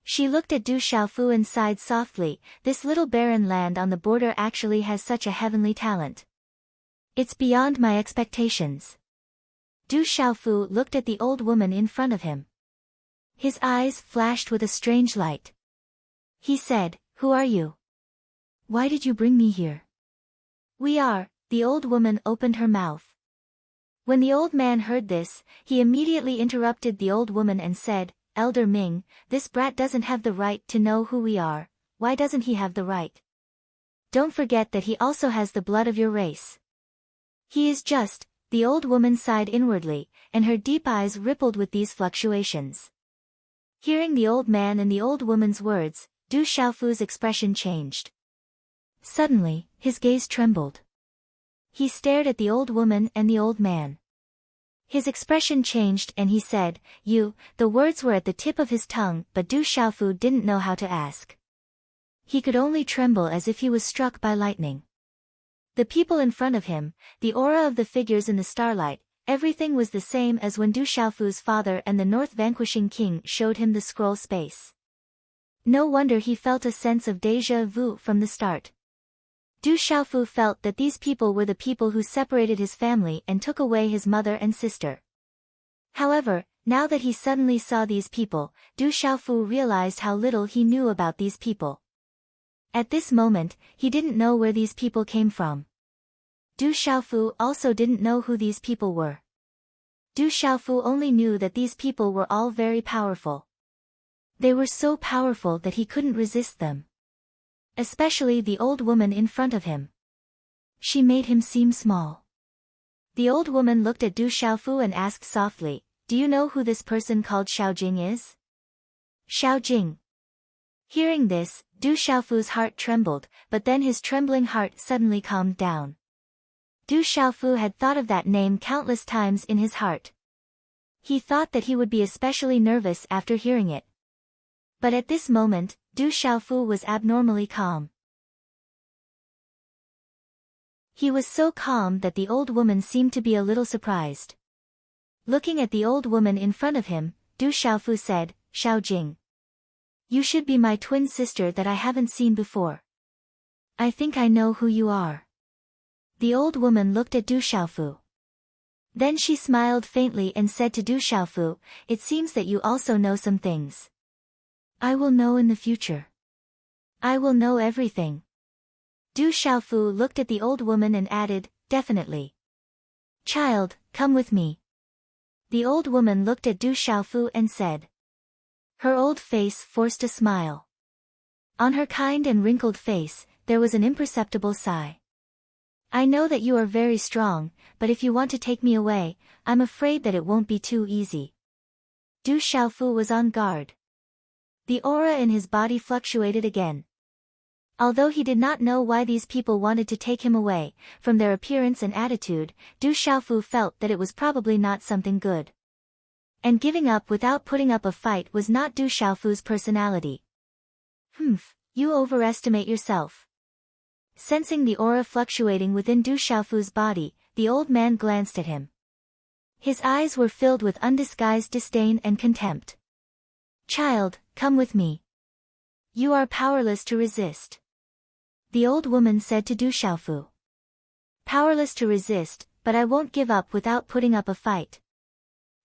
She looked at Du Xiaofu and sighed softly. This little barren land on the border actually has such a heavenly talent. It's beyond my expectations. Du Xiaofu looked at the old woman in front of him. His eyes flashed with a strange light. He said, "Who are you? Why did you bring me here?" "We are," the old woman opened her mouth. When the old man heard this, he immediately interrupted the old woman and said, "Elder Ming, this brat doesn't have the right to know who we are. Why doesn't he have the right? Don't forget that he also has the blood of your race." "He is just," the old woman sighed inwardly, and her deep eyes rippled with these fluctuations. Hearing the old man and the old woman's words, Du Xiaofu's expression changed. Suddenly, his gaze trembled. He stared at the old woman and the old man. His expression changed and he said, "You," the words were at the tip of his tongue, but Du Xiaofu didn't know how to ask. He could only tremble as if he was struck by lightning. The people in front of him, the aura of the figures in the starlight, everything was the same as when Du Xiaofu's father and the North Vanquishing King showed him the scroll space. No wonder he felt a sense of déjà vu from the start. Du Xiaofu felt that these people were the people who separated his family and took away his mother and sister. However, now that he suddenly saw these people, Du Xiaofu realized how little he knew about these people. At this moment, he didn't know where these people came from. Du Xiaofu also didn't know who these people were. Du Xiaofu only knew that these people were all very powerful. They were so powerful that he couldn't resist them. Especially the old woman in front of him. She made him seem small. The old woman looked at Du Xiaofu and asked softly, "Do you know who this person called Xiaojing is?" Xiaojing. Hearing this, Du Xiaofu's heart trembled, but then his trembling heart suddenly calmed down. Du Xiaofu had thought of that name countless times in his heart. He thought that he would be especially nervous after hearing it. But at this moment, Du Xiaofu was abnormally calm. He was so calm that the old woman seemed to be a little surprised. Looking at the old woman in front of him, Du Xiaofu said, "Xiaojing. You should be my twin sister that I haven't seen before. I think I know who you are." The old woman looked at Du Xiaofu. Then she smiled faintly and said to Du Xiaofu, "It seems that you also know some things. I will know in the future. I will know everything." Du Xiaofu looked at the old woman and added, "Definitely. Child, come with me." The old woman looked at Du Xiaofu and said. Her old face forced a smile. On her kind and wrinkled face, there was an imperceptible sigh. "I know that you are very strong, but if you want to take me away, I'm afraid that it won't be too easy." Du Xiaofu was on guard. The aura in his body fluctuated again. Although he did not know why these people wanted to take him away, from their appearance and attitude, Du Xiaofu felt that it was probably not something good. And giving up without putting up a fight was not Du Xiaofu's personality. You overestimate yourself." Sensing the aura fluctuating within Du Xiaofu's body, the old man glanced at him. His eyes were filled with undisguised disdain and contempt. "Child, come with me. You are powerless to resist," the old woman said to Du Xiaofu. "Powerless to resist, but I won't give up without putting up a fight."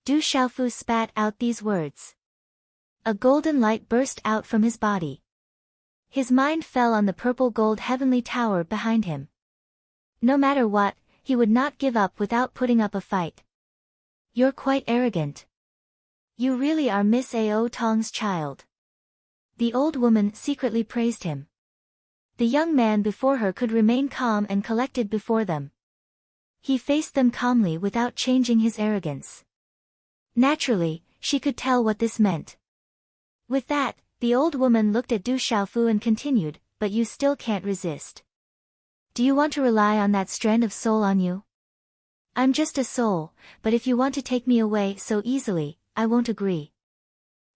Du Xiaofu spat out these words. A golden light burst out from his body. His mind fell on the purple gold heavenly tower behind him. No matter what, he would not give up without putting up a fight. "You're quite arrogant. You really are Miss Ao Tong's child." The old woman secretly praised him. The young man before her could remain calm and collected before them. He faced them calmly without changing his arrogance. Naturally, she could tell what this meant. With that, the old woman looked at Du Xiaofu and continued, "But you still can't resist. Do you want to rely on that strand of soul on you? I'm just a soul, but if you want to take me away so easily, I won't agree."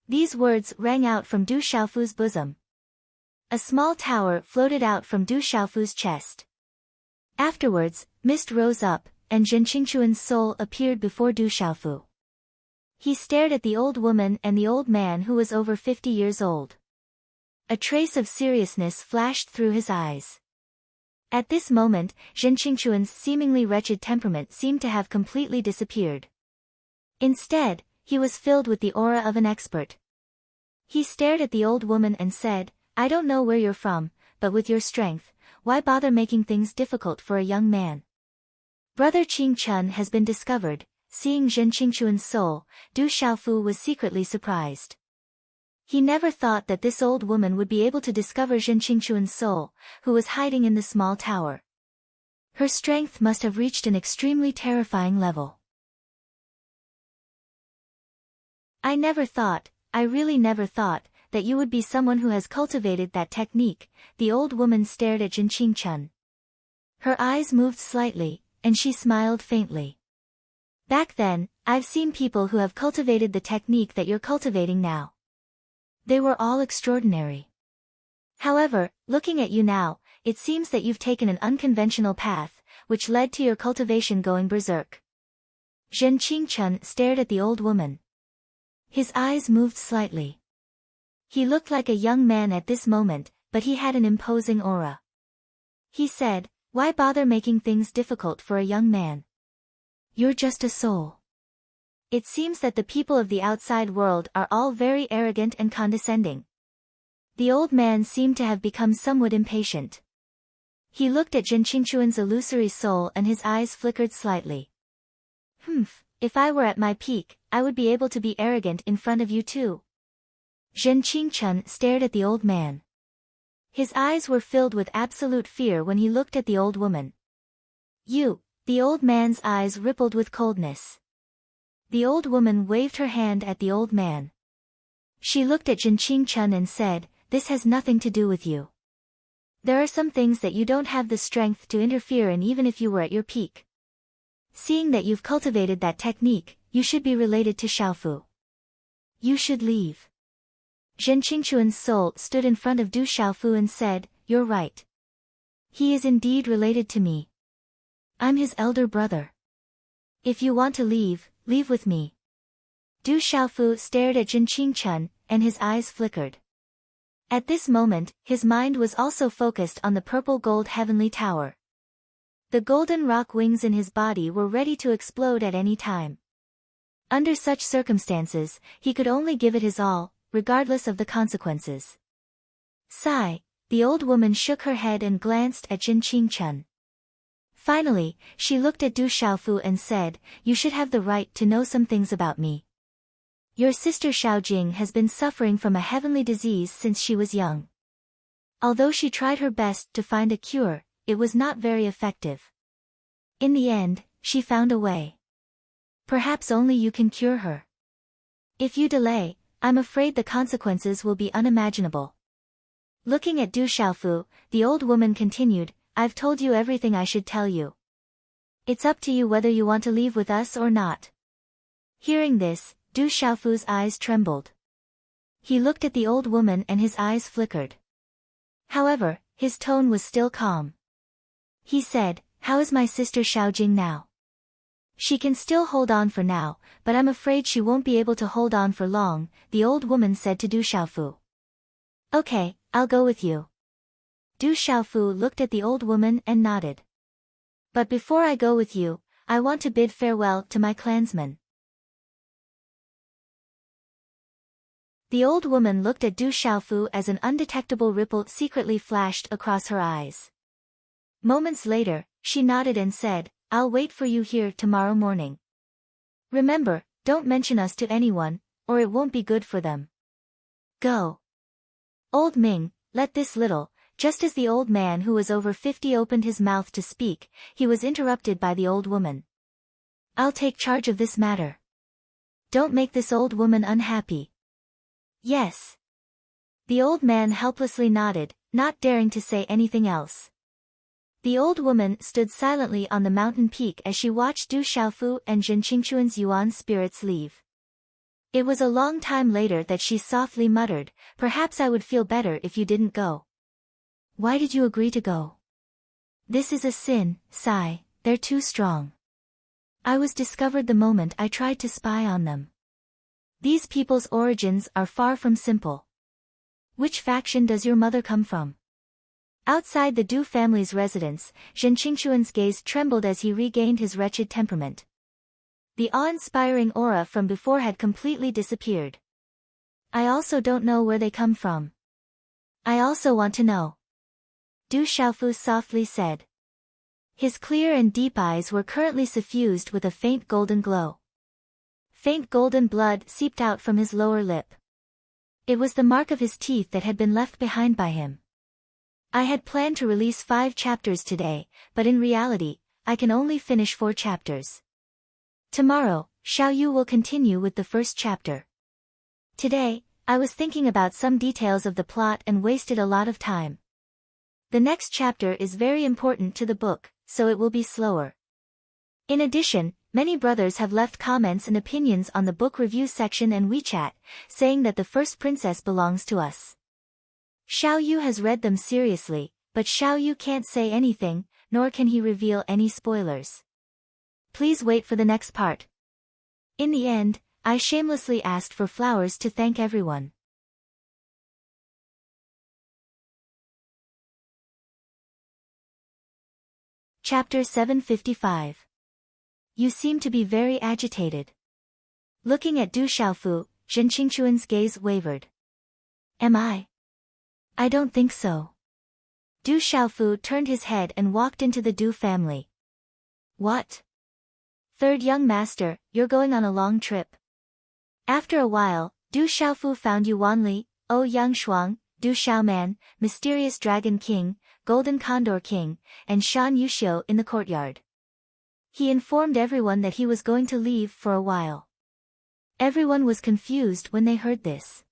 These words rang out from Du Xiaofu's bosom. A small tower floated out from Du Xiaofu's chest. Afterwards, mist rose up, and Zhen Qingquan's soul appeared before Du Xiaofu. He stared at the old woman and the old man who was over 50 years old. A trace of seriousness flashed through his eyes. At this moment, Zhen Qingquan's seemingly wretched temperament seemed to have completely disappeared. Instead, he was filled with the aura of an expert. He stared at the old woman and said, "I don't know where you're from, but with your strength, why bother making things difficult for a young man? Brother Qing Chun has been discovered. Seeing Zhen Qingchuan's soul, Du Xiaofu was secretly surprised. He never thought that this old woman would be able to discover Zhen Qingchuan's soul, who was hiding in the small tower. Her strength must have reached an extremely terrifying level. I really never thought, that you would be someone who has cultivated that technique. The old woman stared at Zhen Qingchun. Her eyes moved slightly, and she smiled faintly. Back then, I've seen people who have cultivated the technique that you're cultivating now. They were all extraordinary. However, looking at you now, it seems that you've taken an unconventional path, which led to your cultivation going berserk. Zhen Qingchun stared at the old woman. His eyes moved slightly. He looked like a young man at this moment, but he had an imposing aura. He said, "Why bother making things difficult for a young man? You're just a soul." It seems that the people of the outside world are all very arrogant and condescending. The old man seemed to have become somewhat impatient. He looked at Zhen Qingchuan's illusory soul and his eyes flickered slightly. If I were at my peak, I would be able to be arrogant in front of you too. Zhen Qingchun stared at the old man. His eyes were filled with absolute fear when he looked at the old woman. The old man's eyes rippled with coldness. The old woman waved her hand at the old man. She looked at Zhen Qingchun and said, "This has nothing to do with you. There are some things that you don't have the strength to interfere in even if you were at your peak. Seeing that you've cultivated that technique, you should be related to Xiaofu. You should leave." Zhen Qingchuan's soul stood in front of Du Xiaofu and said, "You're right. He is indeed related to me. I'm his elder brother. If you want to leave, leave with me." Du Xiaofu stared at Zhen Qingchun, and his eyes flickered. At this moment, his mind was also focused on the purple-gold heavenly tower. The golden rock wings in his body were ready to explode at any time. Under such circumstances, he could only give it his all, regardless of the consequences. Sigh, the old woman shook her head and glanced at Zhen Qingchun. Finally, she looked at Du Xiaofu and said, "You should have the right to know some things about me. Your sister Xiaojing has been suffering from a heavenly disease since she was young. Although she tried her best to find a cure, it was not very effective. In the end, she found a way. Perhaps only you can cure her. If you delay, I'm afraid the consequences will be unimaginable." Looking at Du Xiaofu, the old woman continued, "I've told you everything I should tell you. It's up to you whether you want to leave with us or not." Hearing this, Du Xiaofu's eyes trembled. He looked at the old woman and his eyes flickered. However, his tone was still calm. He said, "How is my sister Xiaojing now?" "She can still hold on for now, but I'm afraid she won't be able to hold on for long," the old woman said to Du Xiaofu. "Okay, I'll go with you." Du Xiaofu looked at the old woman and nodded. "But before I go with you, I want to bid farewell to my clansmen." The old woman looked at Du Xiaofu as an undetectable ripple secretly flashed across her eyes. Moments later, she nodded and said, "I'll wait for you here tomorrow morning. Remember, don't mention us to anyone, or it won't be good for them. Go." Old Ming, let this little. Just as the old man who was over 50 opened his mouth to speak, he was interrupted by the old woman. "I'll take charge of this matter. Don't make this old woman unhappy." "Yes." The old man helplessly nodded, not daring to say anything else. The old woman stood silently on the mountain peak as she watched Du Xiaofu and Zhen Qingchuan's yuan spirits leave. It was a long time later that she softly muttered, "Perhaps I would feel better if you didn't go." "Why did you agree to go?" "This is a sin, Sai, they're too strong. I was discovered the moment I tried to spy on them. These people's origins are far from simple." "Which faction does your mother come from?" Outside the Du family's residence, Zhen Qingchuan's gaze trembled as he regained his wretched temperament. The awe-inspiring aura from before had completely disappeared. "I also don't know where they come from. I also want to know." Du Xiaofu softly said. His clear and deep eyes were currently suffused with a faint golden glow. Faint golden blood seeped out from his lower lip. It was the mark of his teeth that had been left behind by him. I had planned to release 5 chapters today, but in reality, I can only finish 4 chapters. Tomorrow, Xiao Yu will continue with the first chapter. Today, I was thinking about some details of the plot and wasted a lot of time. The next chapter is very important to the book, so it will be slower. In addition, many brothers have left comments and opinions on the book review section and WeChat, saying that the first princess belongs to us. Xiao Yu has read them seriously, but Xiao Yu can't say anything, nor can he reveal any spoilers. Please wait for the next part. In the end, I shamelessly asked for flowers to thank everyone. Chapter 755. You seem to be very agitated. Looking at Du Xiaofu, Zhen Qingquan's gaze wavered. Am I? I don't think so. Du Xiaofu turned his head and walked into the Du family. What? Third young master, you're going on a long trip. After a while, Du Xiaofu found Yuan Li, O Yang Shuang, Du Xiaoman, Mysterious Dragon King, Golden Condor King, and Shan Yuxiu in the courtyard. He informed everyone that he was going to leave for a while. Everyone was confused when they heard this.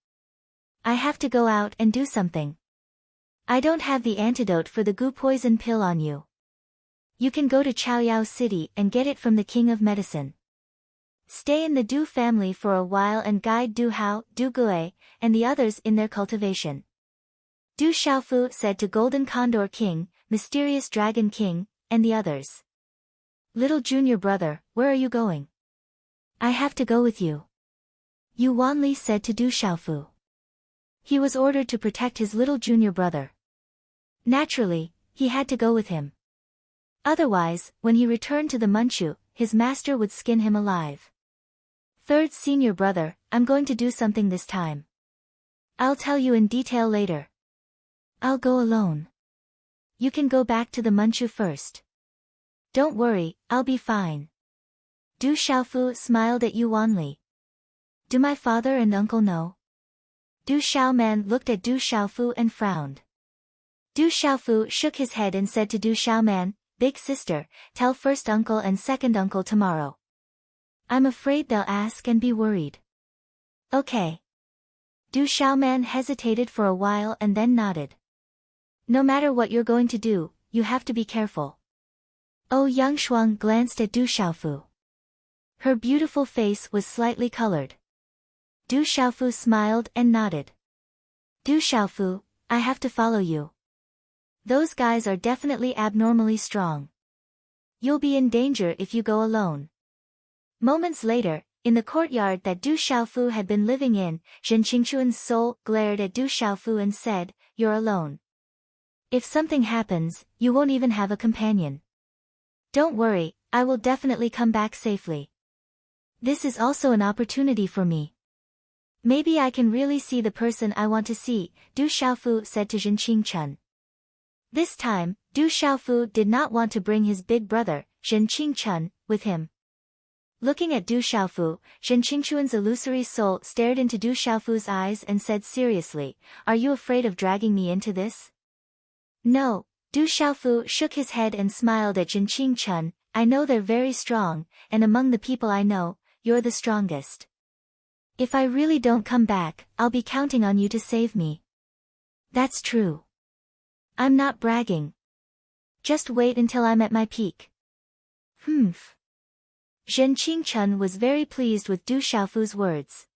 I have to go out and do something. I don't have the antidote for the goo poison pill on you. You can go to Chaoyao City and get it from the King of Medicine. Stay in the Du family for a while and guide Du Hao, Du Gue, and the others in their cultivation. Du Xiaofu said to Golden Condor King, Mysterious Dragon King, and the others. Little junior brother, where are you going? I have to go with you. Yuan Li said to Du Xiaofu. He was ordered to protect his little junior brother. Naturally, he had to go with him. Otherwise, when he returned to the Manchu, his master would skin him alive. Third senior brother, I'm going to do something this time. I'll tell you in detail later. I'll go alone. You can go back to the Manchu first. Don't worry, I'll be fine. Du Xiaofu smiled at Yuan Li. Do my father and uncle know? Du Xiaoman looked at Du Xiaofu and frowned. Du Xiaofu shook his head and said to Du Xiaoman, Big sister, tell first uncle and second uncle tomorrow. I'm afraid they'll ask and be worried. Okay. Du Xiaoman hesitated for a while and then nodded. No matter what you're going to do, you have to be careful. Oh, Yang Shuang glanced at Du Xiaofu. Her beautiful face was slightly colored. Du Xiaofu smiled and nodded. Du Xiaofu, I have to follow you. Those guys are definitely abnormally strong. You'll be in danger if you go alone. Moments later, in the courtyard that Du Xiaofu had been living in, Zhen Qingquan's soul glared at Du Xiaofu and said, You're alone. If something happens, you won't even have a companion. Don't worry, I will definitely come back safely. This is also an opportunity for me. Maybe I can really see the person I want to see, Du Xiaofu said to Zhen Qingquan. This time, Du Xiaofu did not want to bring his big brother, Zhen Qingquan, with him. Looking at Du Xiaofu, Zhen Qingquan's illusory soul stared into Du Xiaofu's eyes and said seriously, Are you afraid of dragging me into this? No, Du Xiaofu shook his head and smiled at Zhen Qingquan, I know they're very strong, and among the people I know, you're the strongest. If I really don't come back, I'll be counting on you to save me. That's true. I'm not bragging. Just wait until I'm at my peak. Zhen Qingquan was very pleased with Du Xiaofu's words.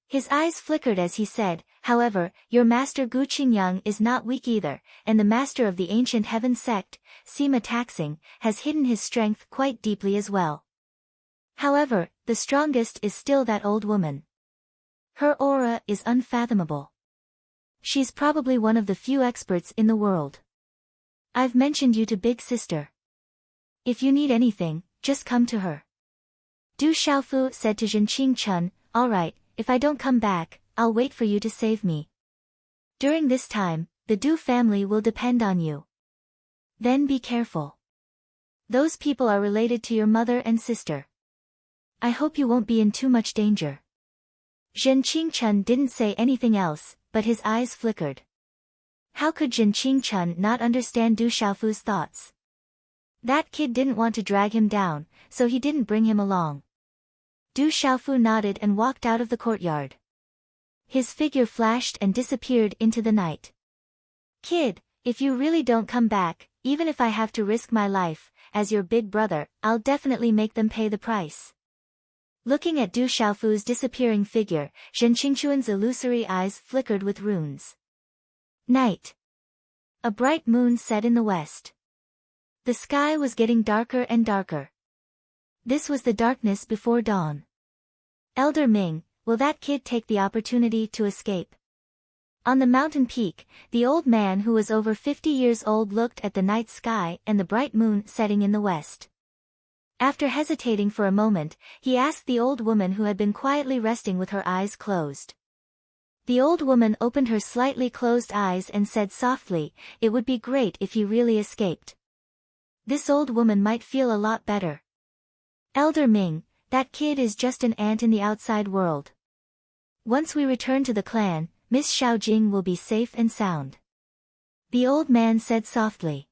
His eyes flickered as he said, However, your master Gu Qingyang is not weak either, and the master of the ancient heaven sect, Sima Taxing, has hidden his strength quite deeply as well. However, the strongest is still that old woman. Her aura is unfathomable. She's probably one of the few experts in the world. I've mentioned you to Big Sister. If you need anything, just come to her. Du Xiaofu said to Zhen Qingquan, All right, if I don't come back, I'll wait for you to save me. During this time, the Du family will depend on you. Then be careful. Those people are related to your mother and sister. I hope you won't be in too much danger. Zhen Qingchun didn't say anything else, but his eyes flickered. How could Zhen Qingchun not understand Du Xiaofu's thoughts? That kid didn't want to drag him down, so he didn't bring him along. Du Xiaofu nodded and walked out of the courtyard. His figure flashed and disappeared into the night. Kid, if you really don't come back, even if I have to risk my life, as your big brother, I'll definitely make them pay the price. Looking at Du Xiaofu's disappearing figure, Zhen Qingchun's illusory eyes flickered with runes. Night. A bright moon set in the west. The sky was getting darker and darker. This was the darkness before dawn. Elder Ming, will that kid take the opportunity to escape? On the mountain peak, the old man who was over 50 years old looked at the night sky and the bright moon setting in the west. After hesitating for a moment, he asked the old woman who had been quietly resting with her eyes closed. The old woman opened her slightly closed eyes and said softly, "It would be great if you really escaped. This old woman might feel a lot better. Elder Ming, that kid is just an ant in the outside world. Once we return to the clan, Miss Xiaojing will be safe and sound." The old man said softly.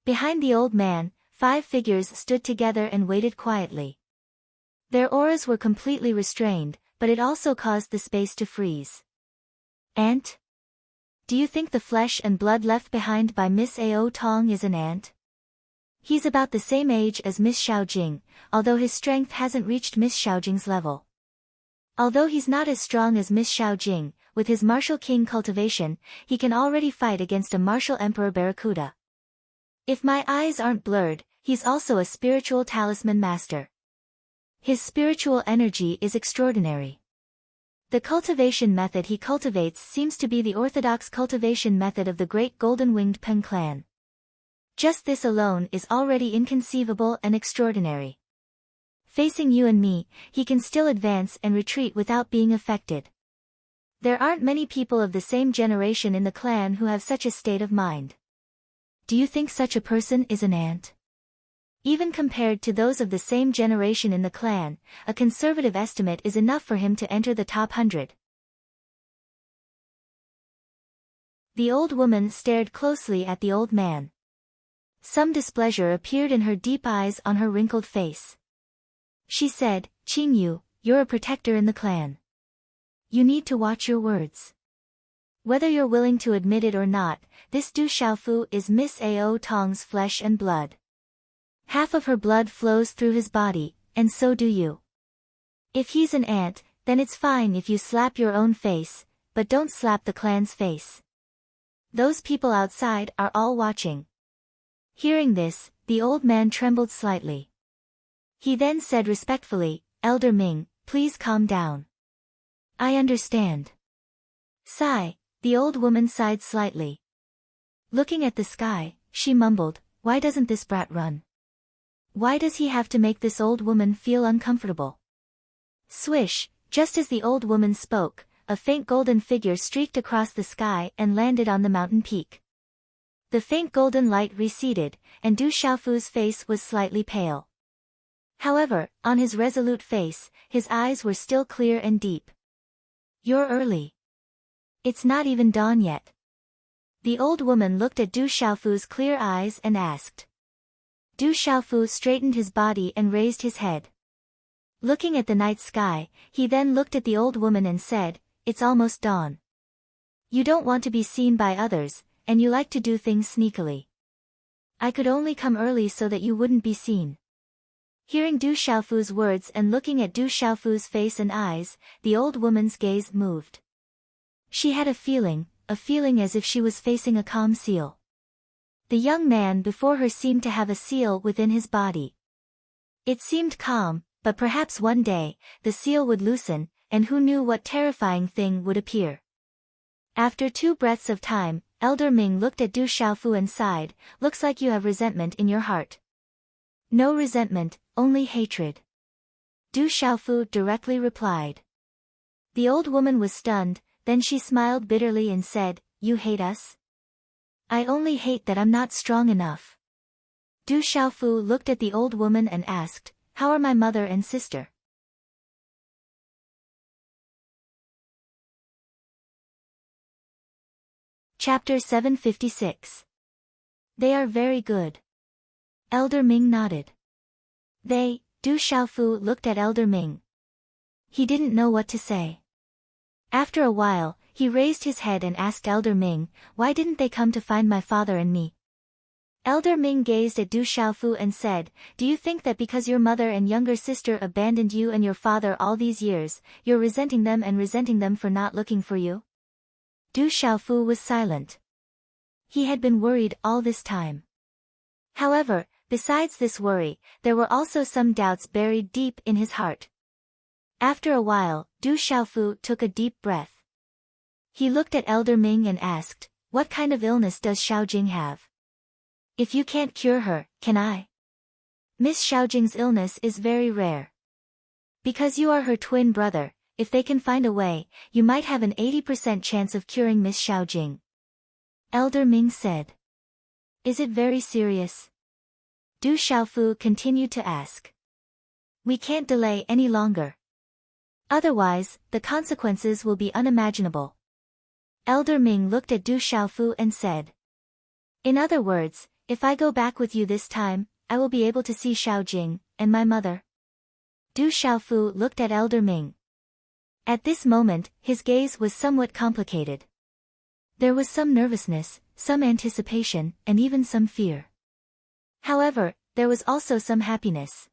Behind the old man, 5 figures stood together and waited quietly. Their auras were completely restrained, but it also caused the space to freeze. Ant? Do you think the flesh and blood left behind by Miss Ao Tong is an ant? He's about the same age as Miss Xiaojing, although his strength hasn't reached Miss Xiaojing's level. Although he's not as strong as Miss Xiaojing, with his martial king cultivation, he can already fight against a martial emperor barracuda. If my eyes aren't blurred, he's also a spiritual talisman master. His spiritual energy is extraordinary. The cultivation method he cultivates seems to be the orthodox cultivation method of the great golden-winged Pen clan. Just this alone is already inconceivable and extraordinary. Facing you and me, he can still advance and retreat without being affected. There aren't many people of the same generation in the clan who have such a state of mind. Do you think such a person is an ant? Even compared to those of the same generation in the clan, a conservative estimate is enough for him to enter the top 100. The old woman stared closely at the old man. Some displeasure appeared in her deep eyes on her wrinkled face. She said, "Qing Yu, you're a protector in the clan. You need to watch your words. Whether you're willing to admit it or not, this Du Xiaofu is Miss Ao Tong's flesh and blood. Half of her blood flows through his body, and so do you. If he's an ant, then it's fine if you slap your own face, but don't slap the clan's face. Those people outside are all watching." Hearing this, the old man trembled slightly. He then said respectfully, "Elder Ming, please calm down. I understand." Sigh, the old woman sighed slightly. Looking at the sky, she mumbled, "Why doesn't this brat run? Why does he have to make this old woman feel uncomfortable?" Swish, just as the old woman spoke, a faint golden figure streaked across the sky and landed on the mountain peak. The faint golden light receded, and Du Xiaofu's face was slightly pale. However, on his resolute face, his eyes were still clear and deep. "You're early. It's not even dawn yet." The old woman looked at Du Xiaofu's clear eyes and asked. Du Xiaofu straightened his body and raised his head. Looking at the night sky, he then looked at the old woman and said, "It's almost dawn. You don't want to be seen by others, and you like to do things sneakily. I could only come early so that you wouldn't be seen." Hearing Du Xiaofu's words and looking at Du Xiaofu's face and eyes, the old woman's gaze moved. She had a feeling as if she was facing a calm seal. The young man before her seemed to have a seal within his body. It seemed calm, but perhaps one day, the seal would loosen, and who knew what terrifying thing would appear. After 2 breaths of time, Elder Ming looked at Du Xiaofu and sighed, "Looks like you have resentment in your heart." "No resentment, only hatred," Du Xiaofu directly replied. The old woman was stunned, then she smiled bitterly and said, "You hate us? I only hate that I'm not strong enough. Du Xiaofu looked at the old woman and asked, how are my mother and sister? Chapter 756. They are very good. Elder Ming nodded. Du Xiaofu looked at Elder Ming. He didn't know what to say. After a while, he raised his head and asked Elder Ming, why didn't they come to find my father and me? Elder Ming gazed at Du Xiaofu and said, do you think that because your mother and younger sister abandoned you and your father all these years, you're resenting them for not looking for you? Du Xiaofu was silent. He had been worried all this time. However, besides this worry, there were also some doubts buried deep in his heart. After a while, Du Xiaofu took a deep breath. He looked at Elder Ming and asked, what kind of illness does Xiaojing have? If you can't cure her, can I? Miss Xiaojing's illness is very rare. Because you are her twin brother, if they can find a way, you might have an 80% chance of curing Miss Xiaojing. Elder Ming said. Is it very serious? Du Xiaofu continued to ask. We can't delay any longer. Otherwise, the consequences will be unimaginable. Elder Ming looked at Du Xiaofu and said. In other words, if I go back with you this time, I will be able to see Xiaojing, and my mother. Du Xiaofu looked at Elder Ming. At this moment, his gaze was somewhat complicated. There was some nervousness, some anticipation, and even some fear. However, there was also some happiness.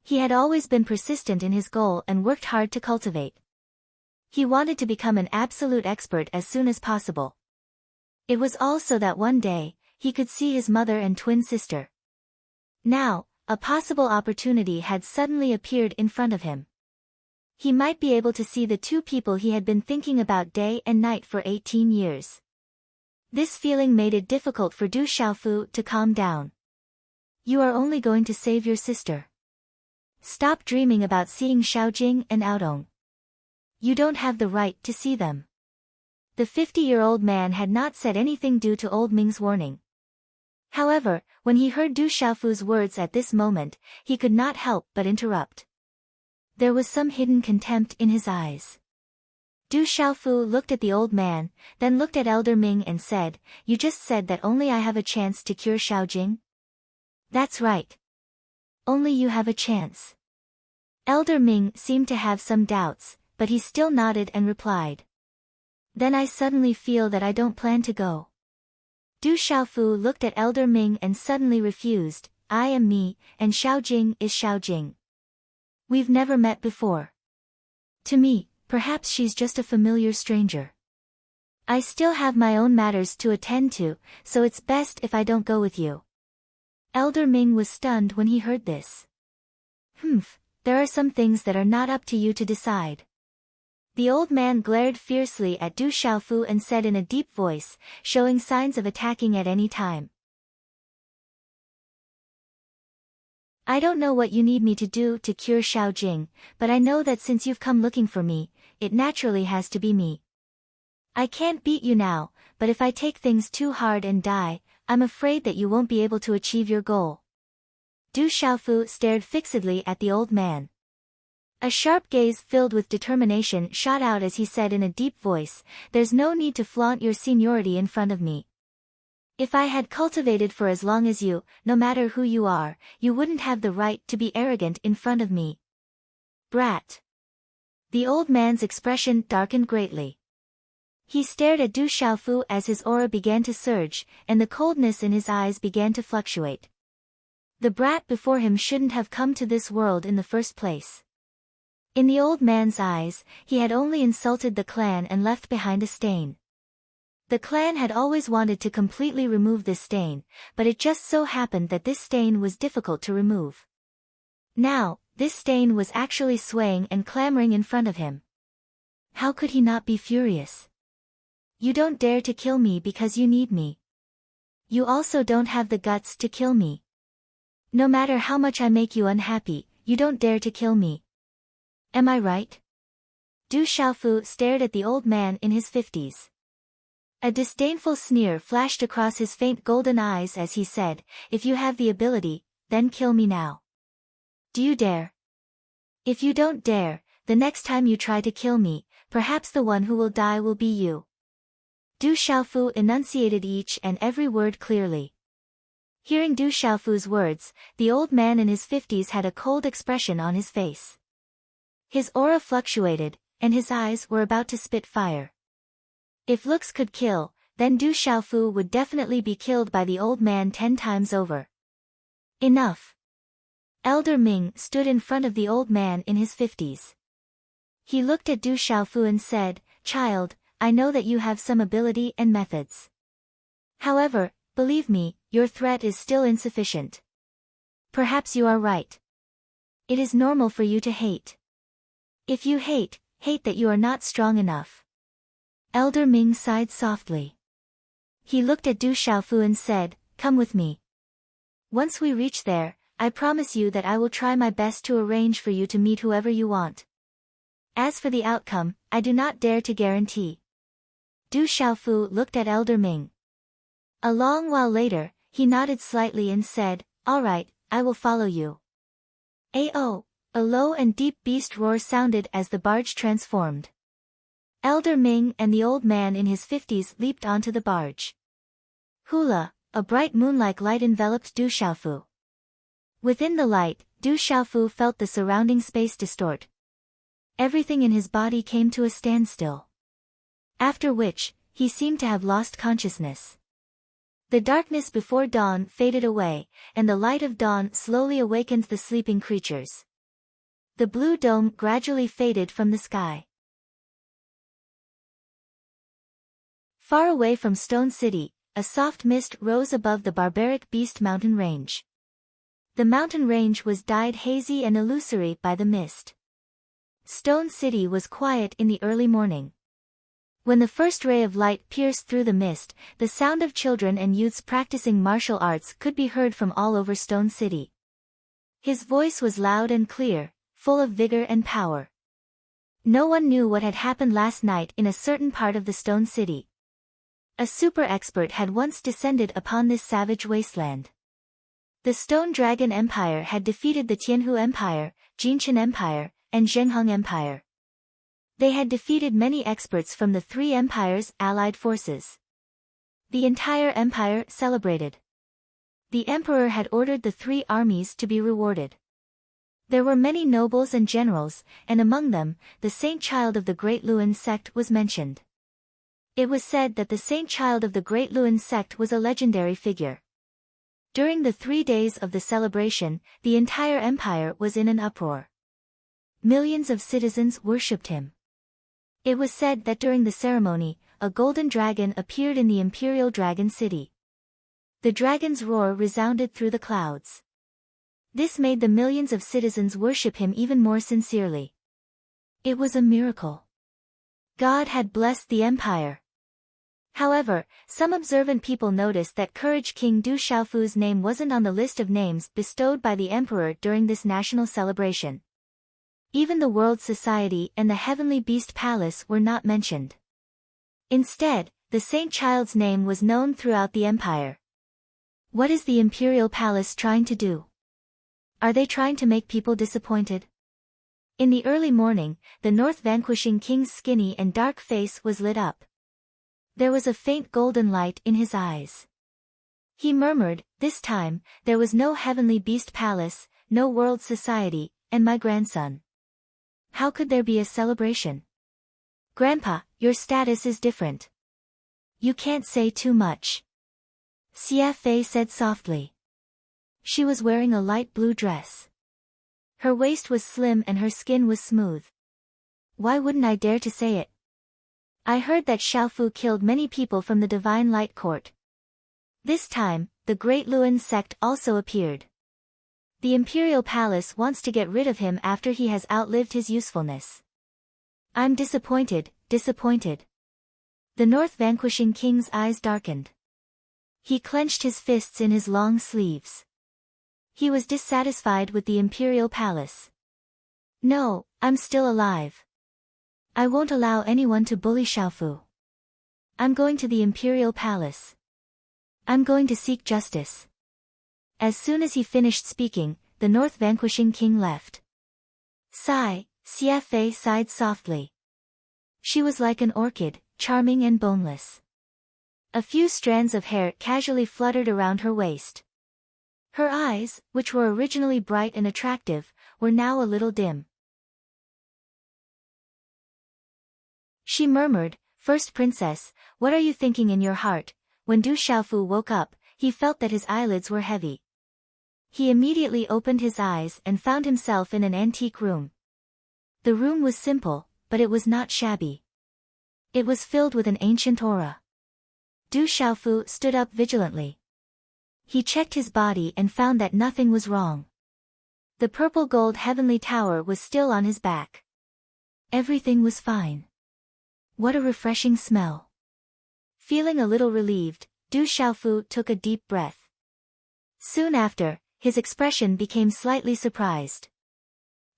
He had always been persistent in his goal and worked hard to cultivate. He wanted to become an absolute expert as soon as possible. It was all so that one day, he could see his mother and twin sister. Now, a possible opportunity had suddenly appeared in front of him. He might be able to see the two people he had been thinking about day and night for 18 years. This feeling made it difficult for Du Xiaofu to calm down. You are only going to save your sister. Stop dreaming about seeing Xiaojing and Aodong. You don't have the right to see them. The 50-year-old man had not said anything due to old Ming's warning. However, when he heard Du Xiaofu's words at this moment, he could not help but interrupt. There was some hidden contempt in his eyes. Du Xiaofu looked at the old man, then looked at Elder Ming and said, you just said that only I have a chance to cure Xiaojing? That's right. Only you have a chance. Elder Ming seemed to have some doubts, but he still nodded and replied. Then I suddenly feel that I don't plan to go. Du Xiaofu looked at Elder Ming and suddenly refused, I am me, and Xiaojing is Xiaojing. We've never met before. To me, perhaps she's just a familiar stranger. I still have my own matters to attend to, so it's best if I don't go with you. Elder Ming was stunned when he heard this. There are some things that are not up to you to decide. The old man glared fiercely at Du Xiaofu and said in a deep voice, showing signs of attacking at any time. I don't know what you need me to do to cure Xiaojing, but I know that since you've come looking for me, it naturally has to be me. I can't beat you now, but if I take things too hard and die, I'm afraid that you won't be able to achieve your goal. Du Xiaofu stared fixedly at the old man. A sharp gaze filled with determination shot out as he said in a deep voice, there's no need to flaunt your seniority in front of me. If I had cultivated for as long as you, no matter who you are, you wouldn't have the right to be arrogant in front of me. Brat. The old man's expression darkened greatly. He stared at Du Xiaofu as his aura began to surge, and the coldness in his eyes began to fluctuate. The brat before him shouldn't have come to this world in the first place. In the old man's eyes, he had only insulted the clan and left behind a stain. The clan had always wanted to completely remove this stain, but it just so happened that this stain was difficult to remove. Now, this stain was actually swaying and clamoring in front of him. How could he not be furious? You don't dare to kill me because you need me. You also don't have the guts to kill me. No matter how much I make you unhappy, you don't dare to kill me. Am I right? Du Xiaofu stared at the old man in his 50s. A disdainful sneer flashed across his faint golden eyes as he said, "If you have the ability, then kill me now. Do you dare? If you don't dare, the next time you try to kill me, perhaps the one who will die will be you." Du Xiaofu enunciated each and every word clearly. Hearing Du Xiaofu's words, the old man in his 50s had a cold expression on his face. His aura fluctuated, and his eyes were about to spit fire. If looks could kill, then Du Xiaofu would definitely be killed by the old man 10 times over. Enough. Elder Ming stood in front of the old man in his 50s. He looked at Du Xiaofu and said, "Child, I know that you have some ability and methods. However, believe me, your threat is still insufficient. Perhaps you are right. It is normal for you to hate. If you hate that you are not strong enough." Elder Ming sighed softly. He looked at Du Xiaofu and said, "Come with me. Once we reach there, I promise you that I will try my best to arrange for you to meet whoever you want. As for the outcome, I do not dare to guarantee." Du Xiaofu looked at Elder Ming. A long while later, he nodded slightly and said, "All right, I will follow you." "Ao!" A low and deep beast roar sounded as the barge transformed. Elder Ming and the old man in his 50s leaped onto the barge. Hula, a bright moon-like light enveloped Du Xiaofu. Within the light, Du Xiaofu felt the surrounding space distort. Everything in his body came to a standstill. After which, he seemed to have lost consciousness. The darkness before dawn faded away, and the light of dawn slowly awakened the sleeping creatures. The blue dome gradually faded from the sky. Far away from Stone City, a soft mist rose above the barbaric beast mountain range. The mountain range was dyed hazy and illusory by the mist. Stone City was quiet in the early morning. When the first ray of light pierced through the mist, the sound of children and youths practicing martial arts could be heard from all over Stone City. His voice was loud and clear, full of vigor and power. No one knew what had happened last night in a certain part of the Stone City. A super expert had once descended upon this savage wasteland. The Stone Dragon Empire had defeated the Tianhu Empire, Jinchen Empire, and Zhengheng Empire. They had defeated many experts from the three empires' allied forces. The entire empire celebrated. The emperor had ordered the three armies to be rewarded. There were many nobles and generals, and among them, the Saint Child of the Great Luan sect was mentioned. It was said that the Saint Child of the Great Luan sect was a legendary figure. During the 3 days of the celebration, the entire empire was in an uproar. Millions of citizens worshipped him. It was said that during the ceremony, a golden dragon appeared in the Imperial Dragon City. The dragon's roar resounded through the clouds. This made the millions of citizens worship him even more sincerely. It was a miracle. God had blessed the empire. However, some observant people noticed that Courage King Du Xiaofu's name wasn't on the list of names bestowed by the emperor during this national celebration. Even the World Society and the Heavenly Beast Palace were not mentioned. Instead, the Saint Child's name was known throughout the empire. What is the Imperial Palace trying to do? Are they trying to make people disappointed? In the early morning, the North Vanquishing King's skinny and dark face was lit up. There was a faint golden light in his eyes. He murmured, "This time, there was no Heavenly Beast Palace, no World Society, and my grandson. How could there be a celebration? Grandpa, your status is different. You can't say too much." Xia Fei said softly. She was wearing a light blue dress. Her waist was slim and her skin was smooth. Why wouldn't I dare to say it? I heard that Xiaofu killed many people from the Divine Light Court. This time, the Great Luan sect also appeared. The Imperial Palace wants to get rid of him after he has outlived his usefulness. I'm disappointed, disappointed. The North Vanquishing King's eyes darkened. He clenched his fists in his long sleeves. He was dissatisfied with the Imperial Palace. No, I'm still alive. I won't allow anyone to bully Xiaofu. I'm going to the imperial palace. I'm going to seek justice. As soon as he finished speaking, the north vanquishing king left. Sigh, Xie sighed softly. She was like an orchid, charming and boneless. A few strands of hair casually fluttered around her waist. Her eyes, which were originally bright and attractive, were now a little dim. She murmured, "First princess, what are you thinking in your heart?" When Du Xiaofu woke up, he felt that his eyelids were heavy. He immediately opened his eyes and found himself in an antique room. The room was simple, but it was not shabby. It was filled with an ancient aura. Du Xiaofu stood up vigilantly. He checked his body and found that nothing was wrong. The purple gold heavenly tower was still on his back. Everything was fine. What a refreshing smell. Feeling a little relieved, Du Xiaofu took a deep breath. Soon after, his expression became slightly surprised.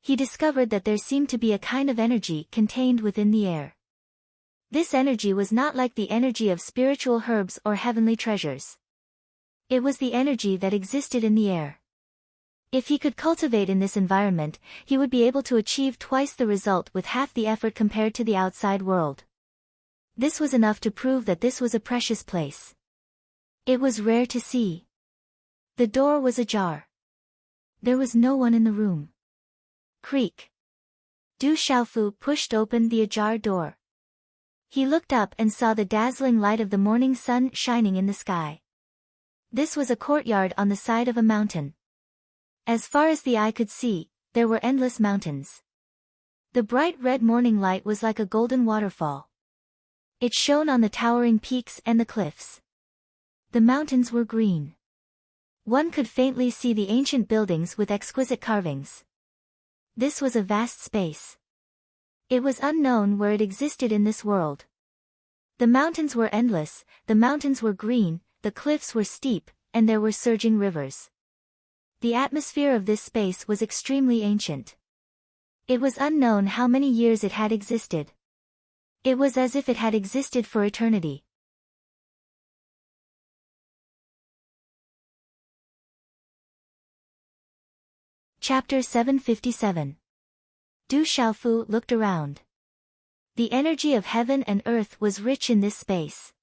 He discovered that there seemed to be a kind of energy contained within the air. This energy was not like the energy of spiritual herbs or heavenly treasures. It was the energy that existed in the air. If he could cultivate in this environment, he would be able to achieve twice the result with half the effort compared to the outside world. This was enough to prove that this was a precious place. It was rare to see. The door was ajar. There was no one in the room. Creak. Du Xiaofu pushed open the ajar door. He looked up and saw the dazzling light of the morning sun shining in the sky. This was a courtyard on the side of a mountain. As far as the eye could see, there were endless mountains. The bright red morning light was like a golden waterfall. It shone on the towering peaks and the cliffs. The mountains were green. One could faintly see the ancient buildings with exquisite carvings. This was a vast space. It was unknown where it existed in this world. The mountains were endless, the mountains were green, the cliffs were steep, and there were surging rivers. The atmosphere of this space was extremely ancient. It was unknown how many years it had existed. It was as if it had existed for eternity. Chapter 757. Du Xiaofu looked around. The energy of heaven and earth was rich in this space.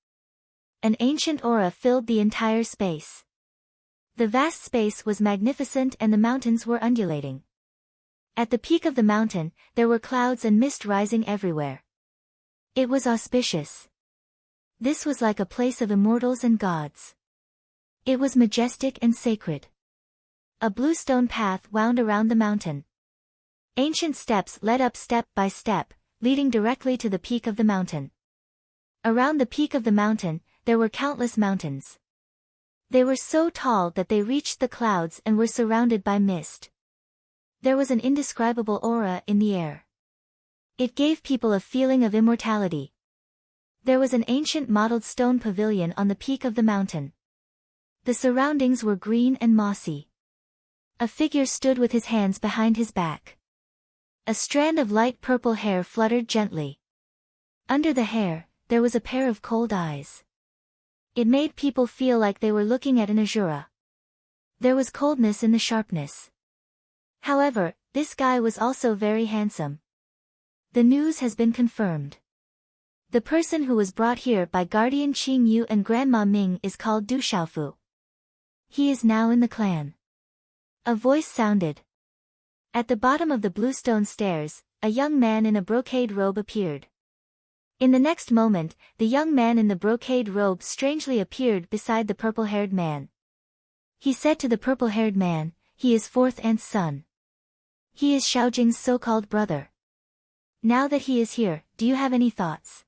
An ancient aura filled the entire space. The vast space was magnificent and the mountains were undulating. At the peak of the mountain, there were clouds and mist rising everywhere. It was auspicious. This was like a place of immortals and gods. It was majestic and sacred. A blue stone path wound around the mountain. Ancient steps led up step by step, leading directly to the peak of the mountain. Around the peak of the mountain, there were countless mountains. They were so tall that they reached the clouds and were surrounded by mist. There was an indescribable aura in the air. It gave people a feeling of immortality. There was an ancient mottled stone pavilion on the peak of the mountain. The surroundings were green and mossy. A figure stood with his hands behind his back. A strand of light purple hair fluttered gently. Under the hair, there was a pair of cold eyes. It made people feel like they were looking at an azura. There was coldness in the sharpness. However, this guy was also very handsome. The news has been confirmed. The person who was brought here by Guardian Qing Yu and Grandma Ming is called Du Xiaofu. He is now in the clan. A voice sounded. At the bottom of the bluestone stairs, a young man in a brocade robe appeared. In the next moment, the young man in the brocade robe strangely appeared beside the purple-haired man. He said to the purple-haired man, "He is fourth aunt's son. He is Xiaojing's so-called brother. Now that he is here, do you have any thoughts?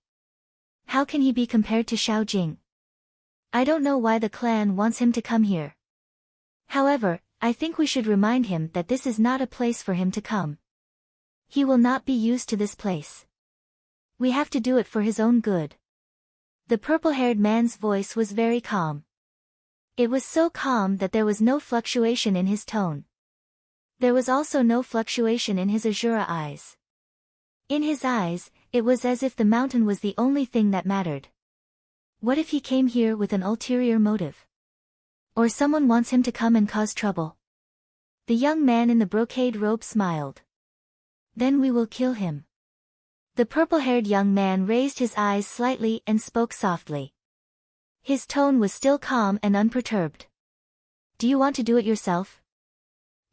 How can he be compared to Xiaojing? I don't know why the clan wants him to come here. However, I think we should remind him that this is not a place for him to come. He will not be used to this place. We have to do it for his own good." The purple-haired man's voice was very calm. It was so calm that there was no fluctuation in his tone. There was also no fluctuation in his azura eyes. In his eyes, it was as if the mountain was the only thing that mattered. What if he came here with an ulterior motive? Or someone wants him to come and cause trouble? The young man in the brocade robe smiled. Then we will kill him. The purple-haired young man raised his eyes slightly and spoke softly. His tone was still calm and unperturbed. Do you want to do it yourself?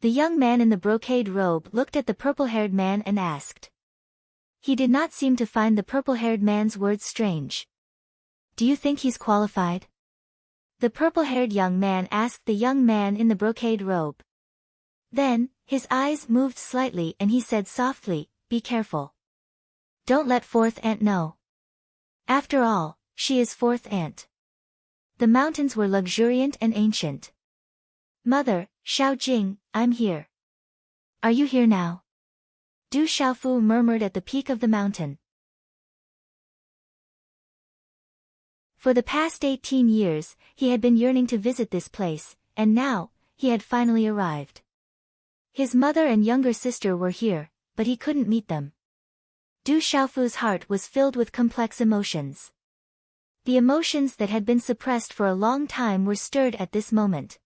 The young man in the brocade robe looked at the purple-haired man and asked. He did not seem to find the purple-haired man's words strange. Do you think he's qualified? The purple-haired young man asked the young man in the brocade robe. Then, his eyes moved slightly and he said softly, be careful. Don't let fourth aunt know. After all, she is fourth aunt. The mountains were luxuriant and ancient. Mother, Xiao Jing, I'm here. Are you here now? Du Xiaofu murmured at the peak of the mountain. For the past 18 years, he had been yearning to visit this place, and now, he had finally arrived. His mother and younger sister were here, but he couldn't meet them. Du Xiaofu's heart was filled with complex emotions. The emotions that had been suppressed for a long time were stirred at this moment.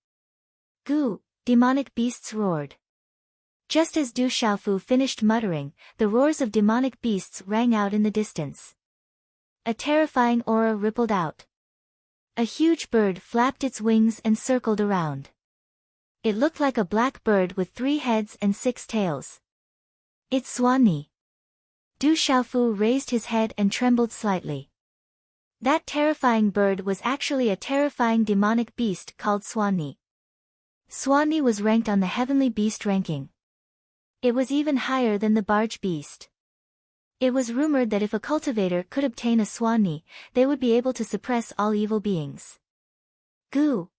Gu, demonic beasts roared. Just as Du Xiaofu finished muttering, the roars of demonic beasts rang out in the distance. A terrifying aura rippled out. A huge bird flapped its wings and circled around. It looked like a black bird with 3 heads and 6 tails. It's Swanee. Du Xiaofu raised his head and trembled slightly. That terrifying bird was actually a terrifying demonic beast called Swanee. Swanee was ranked on the heavenly beast ranking. It was even higher than the barge beast. It was rumored that if a cultivator could obtain a Swanee, they would be able to suppress all evil beings. Goo!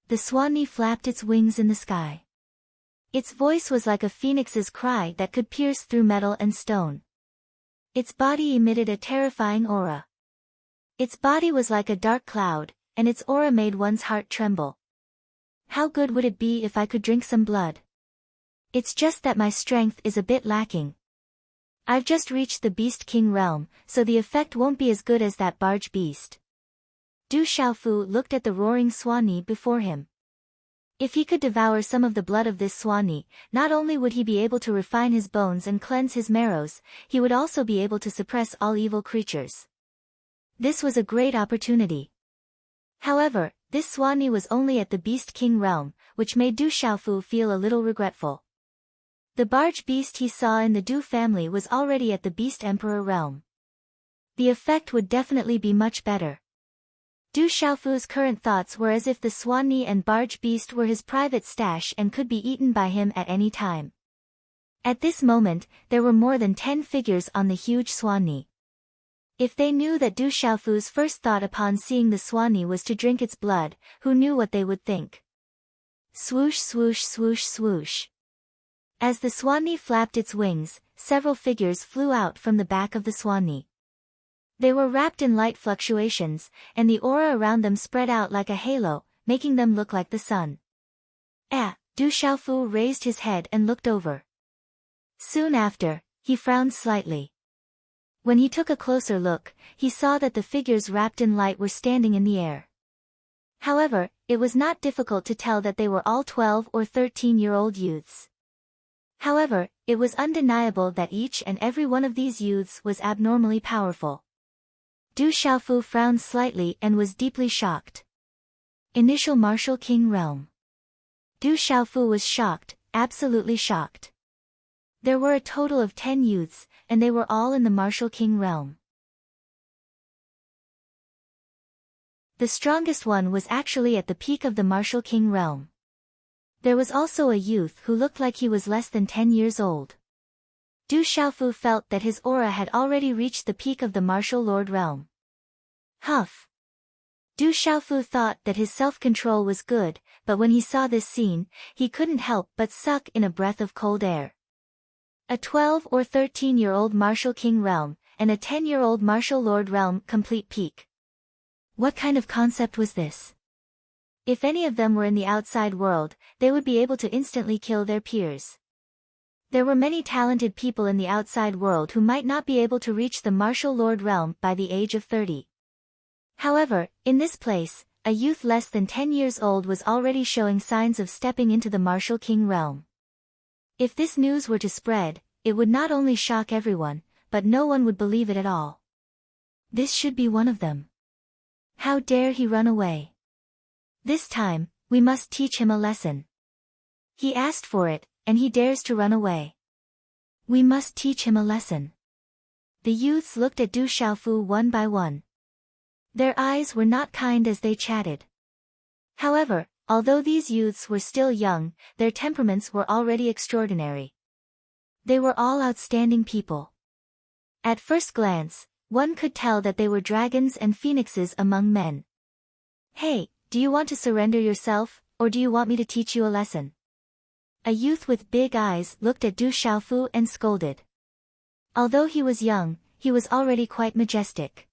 The Swanee flapped its wings in the sky. Its voice was like a phoenix's cry that could pierce through metal and stone. Its body emitted a terrifying aura. Its body was like a dark cloud, and its aura made one's heart tremble. How good would it be if I could drink some blood? It's just that my strength is a bit lacking. I've just reached the Beast King realm, so the effect won't be as good as that barge beast. Du Xiaofu looked at the roaring Swanee before him. If he could devour some of the blood of this Swanee, not only would he be able to refine his bones and cleanse his marrows, he would also be able to suppress all evil creatures. This was a great opportunity. However, this Swanee was only at the Beast King realm, which made Du Xiaofu feel a little regretful. The barge beast he saw in the Du family was already at the Beast Emperor realm. The effect would definitely be much better. Du Xiaofu's current thoughts were as if the Swanee and barge beast were his private stash and could be eaten by him at any time. At this moment, there were more than 10 figures on the huge Swanee. If they knew that Du Xiaofu's first thought upon seeing the Swanee was to drink its blood, who knew what they would think? Swoosh swoosh swoosh swoosh. As the Swanee flapped its wings, several figures flew out from the back of the Swanee. They were wrapped in light fluctuations, and the aura around them spread out like a halo, making them look like the sun. Du Xiaofu raised his head and looked over. Soon after, he frowned slightly. When he took a closer look, he saw that the figures wrapped in light were standing in the air. However, it was not difficult to tell that they were all 12 or 13-year-old youths. However, it was undeniable that each and every one of these youths was abnormally powerful. Du Xiaofu frowned slightly and was deeply shocked. Initial Martial King Realm. Du Xiaofu was shocked, absolutely shocked. There were a total of 10 youths, and they were all in the Martial King Realm. The strongest one was actually at the peak of the Martial King Realm. There was also a youth who looked like he was less than 10 years old. Du Xiaofu felt that his aura had already reached the peak of the Martial Lord realm. Huff! Du Xiaofu thought that his self-control was good, but when he saw this scene, he couldn't help but suck in a breath of cold air. A 12 or 13-year-old Martial King realm, and a 10-year-old Martial Lord realm complete peak. What kind of concept was this? If any of them were in the outside world, they would be able to instantly kill their peers. There were many talented people in the outside world who might not be able to reach the Martial Lord realm by the age of 30. However, in this place, a youth less than 10 years old was already showing signs of stepping into the martial king realm. If this news were to spread, it would not only shock everyone, but no one would believe it at all. This should be one of them. How dare he run away? This time, we must teach him a lesson. He asked for it, and he dares to run away. We must teach him a lesson. The youths looked at Du Xiaofu one by one. Their eyes were not kind as they chatted. However, although these youths were still young, their temperaments were already extraordinary. They were all outstanding people. At first glance, one could tell that they were dragons and phoenixes among men. Hey, do you want to surrender yourself, or do you want me to teach you a lesson? A youth with big eyes looked at Du Xiaofu and scolded. Although he was young, he was already quite majestic.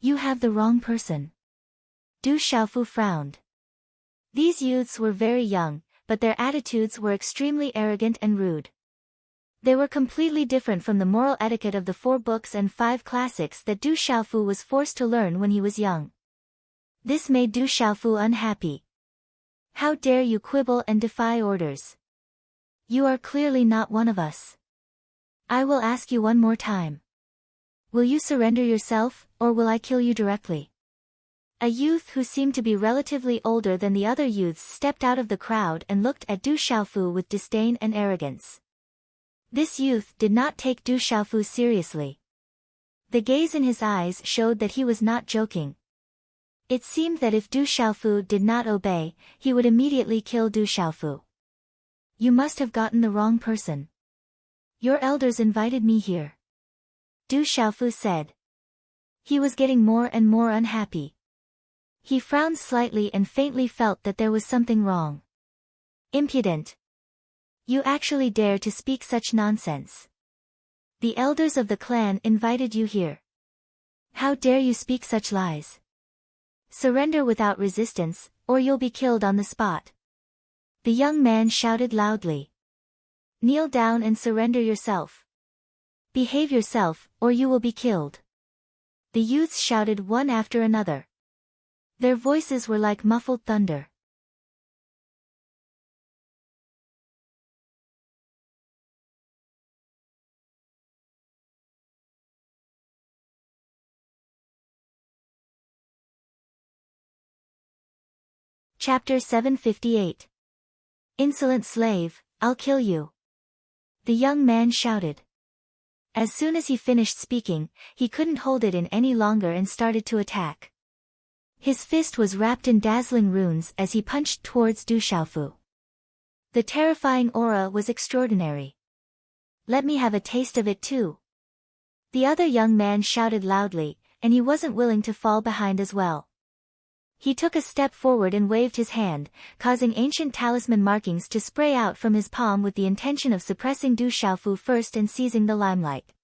You have the wrong person. Du Xiaofu frowned. These youths were very young, but their attitudes were extremely arrogant and rude. They were completely different from the moral etiquette of the 4 books and 5 classics that Du Xiaofu was forced to learn when he was young. This made Du Xiaofu unhappy. How dare you quibble and defy orders? You are clearly not one of us. I will ask you one more time. Will you surrender yourself, or will I kill you directly? A youth who seemed to be relatively older than the other youths stepped out of the crowd and looked at Du Xiaofu with disdain and arrogance. This youth did not take Du Xiaofu seriously. The gaze in his eyes showed that he was not joking. It seemed that if Du Xiaofu did not obey, he would immediately kill Du Xiaofu. You must have gotten the wrong person. Your elders invited me here. Du Xiaofu said. He was getting more and more unhappy. He frowned slightly and faintly felt that there was something wrong. Impudent. You actually dare to speak such nonsense. The elders of the clan invited you here. How dare you speak such lies? Surrender without resistance, or you'll be killed on the spot. The young man shouted loudly. Kneel down and surrender yourself. Behave yourself, or you will be killed. The youths shouted one after another. Their voices were like muffled thunder. Chapter 758. Insolent slave, I'll kill you. The young man shouted. As soon as he finished speaking, he couldn't hold it in any longer and started to attack. His fist was wrapped in dazzling runes as he punched towards Du Xiaofu. The terrifying aura was extraordinary. Let me have a taste of it too. The other young man shouted loudly, and he wasn't willing to fall behind as well. He took a step forward and waved his hand, causing ancient talisman markings to spray out from his palm with the intention of suppressing Du Xiaofu first and seizing the limelight.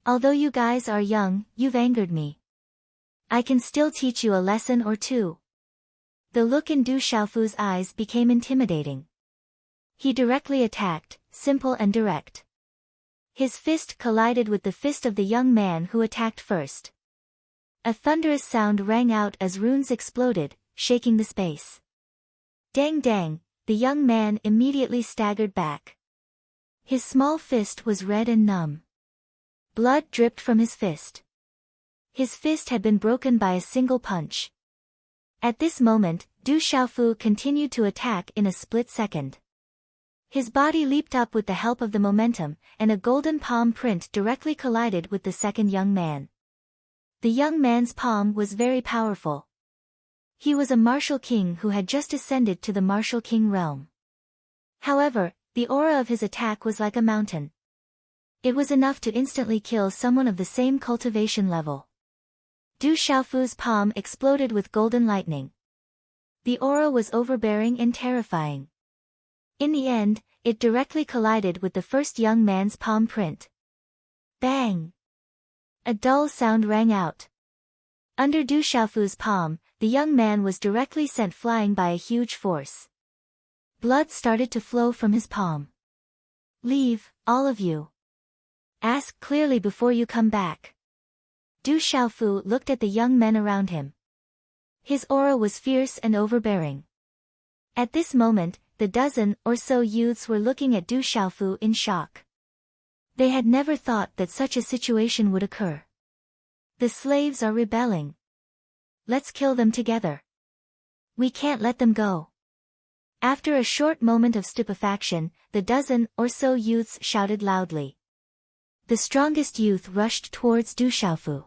Although you guys are young, you've angered me. I can still teach you a lesson or two. The look in Du Xiaofu's eyes became intimidating. He directly attacked, simple and direct. His fist collided with the fist of the young man who attacked first. A thunderous sound rang out as runes exploded, shaking the space. Dang dang, the young man immediately staggered back. His small fist was red and numb. Blood dripped from his fist. His fist had been broken by a single punch. At this moment, Du Xiaofu continued to attack in a split second. His body leaped up with the help of the momentum, and a golden palm print directly collided with the second young man. The young man's palm was very powerful. He was a martial king who had just ascended to the martial king realm. However, the aura of his attack was like a mountain. It was enough to instantly kill someone of the same cultivation level. Du Xiaofu's palm exploded with golden lightning. The aura was overbearing and terrifying. In the end, it directly collided with the first young man's palm print. Bang! A dull sound rang out. Under Du Xiaofu's palm, the young man was directly sent flying by a huge force. Blood started to flow from his palm. Leave, all of you. Ask clearly before you come back. Du Xiaofu looked at the young men around him. His aura was fierce and overbearing. At this moment, the dozen or so youths were looking at Du Xiaofu in shock. They had never thought that such a situation would occur. The slaves are rebelling. Let's kill them together. We can't let them go. After a short moment of stupefaction, the dozen or so youths shouted loudly. The strongest youth rushed towards Du Xiaofu.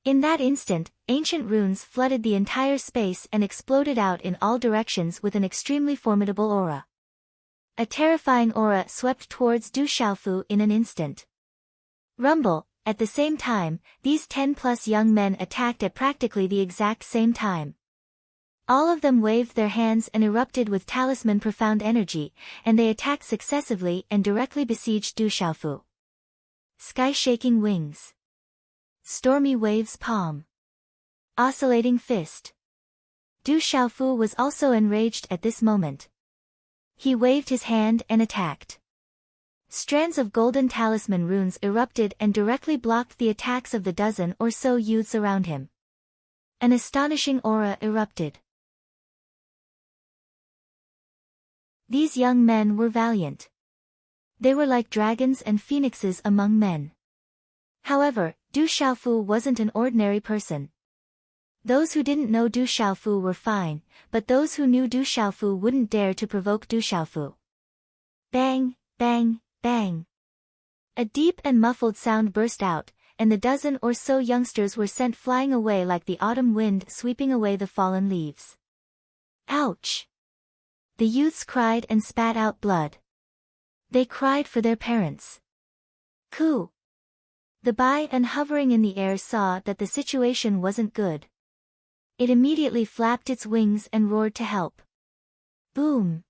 In that instant, ancient runes flooded the entire space and exploded out in all directions with an extremely formidable aura. A terrifying aura swept towards Du Xiaofu in an instant. Rumble, at the same time, these 10+ young men attacked at practically the exact same time. All of them waved their hands and erupted with talisman profound energy, and they attacked successively and directly besieged Du Xiaofu. Sky-shaking wings. Stormy waves palm. Oscillating fist. Du Xiaofu was also enraged at this moment. He waved his hand and attacked. Strands of golden talisman runes erupted and directly blocked the attacks of the dozen or so youths around him. An astonishing aura erupted. These young men were valiant. They were like dragons and phoenixes among men. However, Du Xiaofu wasn't an ordinary person. Those who didn't know Du Xiaofu were fine, but those who knew Du Xiaofu wouldn't dare to provoke Du Xiaofu. Bang, bang, bang. A deep and muffled sound burst out, and the dozen or so youngsters were sent flying away like the autumn wind sweeping away the fallen leaves. Ouch! The youths cried and spat out blood. They cried for their parents. Coo! The Bai and hovering in the air saw that the situation wasn't good. It immediately flapped its wings and roared to help. Boom!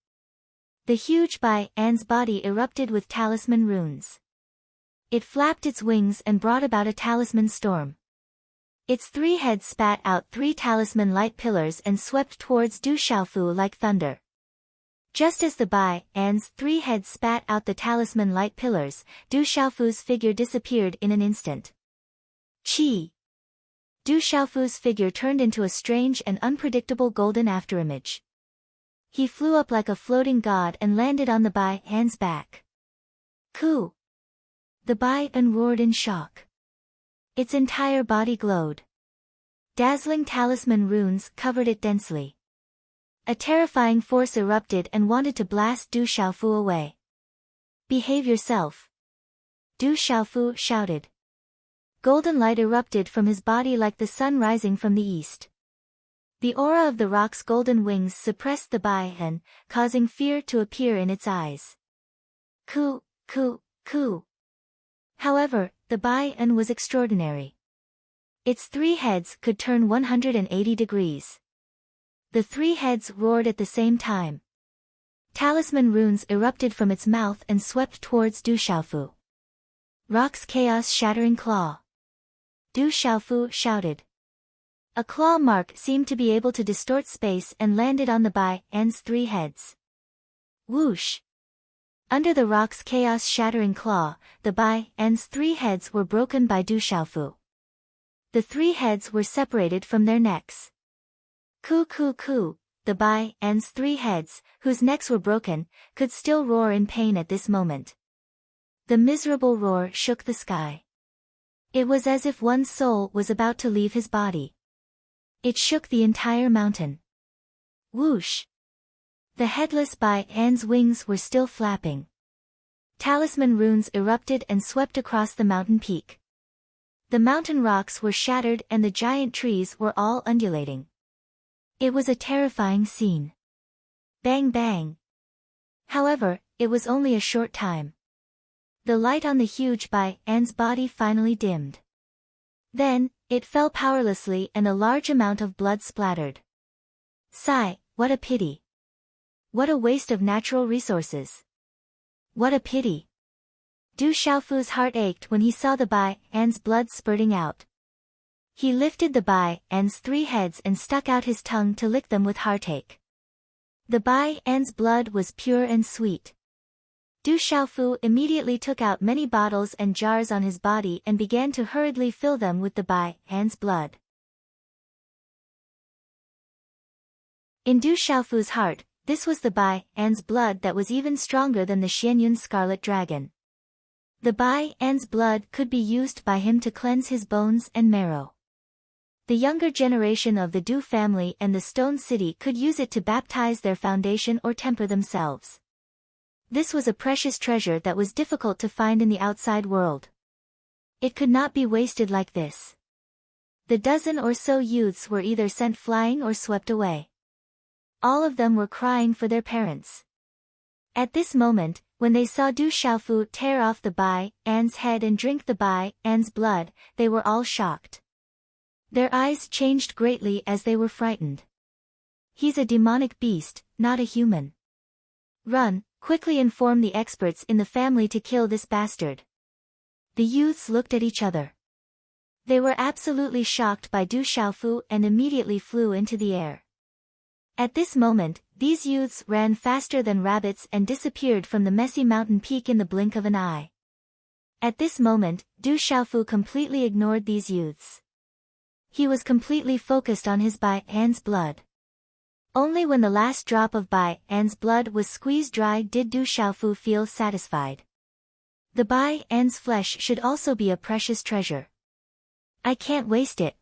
The huge Bai An's body erupted with talisman runes. It flapped its wings and brought about a talisman storm. Its 3 heads spat out 3 talisman light pillars and swept towards Du Xiaofu like thunder. Just as the Bai An's 3 heads spat out the talisman light pillars, Du Xiaofu's figure disappeared in an instant. Chi! Du Xiaofu's figure turned into a strange and unpredictable golden afterimage. He flew up like a floating god and landed on the Bai An's back. Coo! The Bai An roared in shock. Its entire body glowed. Dazzling talisman runes covered it densely. A terrifying force erupted and wanted to blast Du Xiaofu away. Behave yourself! Du Xiaofu shouted. Golden light erupted from his body like the sun rising from the east. The aura of the rock's golden wings suppressed the Bai An, causing fear to appear in its eyes. Coo, coo, coo. However, the Bai An was extraordinary. Its 3 heads could turn 180 degrees. The 3 heads roared at the same time. Talisman runes erupted from its mouth and swept towards Du Xiaofu. Rock's chaos-shattering claw. Du Xiaofu shouted. A claw mark seemed to be able to distort space and landed on the Bai An's 3 heads. Whoosh! Under the rock's chaos-shattering claw, the Bai An's 3 heads were broken by Du Xiaofu. The 3 heads were separated from their necks. Coo coo coo, the Bai An's 3 heads, whose necks were broken, could still roar in pain at this moment. The miserable roar shook the sky. It was as if one's soul was about to leave his body. It shook the entire mountain. Whoosh! The headless Bai An's wings were still flapping. Talisman runes erupted and swept across the mountain peak. The mountain rocks were shattered and the giant trees were all undulating. It was a terrifying scene. Bang bang. However, it was only a short time. The light on the huge Bai An's body finally dimmed. Then, it fell powerlessly and a large amount of blood splattered. Sigh, what a pity. What a waste of natural resources. What a pity. Du Xiaofu's heart ached when he saw the Bai An's blood spurting out. He lifted the Bai An's 3 heads and stuck out his tongue to lick them with heartache. The Bai An's blood was pure and sweet. Du Xiaofu immediately took out many bottles and jars on his body and began to hurriedly fill them with the Bai An's blood. In Du Xiaofu's heart, this was the Bai An's blood that was even stronger than the Xianyun's scarlet dragon. The Bai An's blood could be used by him to cleanse his bones and marrow. The younger generation of the Du family and the Stone City could use it to baptize their foundation or temper themselves. This was a precious treasure that was difficult to find in the outside world. It could not be wasted like this. The dozen or so youths were either sent flying or swept away. All of them were crying for their parents. At this moment, when they saw Du Xiaofu tear off the Bai An's head and drink the Bai An's blood, they were all shocked. Their eyes changed greatly as they were frightened. He's a demonic beast, not a human. Run, quickly inform the experts in the family to kill this bastard. The youths looked at each other. They were absolutely shocked by Du Xiaofu and immediately flew into the air. At this moment, these youths ran faster than rabbits and disappeared from the messy mountain peak in the blink of an eye. At this moment, Du Xiaofu completely ignored these youths. He was completely focused on his Bai An's blood. Only when the last drop of Bai An's blood was squeezed dry did Du Xiaofu feel satisfied. The Bai An's flesh should also be a precious treasure. I can't waste it.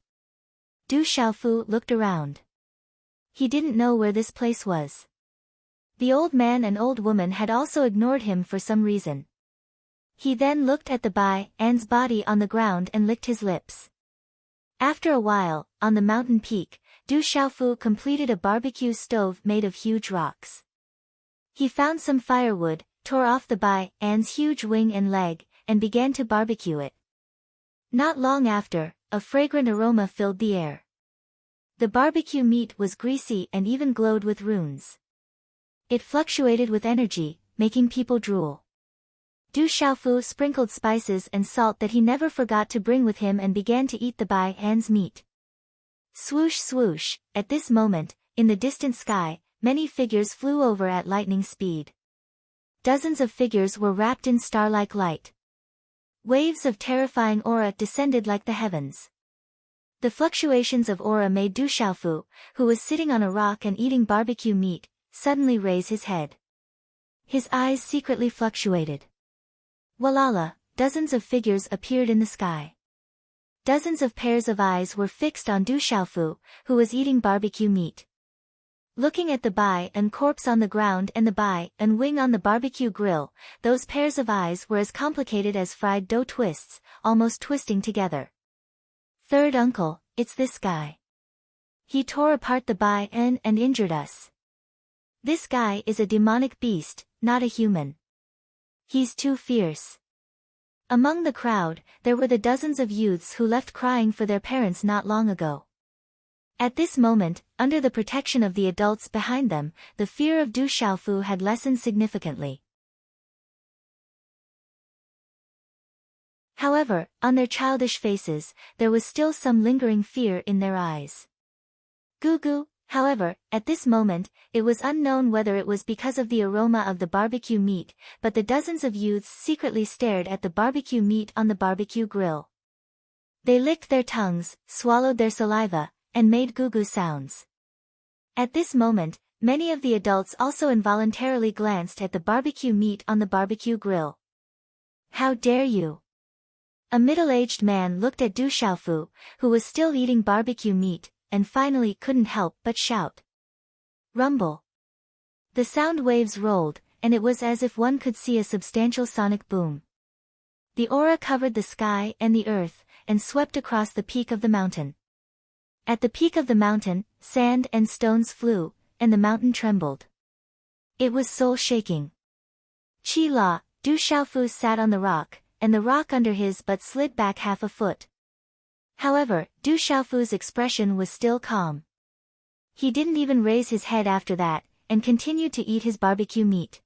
Du Xiaofu looked around. He didn't know where this place was. The old man and old woman had also ignored him for some reason. He then looked at the Bai An's body on the ground and licked his lips. After a while, on the mountain peak, Du Xiaofu completed a barbecue stove made of huge rocks. He found some firewood, tore off the Bai An's huge wing and leg, and began to barbecue it. Not long after, a fragrant aroma filled the air. The barbecue meat was greasy and even glowed with runes. It fluctuated with energy, making people drool. Du Xiaofu sprinkled spices and salt that he never forgot to bring with him and began to eat the Bai An's meat. Swoosh swoosh, at this moment, in the distant sky, many figures flew over at lightning speed. Dozens of figures were wrapped in star-like light. Waves of terrifying aura descended like the heavens. The fluctuations of aura made Du Xiaofu, who was sitting on a rock and eating barbecue meat, suddenly raise his head. His eyes secretly fluctuated. Walala, dozens of figures appeared in the sky. Dozens of pairs of eyes were fixed on Du Xiaofu, who was eating barbecue meat. Looking at the Bai An corpse on the ground and the Bai An wing on the barbecue grill, those pairs of eyes were as complicated as fried dough twists, almost twisting together. Third uncle, it's this guy. He tore apart the Bai An and injured us. This guy is a demonic beast, not a human. He's too fierce. Among the crowd, there were the dozens of youths who left crying for their parents not long ago. At this moment, under the protection of the adults behind them, the fear of Du Xiaofu had lessened significantly. However, on their childish faces, there was still some lingering fear in their eyes. Gugu, however, at this moment, it was unknown whether it was because of the aroma of the barbecue meat, but the dozens of youths secretly stared at the barbecue meat on the barbecue grill. They licked their tongues, swallowed their saliva, and made gugu sounds. At this moment, many of the adults also involuntarily glanced at the barbecue meat on the barbecue grill. How dare you! A middle-aged man looked at Du Xiaofu, who was still eating barbecue meat, and finally couldn't help but shout. Rumble. The sound waves rolled, and it was as if one could see a substantial sonic boom. The aura covered the sky and the earth, and swept across the peak of the mountain. At the peak of the mountain, sand and stones flew, and the mountain trembled. It was soul-shaking. Chi La, Du Xiaofu sat on the rock, and the rock under his butt slid back half a foot. However, Du Xiaofu's expression was still calm. He didn't even raise his head after that, and continued to eat his barbecue meat.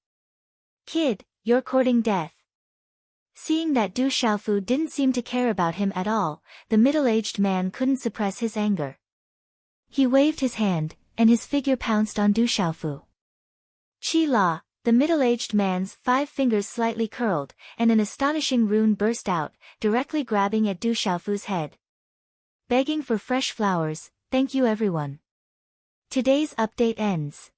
Kid, you're courting death. Seeing that Du Xiaofu didn't seem to care about him at all, the middle-aged man couldn't suppress his anger. He waved his hand, and his figure pounced on Du Xiaofu. Chi La, the middle-aged man's 5 fingers slightly curled, and an astonishing rune burst out, directly grabbing at Du Xiaofu's head. Begging for fresh flowers, thank you everyone. Today's update ends.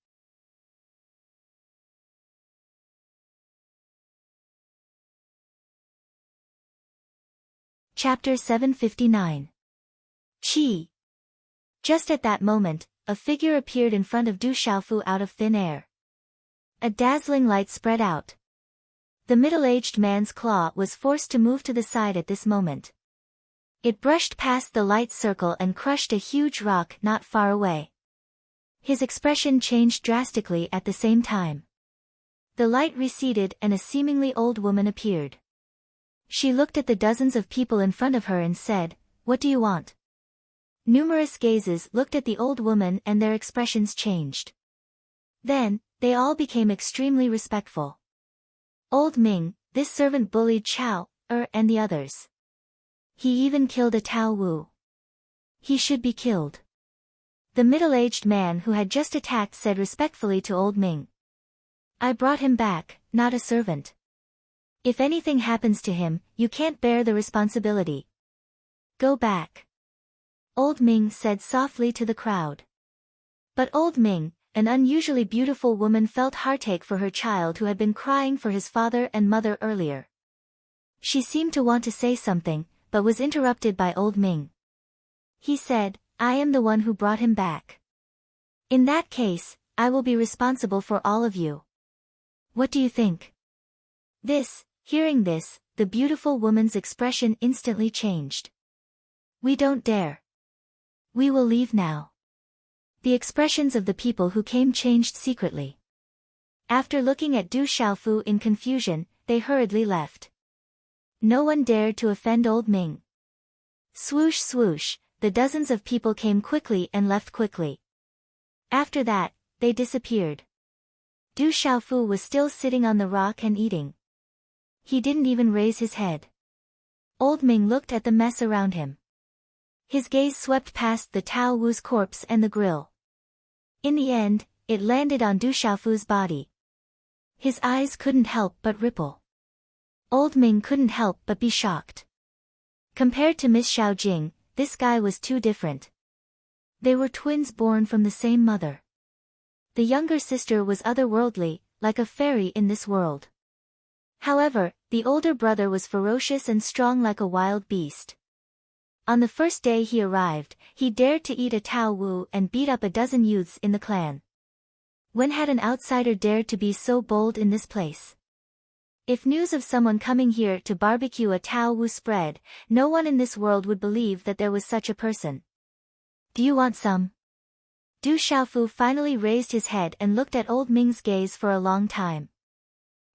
Chapter 759. Qi. Just at that moment, a figure appeared in front of Du Xiaofu out of thin air. A dazzling light spread out. The middle-aged man's claw was forced to move to the side at this moment. It brushed past the light circle and crushed a huge rock not far away. His expression changed drastically at the same time. The light receded and a seemingly old woman appeared. She looked at the dozens of people in front of her and said, "What do you want?" Numerous gazes looked at the old woman and their expressions changed. Then, they all became extremely respectful. Old Ming, this servant bullied Chao, and the others. He even killed a Tao Wu. He should be killed. The middle-aged man who had just attacked said respectfully to Old Ming. I brought him back, not a servant. If anything happens to him, you can't bear the responsibility. Go back. Old Ming said softly to the crowd. But Old Ming, an unusually beautiful woman, felt heartache for her child who had been crying for his father and mother earlier. She seemed to want to say something, but was interrupted by Old Ming. He said, I am the one who brought him back. In that case, I will be responsible for all of you. What do you think? Hearing this, the beautiful woman's expression instantly changed. We don't dare. We will leave now. The expressions of the people who came changed secretly. After looking at Du Xiaofu in confusion, they hurriedly left. No one dared to offend Old Ming. Swoosh swoosh, the dozens of people came quickly and left quickly. After that, they disappeared. Du Xiaofu was still sitting on the rock and eating. He didn't even raise his head. Old Ming looked at the mess around him. His gaze swept past the Tao Wu's corpse and the grill. In the end, it landed on Du Xiaofu's body. His eyes couldn't help but ripple. Old Ming couldn't help but be shocked. Compared to Miss Xiaojing, this guy was too different. They were twins born from the same mother. The younger sister was otherworldly, like a fairy in this world. However, the older brother was ferocious and strong like a wild beast. On the first day he arrived, he dared to eat a Tao Wu and beat up a dozen youths in the clan. When had an outsider dared to be so bold in this place? If news of someone coming here to barbecue a Tao Wu spread, no one in this world would believe that there was such a person. Do you want some? Du Xiaofu finally raised his head and looked at Old Ming's gaze for a long time.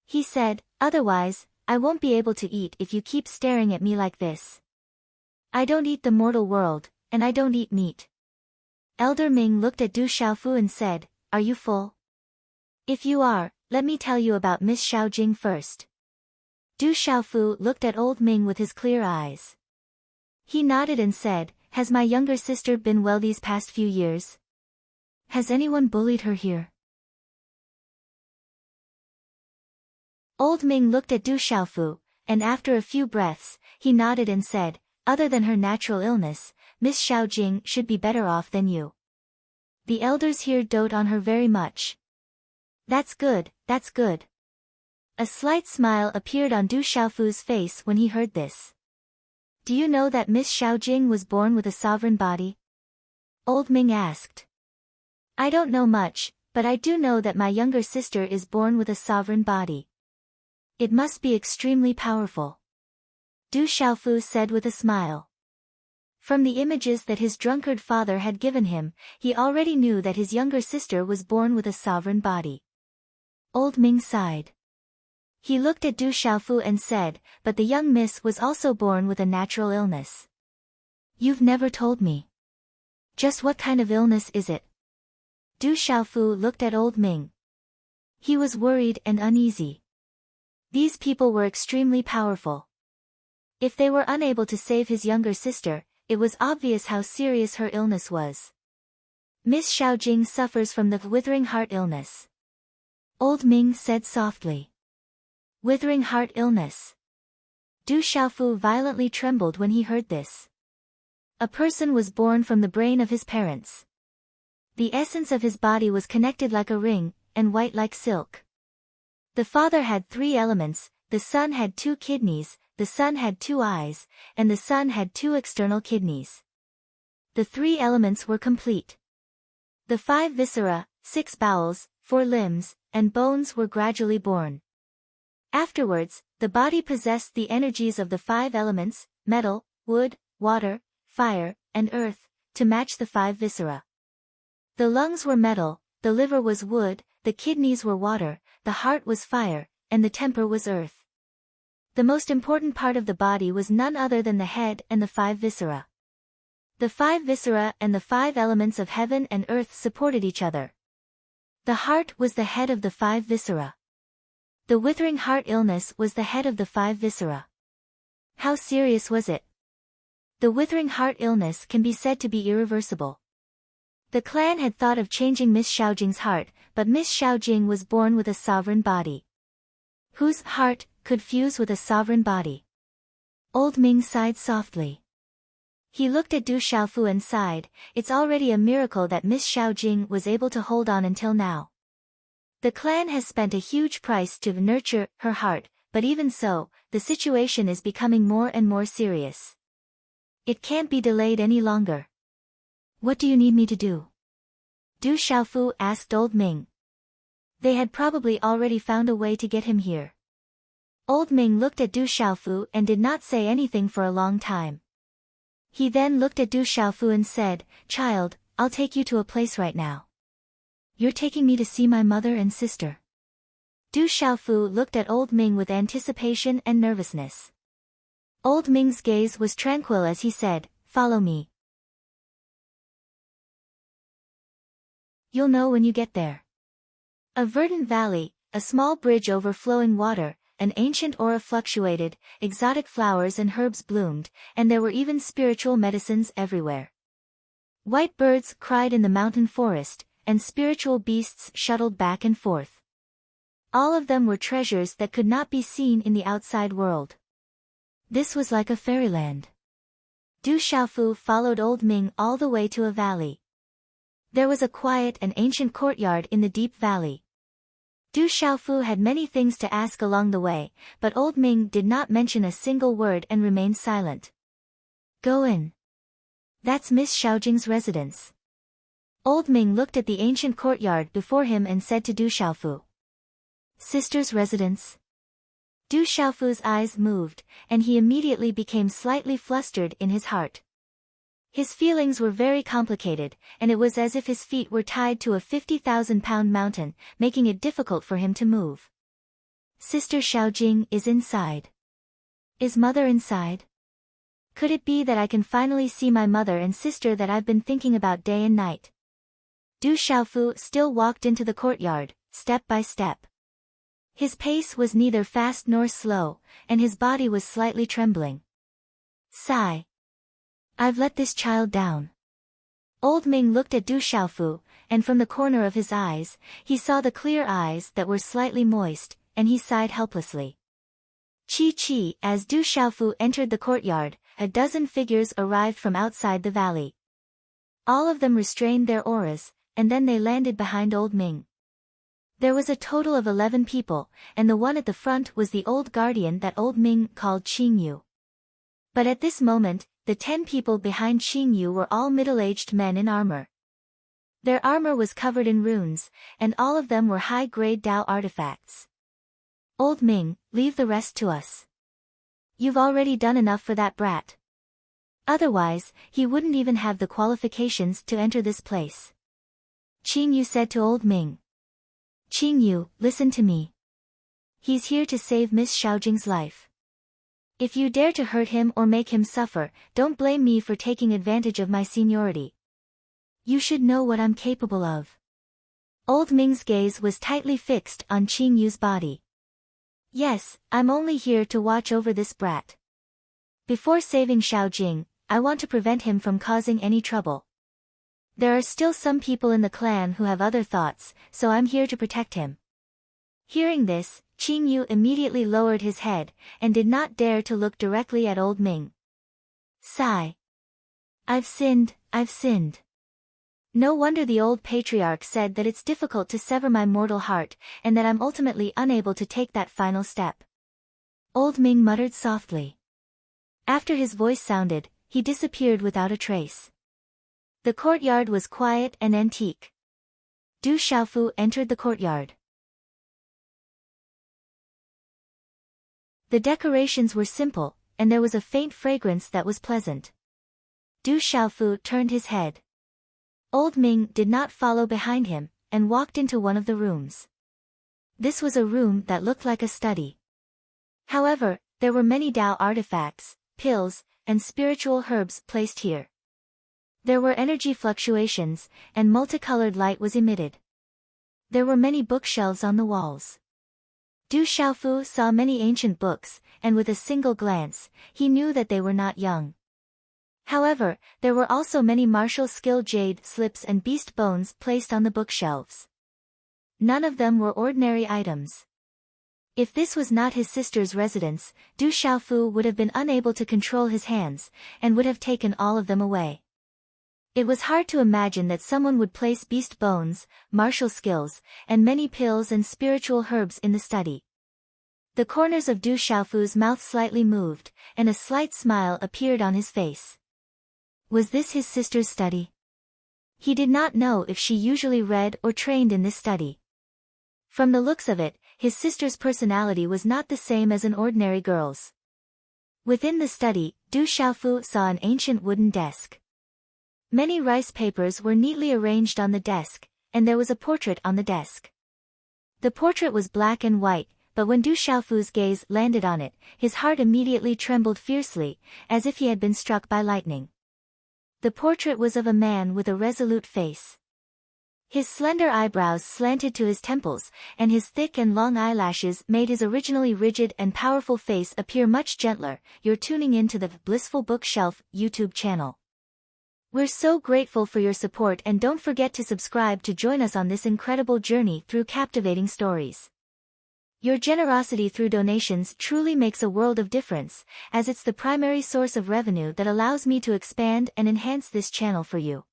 He said, otherwise, I won't be able to eat if you keep staring at me like this. I don't eat the mortal world, and I don't eat meat. Elder Ming looked at Du Xiaofu and said, are you full? If you are, let me tell you about Miss Xiaojing first. Du Xiaofu looked at Old Ming with his clear eyes. He nodded and said, has my younger sister been well these past few years? Has anyone bullied her here? Old Ming looked at Du Xiaofu, and after a few breaths, he nodded and said, other than her natural illness, Miss Xiaojing should be better off than you. The elders here dote on her very much. That's good, that's good. A slight smile appeared on Du Xiaofu's face when he heard this. Do you know that Miss Xiaojing was born with a sovereign body? Old Ming asked. I don't know much, but I do know that my younger sister is born with a sovereign body. It must be extremely powerful. Du Xiaofu said with a smile. From the images that his drunkard father had given him, he already knew that his younger sister was born with a sovereign body. Old Ming sighed. He looked at Du Xiaofu and said, but the young miss was also born with a natural illness. You've never told me. Just what kind of illness is it? Du Xiaofu looked at Old Ming. He was worried and uneasy. These people were extremely powerful. If they were unable to save his younger sister, it was obvious how serious her illness was. Miss Xiaojing suffers from the withering heart illness. Old Ming said softly. Withering heart illness. Du Xiaofu violently trembled when he heard this. A person was born from the brain of his parents. The essence of his body was connected like a ring, and white like silk. The father had 3 elements, the son had 2 kidneys, the son had 2 eyes, and the son had 2 external kidneys. The 3 elements were complete. The 5 viscera, 6 bowels, 4 limbs, and bones were gradually born. Afterwards, the body possessed the energies of the 5 elements, metal, wood, water, fire, and earth, to match the 5 viscera. The lungs were metal, the liver was wood, the kidneys were water, the heart was fire, and the temper was earth. The most important part of the body was none other than the head and the 5 viscera. The 5 viscera and the 5 elements of heaven and earth supported each other. The heart was the head of the 5 viscera. The withering heart illness was the head of the 5 viscera. How serious was it? The withering heart illness can be said to be irreversible. The clan had thought of changing Miss Xiaojing's heart, but Miss Xiaojing was born with a sovereign body. Whose heart could fuse with a sovereign body? Old Ming sighed softly. He looked at Du Xiaofu and sighed, it's already a miracle that Miss Xiaojing was able to hold on until now. The clan has spent a huge price to nurture her heart, but even so, the situation is becoming more and more serious. It can't be delayed any longer. What do you need me to do? Du Xiaofu asked Old Ming. They had probably already found a way to get him here. Old Ming looked at Du Xiaofu and did not say anything for a long time. He then looked at Du Xiaofu and said, Child, I'll take you to a place right now. You're taking me to see my mother and sister. Du Xiaofu looked at Old Ming with anticipation and nervousness. Old Ming's gaze was tranquil as he said, Follow me. You'll know when you get there. A verdant valley, a small bridge over flowing water, an ancient aura fluctuated, exotic flowers and herbs bloomed, and there were even spiritual medicines everywhere. White birds cried in the mountain forest, and spiritual beasts shuttled back and forth. All of them were treasures that could not be seen in the outside world. This was like a fairyland. Du Xiaofu followed Old Ming all the way to a valley. There was a quiet and ancient courtyard in the deep valley. Du Xiaofu had many things to ask along the way, but Old Ming did not mention a single word and remained silent. Go in. That's Miss Xiaojing's residence. Old Ming looked at the ancient courtyard before him and said to Du Xiaofu. Sister's residence? Du Xiaofu's eyes moved, and he immediately became slightly flustered in his heart. His feelings were very complicated, and it was as if his feet were tied to a 50,000-pound mountain, making it difficult for him to move. Sister Xiaojing is inside. Is mother inside? Could it be that I can finally see my mother and sister that I've been thinking about day and night? Du Xiaofu still walked into the courtyard, step by step. His pace was neither fast nor slow, and his body was slightly trembling. Sigh. I've let this child down. Old Ming looked at Du Xiaofu, and from the corner of his eyes, he saw the clear eyes that were slightly moist, and he sighed helplessly. Chi. As Du Xiaofu entered the courtyard, a dozen figures arrived from outside the valley. All of them restrained their auras, and then they landed behind Old Ming. There was a total of 11 people, and the one at the front was the old guardian that Old Ming called Qingyu. But at this moment, the 10 people behind Qingyu were all middle-aged men in armor. Their armor was covered in runes, and all of them were high-grade Dao artifacts. Old Ming, leave the rest to us. You've already done enough for that brat. Otherwise, he wouldn't even have the qualifications to enter this place. Qingyu said to Old Ming. Qingyu, listen to me. He's here to save Miss Xiaojing's life. If you dare to hurt him or make him suffer, don't blame me for taking advantage of my seniority. You should know what I'm capable of. Old Ming's gaze was tightly fixed on Qingyu's body. Yes, I'm only here to watch over this brat. Before saving Xiaojing, I want to prevent him from causing any trouble. There are still some people in the clan who have other thoughts, so I'm here to protect him. Hearing this, Qing Yu immediately lowered his head, and did not dare to look directly at old Ming. Sigh. I've sinned, I've sinned. No wonder the old patriarch said that it's difficult to sever my mortal heart, and that I'm ultimately unable to take that final step. Old Ming muttered softly. After his voice sounded, he disappeared without a trace. The courtyard was quiet and antique. Du Xiaofu entered the courtyard. The decorations were simple, and there was a faint fragrance that was pleasant. Du Xiaofu turned his head. Old Ming did not follow behind him, and walked into one of the rooms. This was a room that looked like a study. However, there were many Dao artifacts, pills, and spiritual herbs placed here. There were energy fluctuations, and multicolored light was emitted. There were many bookshelves on the walls. Du Xiaofu saw many ancient books, and with a single glance, he knew that they were not young. However, there were also many martial skill jade slips and beast bones placed on the bookshelves. None of them were ordinary items. If this was not his sister's residence, Du Xiaofu would have been unable to control his hands, and would have taken all of them away. It was hard to imagine that someone would place beast bones, martial skills, and many pills and spiritual herbs in the study. The corners of Du Xiaofu's mouth slightly moved, and a slight smile appeared on his face. Was this his sister's study? He did not know if she usually read or trained in this study. From the looks of it, his sister's personality was not the same as an ordinary girl's. Within the study, Du Xiaofu saw an ancient wooden desk. Many rice papers were neatly arranged on the desk, and there was a portrait on the desk. The portrait was black and white, but when Du Xiaofu's gaze landed on it, his heart immediately trembled fiercely, as if he had been struck by lightning. The portrait was of a man with a resolute face. His slender eyebrows slanted to his temples, and his thick and long eyelashes made his originally rigid and powerful face appear much gentler. You're tuning in to the Blissful Bookshelf YouTube channel. We're so grateful for your support, and don't forget to subscribe to join us on this incredible journey through captivating stories. Your generosity through donations truly makes a world of difference, as it's the primary source of revenue that allows me to expand and enhance this channel for you.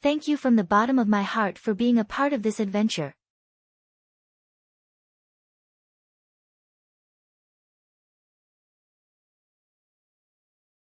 Thank you from the bottom of my heart for being a part of this adventure.